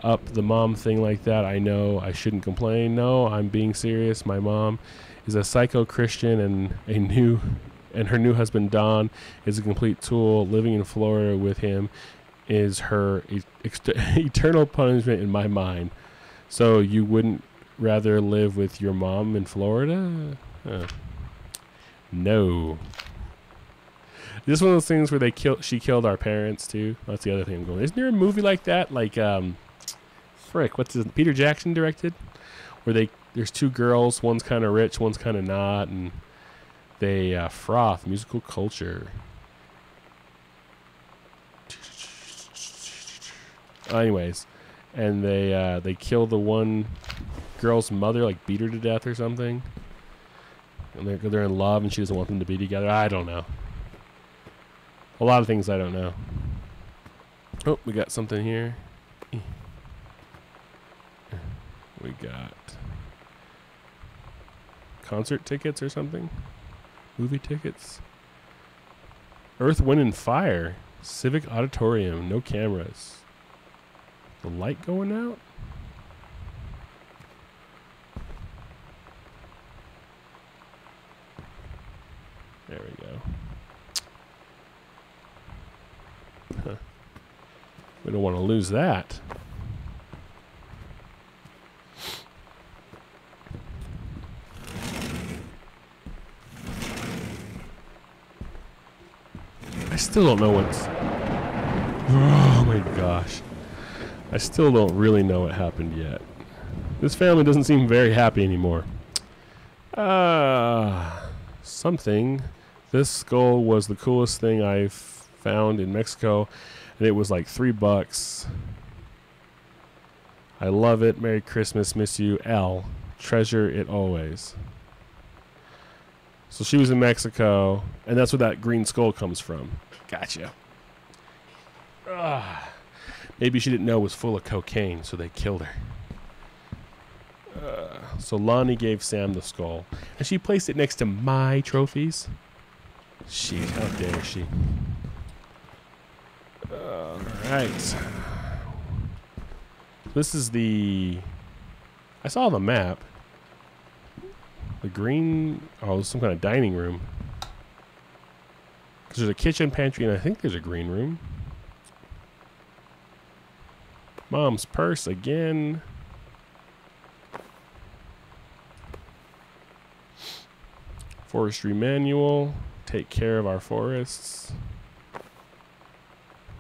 Speaker 1: up the mom thing like that. I know I shouldn't complain. No, I'm being serious. My mom is a psycho Christian, and her new husband Don is a complete tool. Living in Florida with him is her eternal punishment in my mind. So you wouldn't rather live with your mom in Florida? No. This is one of those things where she killed our parents too. That's the other thing I'm going. Isn't there a movie like that? Like Peter Jackson directed, where there's two girls, one's kind of rich, one's kind of not, and they froth musical culture. Anyways, and they kill the one girl's mother, like beat her to death or something. And they're in love, and she doesn't want them to be together. I don't know. A lot of things I don't know. Oh, we got something here. We got concert tickets or something. Movie tickets. Earth, Wind, and Fire. Civic Auditorium. No cameras. The light going out? There we go. Huh. We don't want to lose that. I still don't know what's... Oh my gosh. I still don't really know what happened yet. This family doesn't seem very happy anymore. Something. This skull was the coolest thing I've found in Mexico, and it was like $3. I love it. Merry Christmas. Miss you. L. Treasure it always. So she was in Mexico, and that's where that green skull comes from. Gotcha. Maybe she didn't know it was full of cocaine, so they killed her. So Lonnie gave Sam the skull, and she placed it next to my trophies. She, how dare she? All right. This is the... I saw the map. The green... Oh, some kind of dining room. Because there's a kitchen, pantry, and I think there's a green room. Mom's purse again. Forestry manual. Take care of our forests.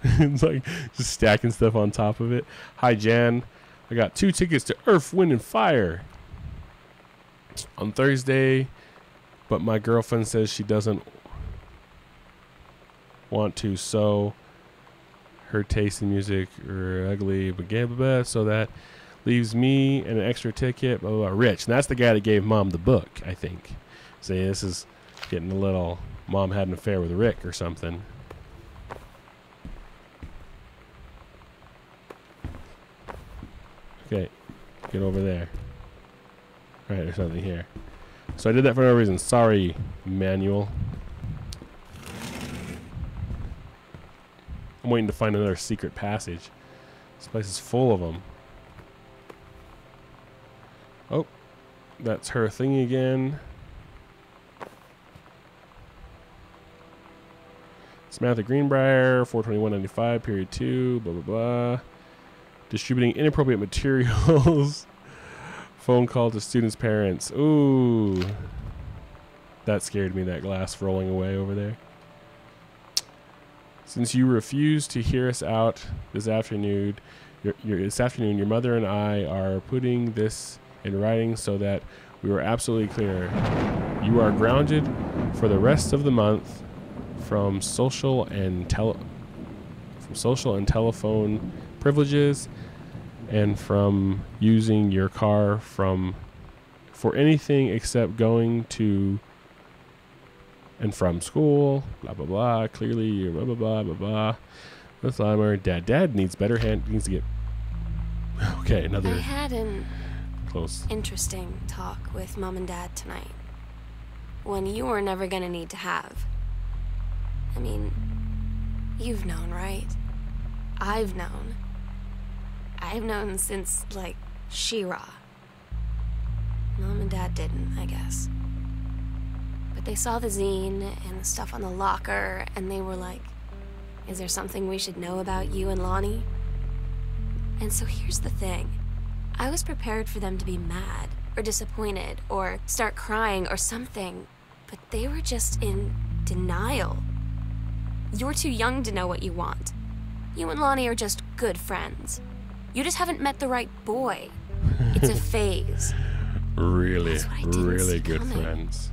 Speaker 1: It's like just stacking stuff on top of it. Hi, Jan. I got 2 tickets to Earth, Wind, and Fire on Thursday, but my girlfriend says she doesn't want to, so her taste in music are ugly, but blah, blah, blah, so that leaves me and an extra ticket, blah, blah, blah. Rich. And that's the guy that gave Mom the book, I think. See, this is getting a little... Mom had an affair with Rick or something. Okay, get over there. Alright, there's nothing here. So I did that for no reason. Sorry, manual. I'm waiting to find another secret passage. This place is full of them. Oh, that's her thing again. Samantha Greenbrier, 421.95, period 2, blah, blah, blah. Distributing inappropriate materials. Phone call to students' parents. Ooh. That scared me, that glass rolling away over there. Since you refused to hear us out this afternoon, your mother and I are putting this in writing so that we were absolutely clear. You are grounded for the rest of the month from social and telephone privileges, and from using your car for anything except going to and from school, blah blah blah. Clearly, you're blah blah blah blah blah. That's why I'm Dad needs better needs to get. Okay, another.
Speaker 2: I had an
Speaker 1: close.
Speaker 2: interesting talk with Mom and Dad tonight. One you were never gonna need to have. I mean, you've known, right? I've known. I've known since, like, She-Ra. Mom and Dad didn't, I guess. But they saw the zine and the stuff on the locker, and they were like, is there something we should know about you and Lonnie? And so here's the thing. I was prepared for them to be mad, or disappointed, or start crying, or something. But they were just in denial. You're too young to know what you want. You and Lonnie are just good friends. You just haven't met the right boy. It's a phase.
Speaker 1: Really
Speaker 2: see
Speaker 1: good
Speaker 2: coming.
Speaker 1: friends.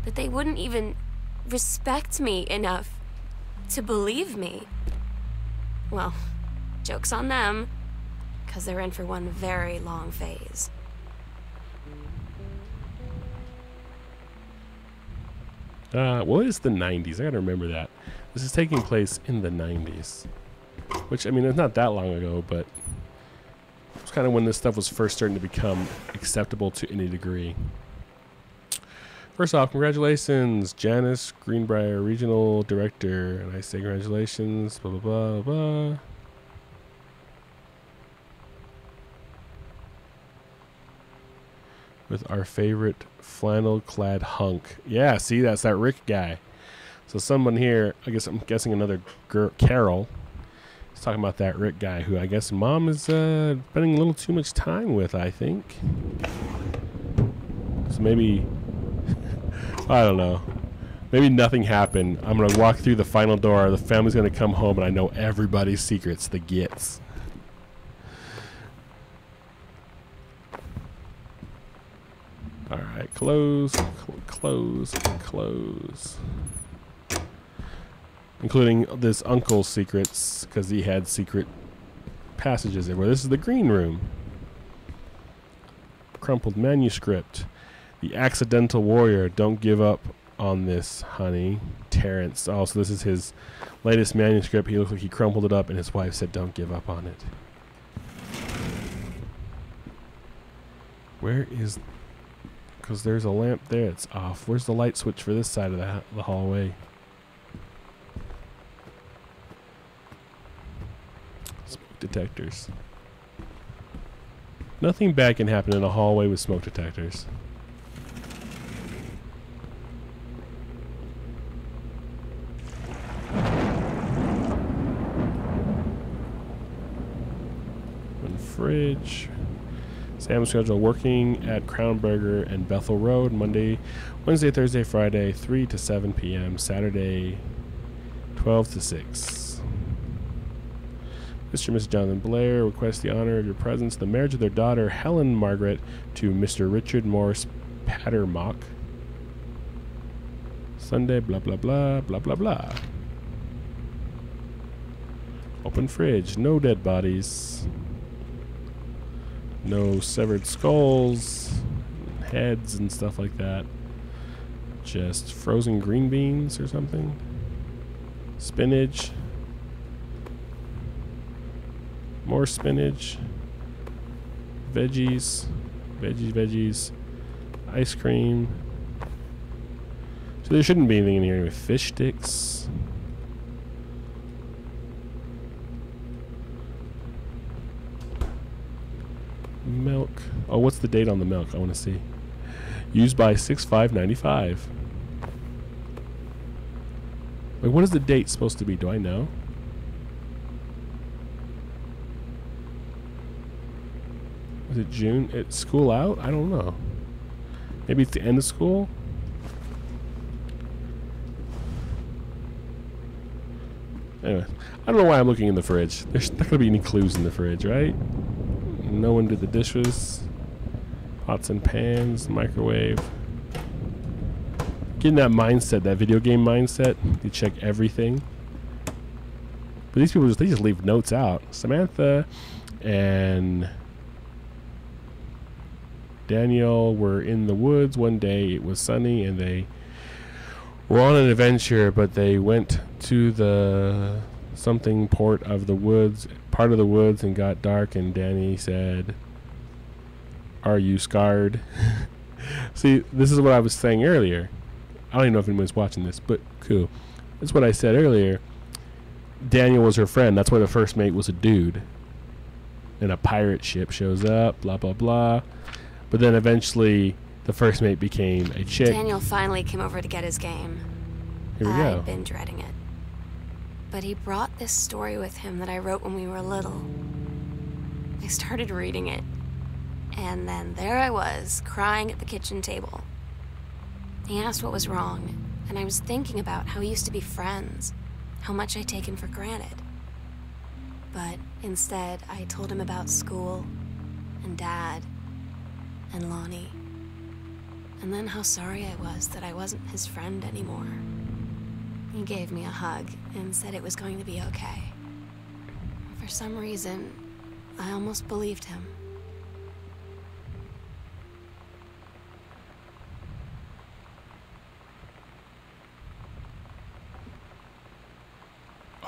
Speaker 2: That they wouldn't even respect me enough to believe me. Well, joke's on them, because they're in for one very long phase.
Speaker 1: Well, it's the 90s. I gotta remember that. This is taking place in the 90s. Which, I mean, it's not that long ago, but it was kind of when this stuff was first starting to become acceptable to any degree. First off, congratulations, Janice Greenbrier, Regional Director. And I say congratulations, blah, blah, blah, blah. With our favorite flannel-clad hunk. Yeah, see, that's that Rick guy. So someone here, I guess I'm guessing another Carol, is talking about that Rick guy who I guess Mom is spending a little too much time with, I think. So maybe, I don't know. Maybe nothing happened. I'm going to walk through the final door. The family's going to come home and I know everybody's secrets, the gits. All right, close. Including this uncle's secrets, because he had secret passages everywhere. This is the green room. Crumpled manuscript. The Accidental Warrior. Don't give up on this, honey. Terrence. Oh, so this is his latest manuscript. He looked like he crumpled it up, and his wife said, don't give up on it. Where is... Because there's a lamp there, it's off. Where's the light switch for this side of the hallway? Smoke detectors. Nothing bad can happen in a hallway with smoke detectors. One fridge. Sam's schedule working at Crown Burger and Bethel Road, Wednesday, Thursday, Friday, 3 to 7 p.m., Saturday, 12 to 6. Mr. and Mrs. Jonathan Blair request the honor of your presence, the marriage of their daughter, Helen Margaret, to Mr. Richard Morris Pattermock. Sunday, blah, blah, blah, blah, blah, blah. Open fridge, no dead bodies. No severed skulls, heads, and stuff like that. Just frozen green beans or something. Spinach. More spinach. Veggies. Veggies. Ice cream. So there shouldn't be anything in here with fish sticks. Milk. Oh, what's the date on the milk? I want to see. Used by 6/5/95. Like, what is the date supposed to be? Do I know? Is it June? It's school out? I don't know. Maybe it's the end of school? Anyway, I don't know why I'm looking in the fridge. There's not going to be any clues in the fridge, right? No one did the dishes. Pots and pans, microwave. Getting that mindset, that video game mindset. You check everything. But these people they just leave notes out. Samantha and Daniel were in the woods one day. It was sunny and they were on an adventure, but they went to the something part of the woods and got dark, and Danny said, "Are you scarred?" See, this is what I was saying earlier. I don't even know if anyone's watching this, but cool. That's what I said earlier. Daniel was her friend. That's why the first mate was a dude. And a pirate ship shows up, blah, blah, blah. But then eventually the first mate became a chick.
Speaker 2: Daniel finally came over to get his game.
Speaker 1: Here we go.
Speaker 2: I'd been dreading it. But he brought this story with him that I wrote when we were little. I started reading it. And then there I was, crying at the kitchen table. He asked what was wrong, and I was thinking about how we used to be friends, how much I'd taken for granted. But instead, I told him about school, and Dad, and Lonnie, and then how sorry I was that I wasn't his friend anymore. He gave me a hug and said it was going to be okay. For some reason, I almost believed him.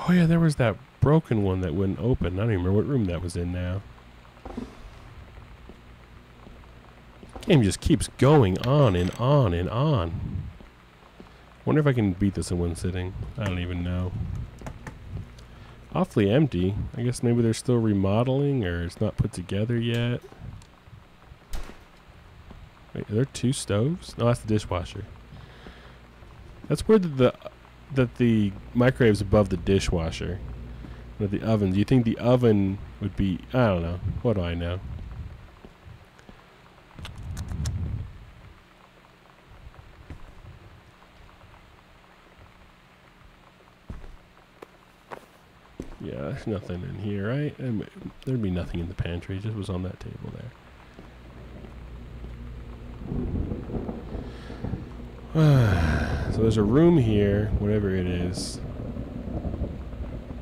Speaker 1: Oh yeah, there was that broken one that wouldn't open. I don't even remember what room that was in now. Game just keeps going on and on and on. Wonder if I can beat this in one sitting. I don't even know. Awfully empty. I guess maybe they're still remodeling or it's not put together yet. Wait, are there two stoves? No, that's the dishwasher. That's weird that the microwave's above the dishwasher. But the oven. Do you think the oven would be... I don't know. What do I know? Yeah, there's nothing in here, right? There'd be nothing in the pantry. It just was on that table there. So there's a room here, whatever it is.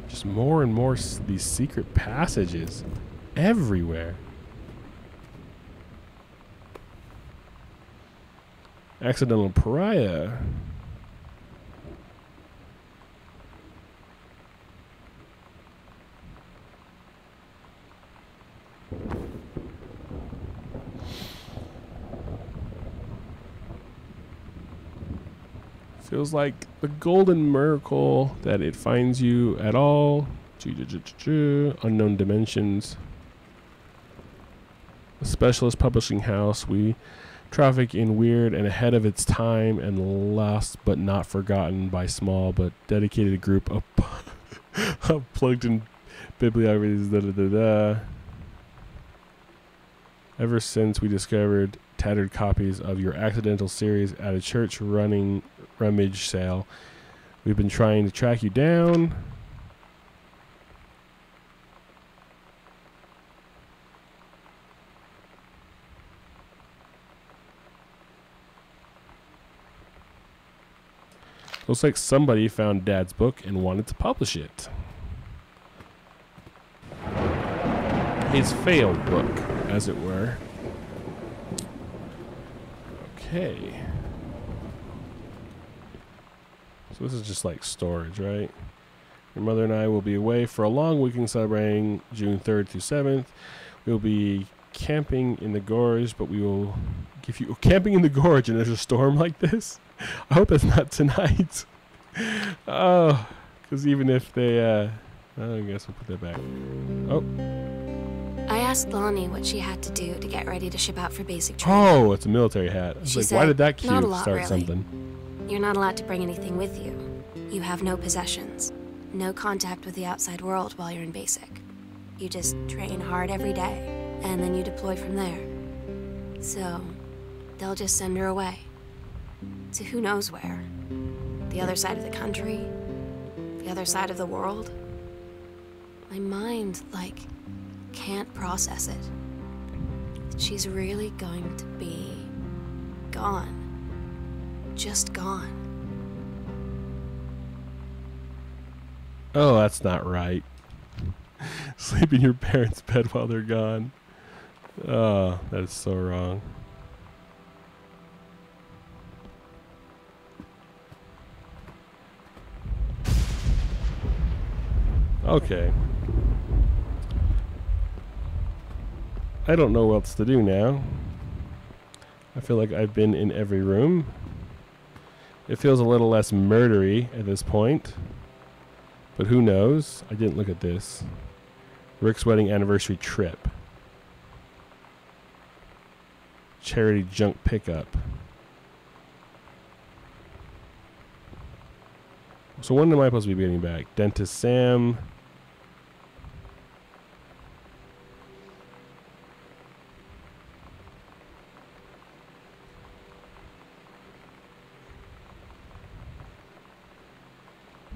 Speaker 1: Just more and more these secret passages everywhere. Accidental pariah. Feels like the golden miracle that it finds you at all. Unknown dimensions. A specialist publishing house. We traffic in weird and ahead of its time and lost but not forgotten by small but dedicated group of plugged in bibliographies. Ever since we discovered tattered copies of your accidental series at a church running rummage sale, we've been trying to track you down. Looks like somebody found Dad's book and wanted to publish it. His failed book, as it were. Okay. So this is just like storage, right? Your mother and I will be away for a long weekend celebrating June 3rd through 7th. We'll be camping in the gorge, but we will give you camping in the gorge and there's a storm like this. I hope it's not tonight. Oh, because even if they, I guess we'll put that back. Oh.
Speaker 2: I asked Lonnie what she had to do to get ready to ship out for basic training.
Speaker 1: Oh, it's a military hat. I was like, why did that cue start
Speaker 2: really.
Speaker 1: something?
Speaker 2: You're not allowed to bring anything with you. You have no possessions. No contact with the outside world while you're in basic. You just train hard every day, and then you deploy from there. So, they'll just send her away. To who knows where. The other side of the country? The other side of the world? My mind, can't process it. that she's really going to be gone. Just gone.
Speaker 1: Oh, that's not right. Sleep in your parents' bed while they're gone. Oh, that is so wrong. Okay. I don't know what else to do now. I feel like I've been in every room. It feels a little less murdery at this point. But who knows? I didn't look at this. Rick's wedding anniversary trip. Charity junk pickup. So when am I supposed to be getting back? Dentist Sam.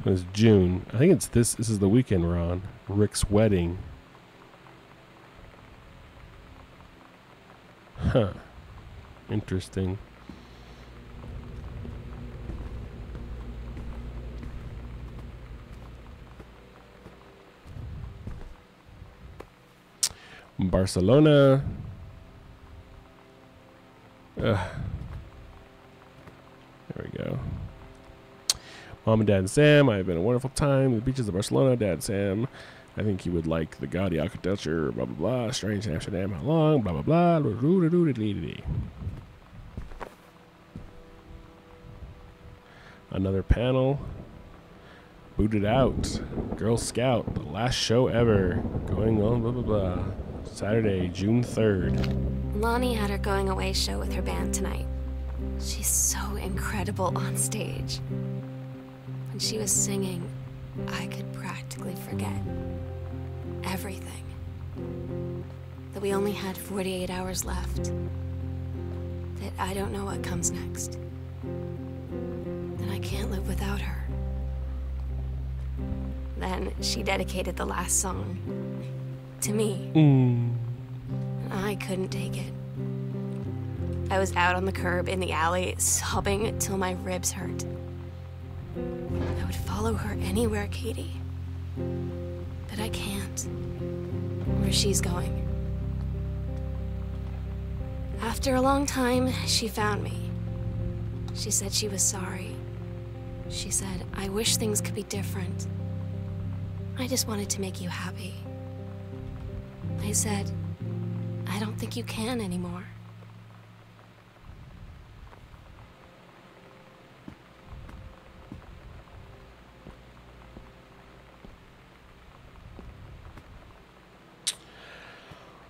Speaker 1: It was June. I think it's this. This is the weekend we're on. Rick's wedding. Huh. Interesting. Barcelona. There we go. Mom and Dad and Sam, I've been a wonderful time. The beaches of Barcelona, Dad and Sam. I think you would like the gaudy architecture, blah, blah, blah. Strange in Amsterdam, how long, blah, blah, blah. Another panel. Booted out. Girl Scout, the last show ever. Going on, blah, blah, blah. Saturday, June 3rd.
Speaker 2: Lonnie had her going away show with her band tonight. She's so incredible on stage. When she was singing, I could practically forget everything. That we only had 48 hours left. That I don't know what comes next. That I can't live without her. Then she dedicated the last song to me. I couldn't take it. I was out on the curb in the alley, sobbing till my ribs hurt. I would follow her anywhere, Katie. But I can't. Where she's going. After a long time, she found me. She said she was sorry. She said, I wish things could be different. I just wanted to make you happy. I said, I don't think you can anymore.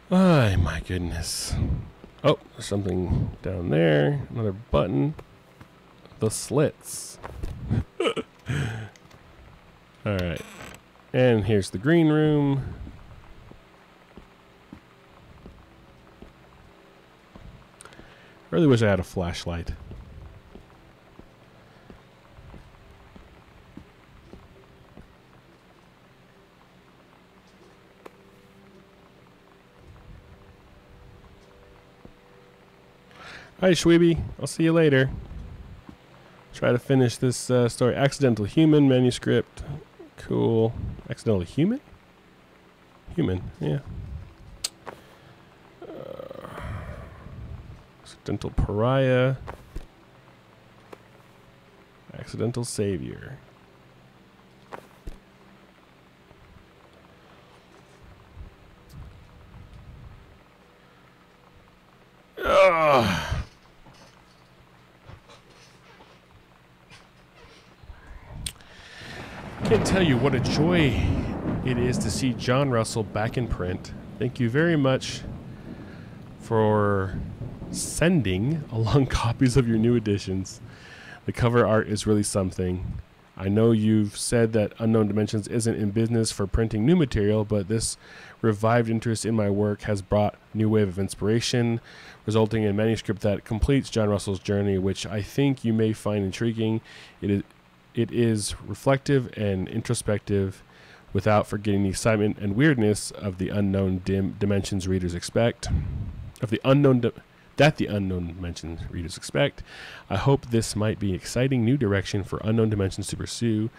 Speaker 1: Oh, my goodness. Oh, there's something down there. Another button. The slits. Alright. And here's the green room. I really wish I had a flashlight. Alright, Schweeby. I'll see you later. Try to finish this story. Accidental Human manuscript. Cool. Accidental Human? Human, yeah. Accidental Pariah. Accidental Savior. Ugh. Can't tell you what a joy it is to see John Russell back in print. Thank you very much for sending along copies of your new editions. The cover art is really something. I know you've said that Unknown Dimensions isn't in business for printing new material, but this revived interest in my work has brought a new wave of inspiration, resulting in a manuscript that completes John Russell's journey, which I think you may find intriguing. It is reflective and introspective without forgetting the excitement and weirdness of the Unknown Dimensions readers expect. of the unknown that the unknown dimension readers expect. I hope this might be an exciting new direction for Unknown Dimensions to pursue.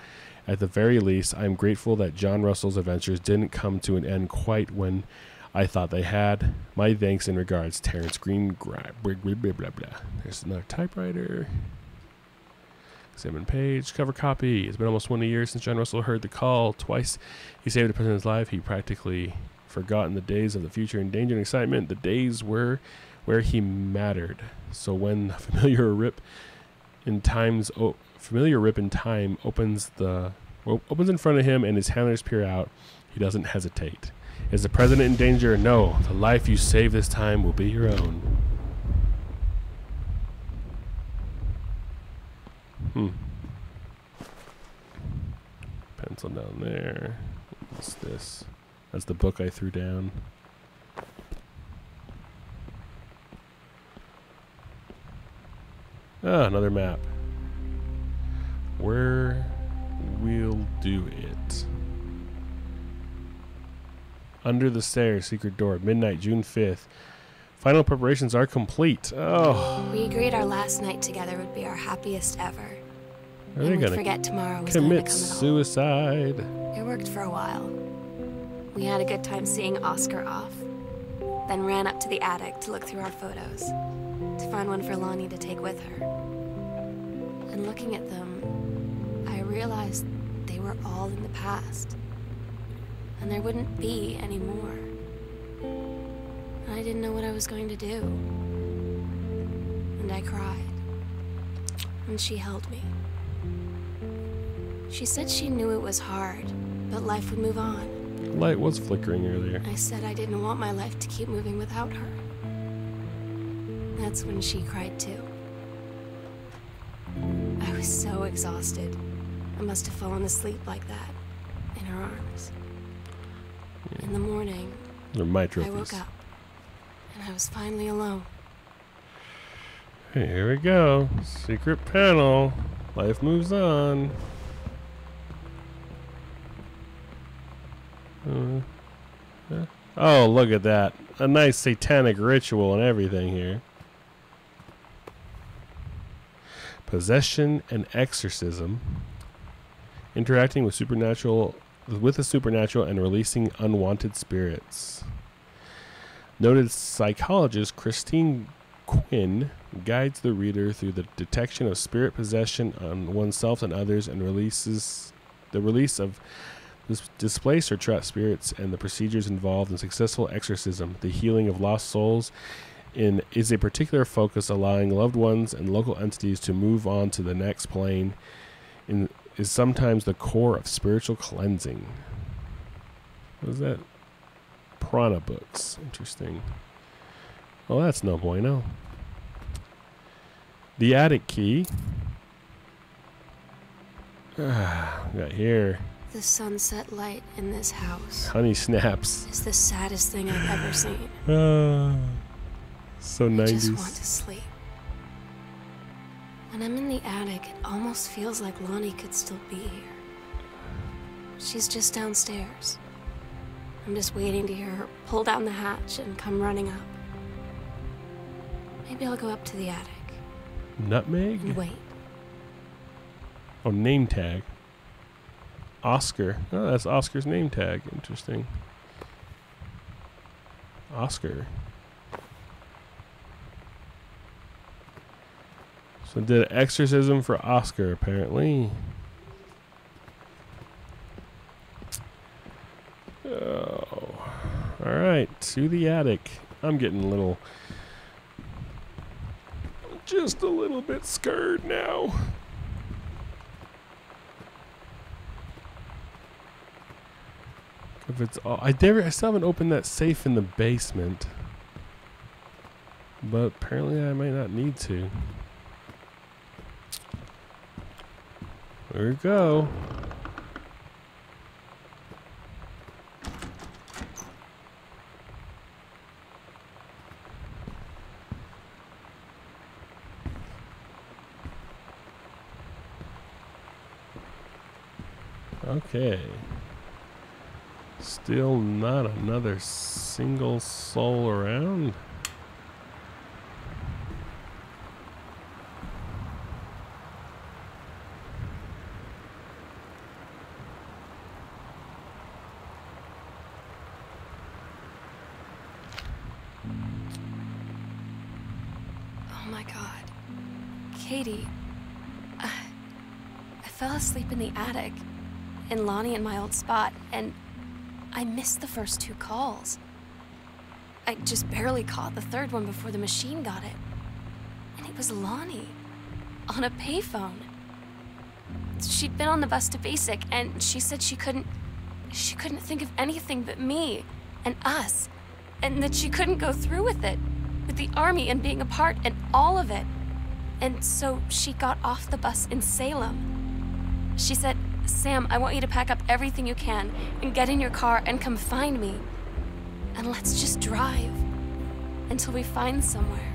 Speaker 1: At the very least, I am grateful that John Russell's adventures didn't come to an end quite when I thought they had. My thanks and regards, Terrence Green. Blah, blah, blah, blah, blah. There's another typewriter. 7-page cover copy. It's been almost 1 year since John Russell heard the call. Twice he saved the president's life. He practically forgotten the days of the future in danger and excitement. The days were where he mattered. So when familiar rip in time opens in front of him and his handlers peer out, he doesn't hesitate. Is the president in danger? No. The life you save this time will be your own. Pencil down there. What's this? That's the book I threw down. Ah, another map. Where we'll do it. Under the stairs, secret door, midnight, June 5th. Final preparations are complete. Oh.
Speaker 2: We agreed our last night together would be our happiest ever.
Speaker 1: Are they gonna
Speaker 2: forget tomorrow was gonna
Speaker 1: commit
Speaker 2: come at all.
Speaker 1: suicide?
Speaker 2: It worked for a while. We had a good time seeing Oscar off, then ran up to the attic to look through our photos, to find one for Lonnie to take with her. And looking at them, I realized they were all in the past, and there wouldn't be any more. And I didn't know what I was going to do. And I cried, and she held me. She said she knew it was hard, but life would move on.
Speaker 1: The light was flickering earlier.
Speaker 2: I said I didn't want my life to keep moving without her. That's when she cried too. I was so exhausted. I must have fallen asleep like that, in her arms.
Speaker 1: Yeah.
Speaker 2: In the morning,
Speaker 1: They're my
Speaker 2: I
Speaker 1: trophies.
Speaker 2: woke up, and I was finally alone.
Speaker 1: Hey, here we go. Secret panel. Life moves on. Oh, look at that. A nice satanic ritual and everything here. Possession and exorcism. Interacting with the supernatural and releasing unwanted spirits. Noted psychologist Christine Quinn guides the reader through the detection of spirit possession on oneself and others and release of displaced or trapped spirits and the procedures involved in successful exorcism. The healing of lost souls is a particular focus, allowing loved ones and local entities to move on to the next plane is sometimes the core of spiritual cleansing. What is that? Prana books. Interesting. Well, that's no bueno. The attic key. Got here.
Speaker 2: The sunset light in this house
Speaker 1: Honey snaps.
Speaker 2: is the saddest thing I've ever seen.
Speaker 1: So
Speaker 2: I
Speaker 1: 90s.
Speaker 2: just want to sleep. When I'm in the attic, it almost feels like Lonnie could still be here. She's just downstairs. I'm just waiting to hear her pull down the hatch and come running up. Maybe I'll go up to the attic
Speaker 1: Nutmeg?
Speaker 2: and wait.
Speaker 1: Oh, name tag. Oscar. Oh, that's Oscar's name tag. Interesting. Oscar. So did an exorcism for Oscar, apparently. Oh. Alright, to the attic. I'm getting a little... just a little bit scared now. If it's all... I still haven't opened that safe in the basement. But apparently I might not need to. There we go. Okay. Still not another single soul around.
Speaker 2: Katie, I fell asleep in the attic, in Lonnie and my old spot, and I missed the first 2 calls. I just barely caught the 3rd one before the machine got it. And it was Lonnie, on a payphone. She'd been on the bus to Basic, and she said she couldn't think of anything but me and us, and that she couldn't go through with it, with the Army and being apart and all of it. And so she got off the bus in Salem. She said, "Sam, I want you to pack up everything you can and get in your car and come find me. And let's just drive until we find somewhere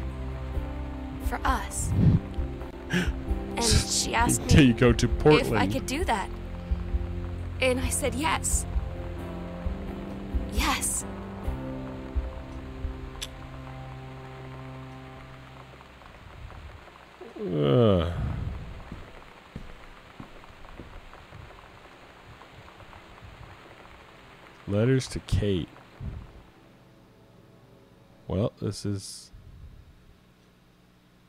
Speaker 2: for us." And she asked me
Speaker 1: Till you go to Portland.
Speaker 2: if I could do that. And I said yes. Yes.
Speaker 1: Letters to Kate. Well, this is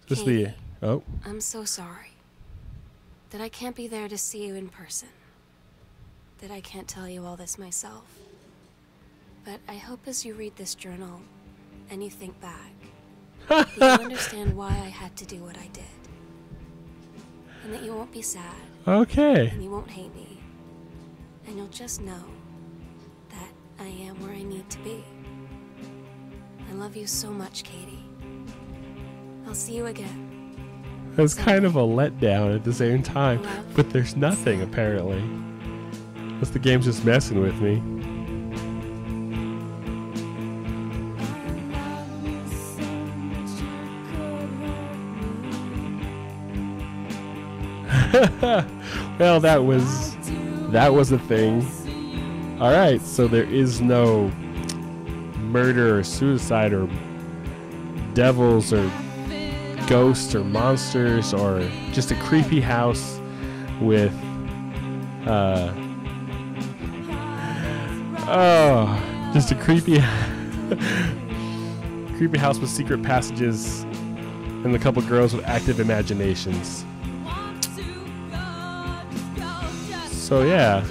Speaker 1: the
Speaker 2: Katie,
Speaker 1: oh.
Speaker 2: I'm so sorry that I can't be there to see you in person. That I can't tell you all this myself. But I hope as you read this journal and you think back, that you'll understand why I had to do what I did. And that you won't be sad.
Speaker 1: Okay.
Speaker 2: And you won't hate me. And you'll just know that I am where I need to be. I love you so much, Katie. I'll see you again.
Speaker 1: It's kind of a letdown at the same time,
Speaker 2: Love,
Speaker 1: but there's nothing
Speaker 2: Sam.
Speaker 1: apparently. Unless the game's just messing with me. Well, that was a thing. All right, so there is no murder or suicide or devils or ghosts or monsters or just a creepy house with just a creepy creepy house with secret passages and a couple girls with active imaginations. So yeah,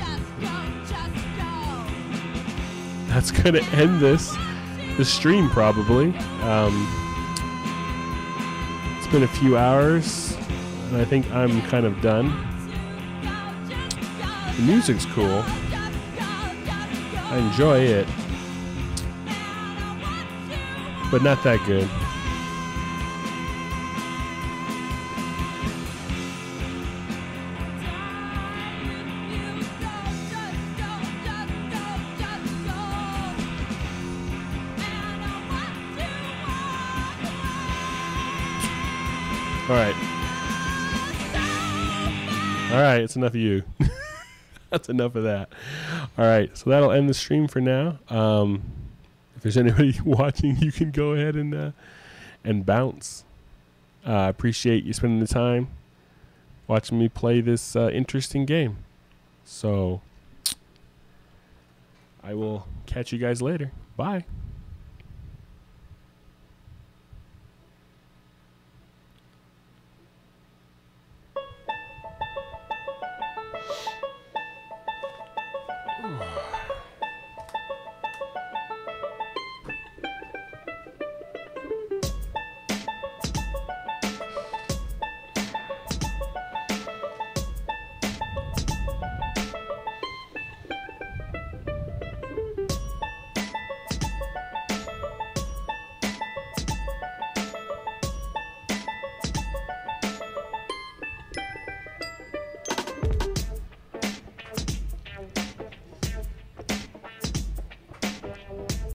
Speaker 1: that's gonna end the stream probably. It's been a few hours and I think I'm kind of done. The music's cool. I enjoy it, but not that good. All right, it's enough of you. That's enough of that. All right, so that'll end the stream for now. If there's anybody watching, you can go ahead and bounce. I appreciate you spending the time watching me play this interesting game. So I will catch you guys later. Bye.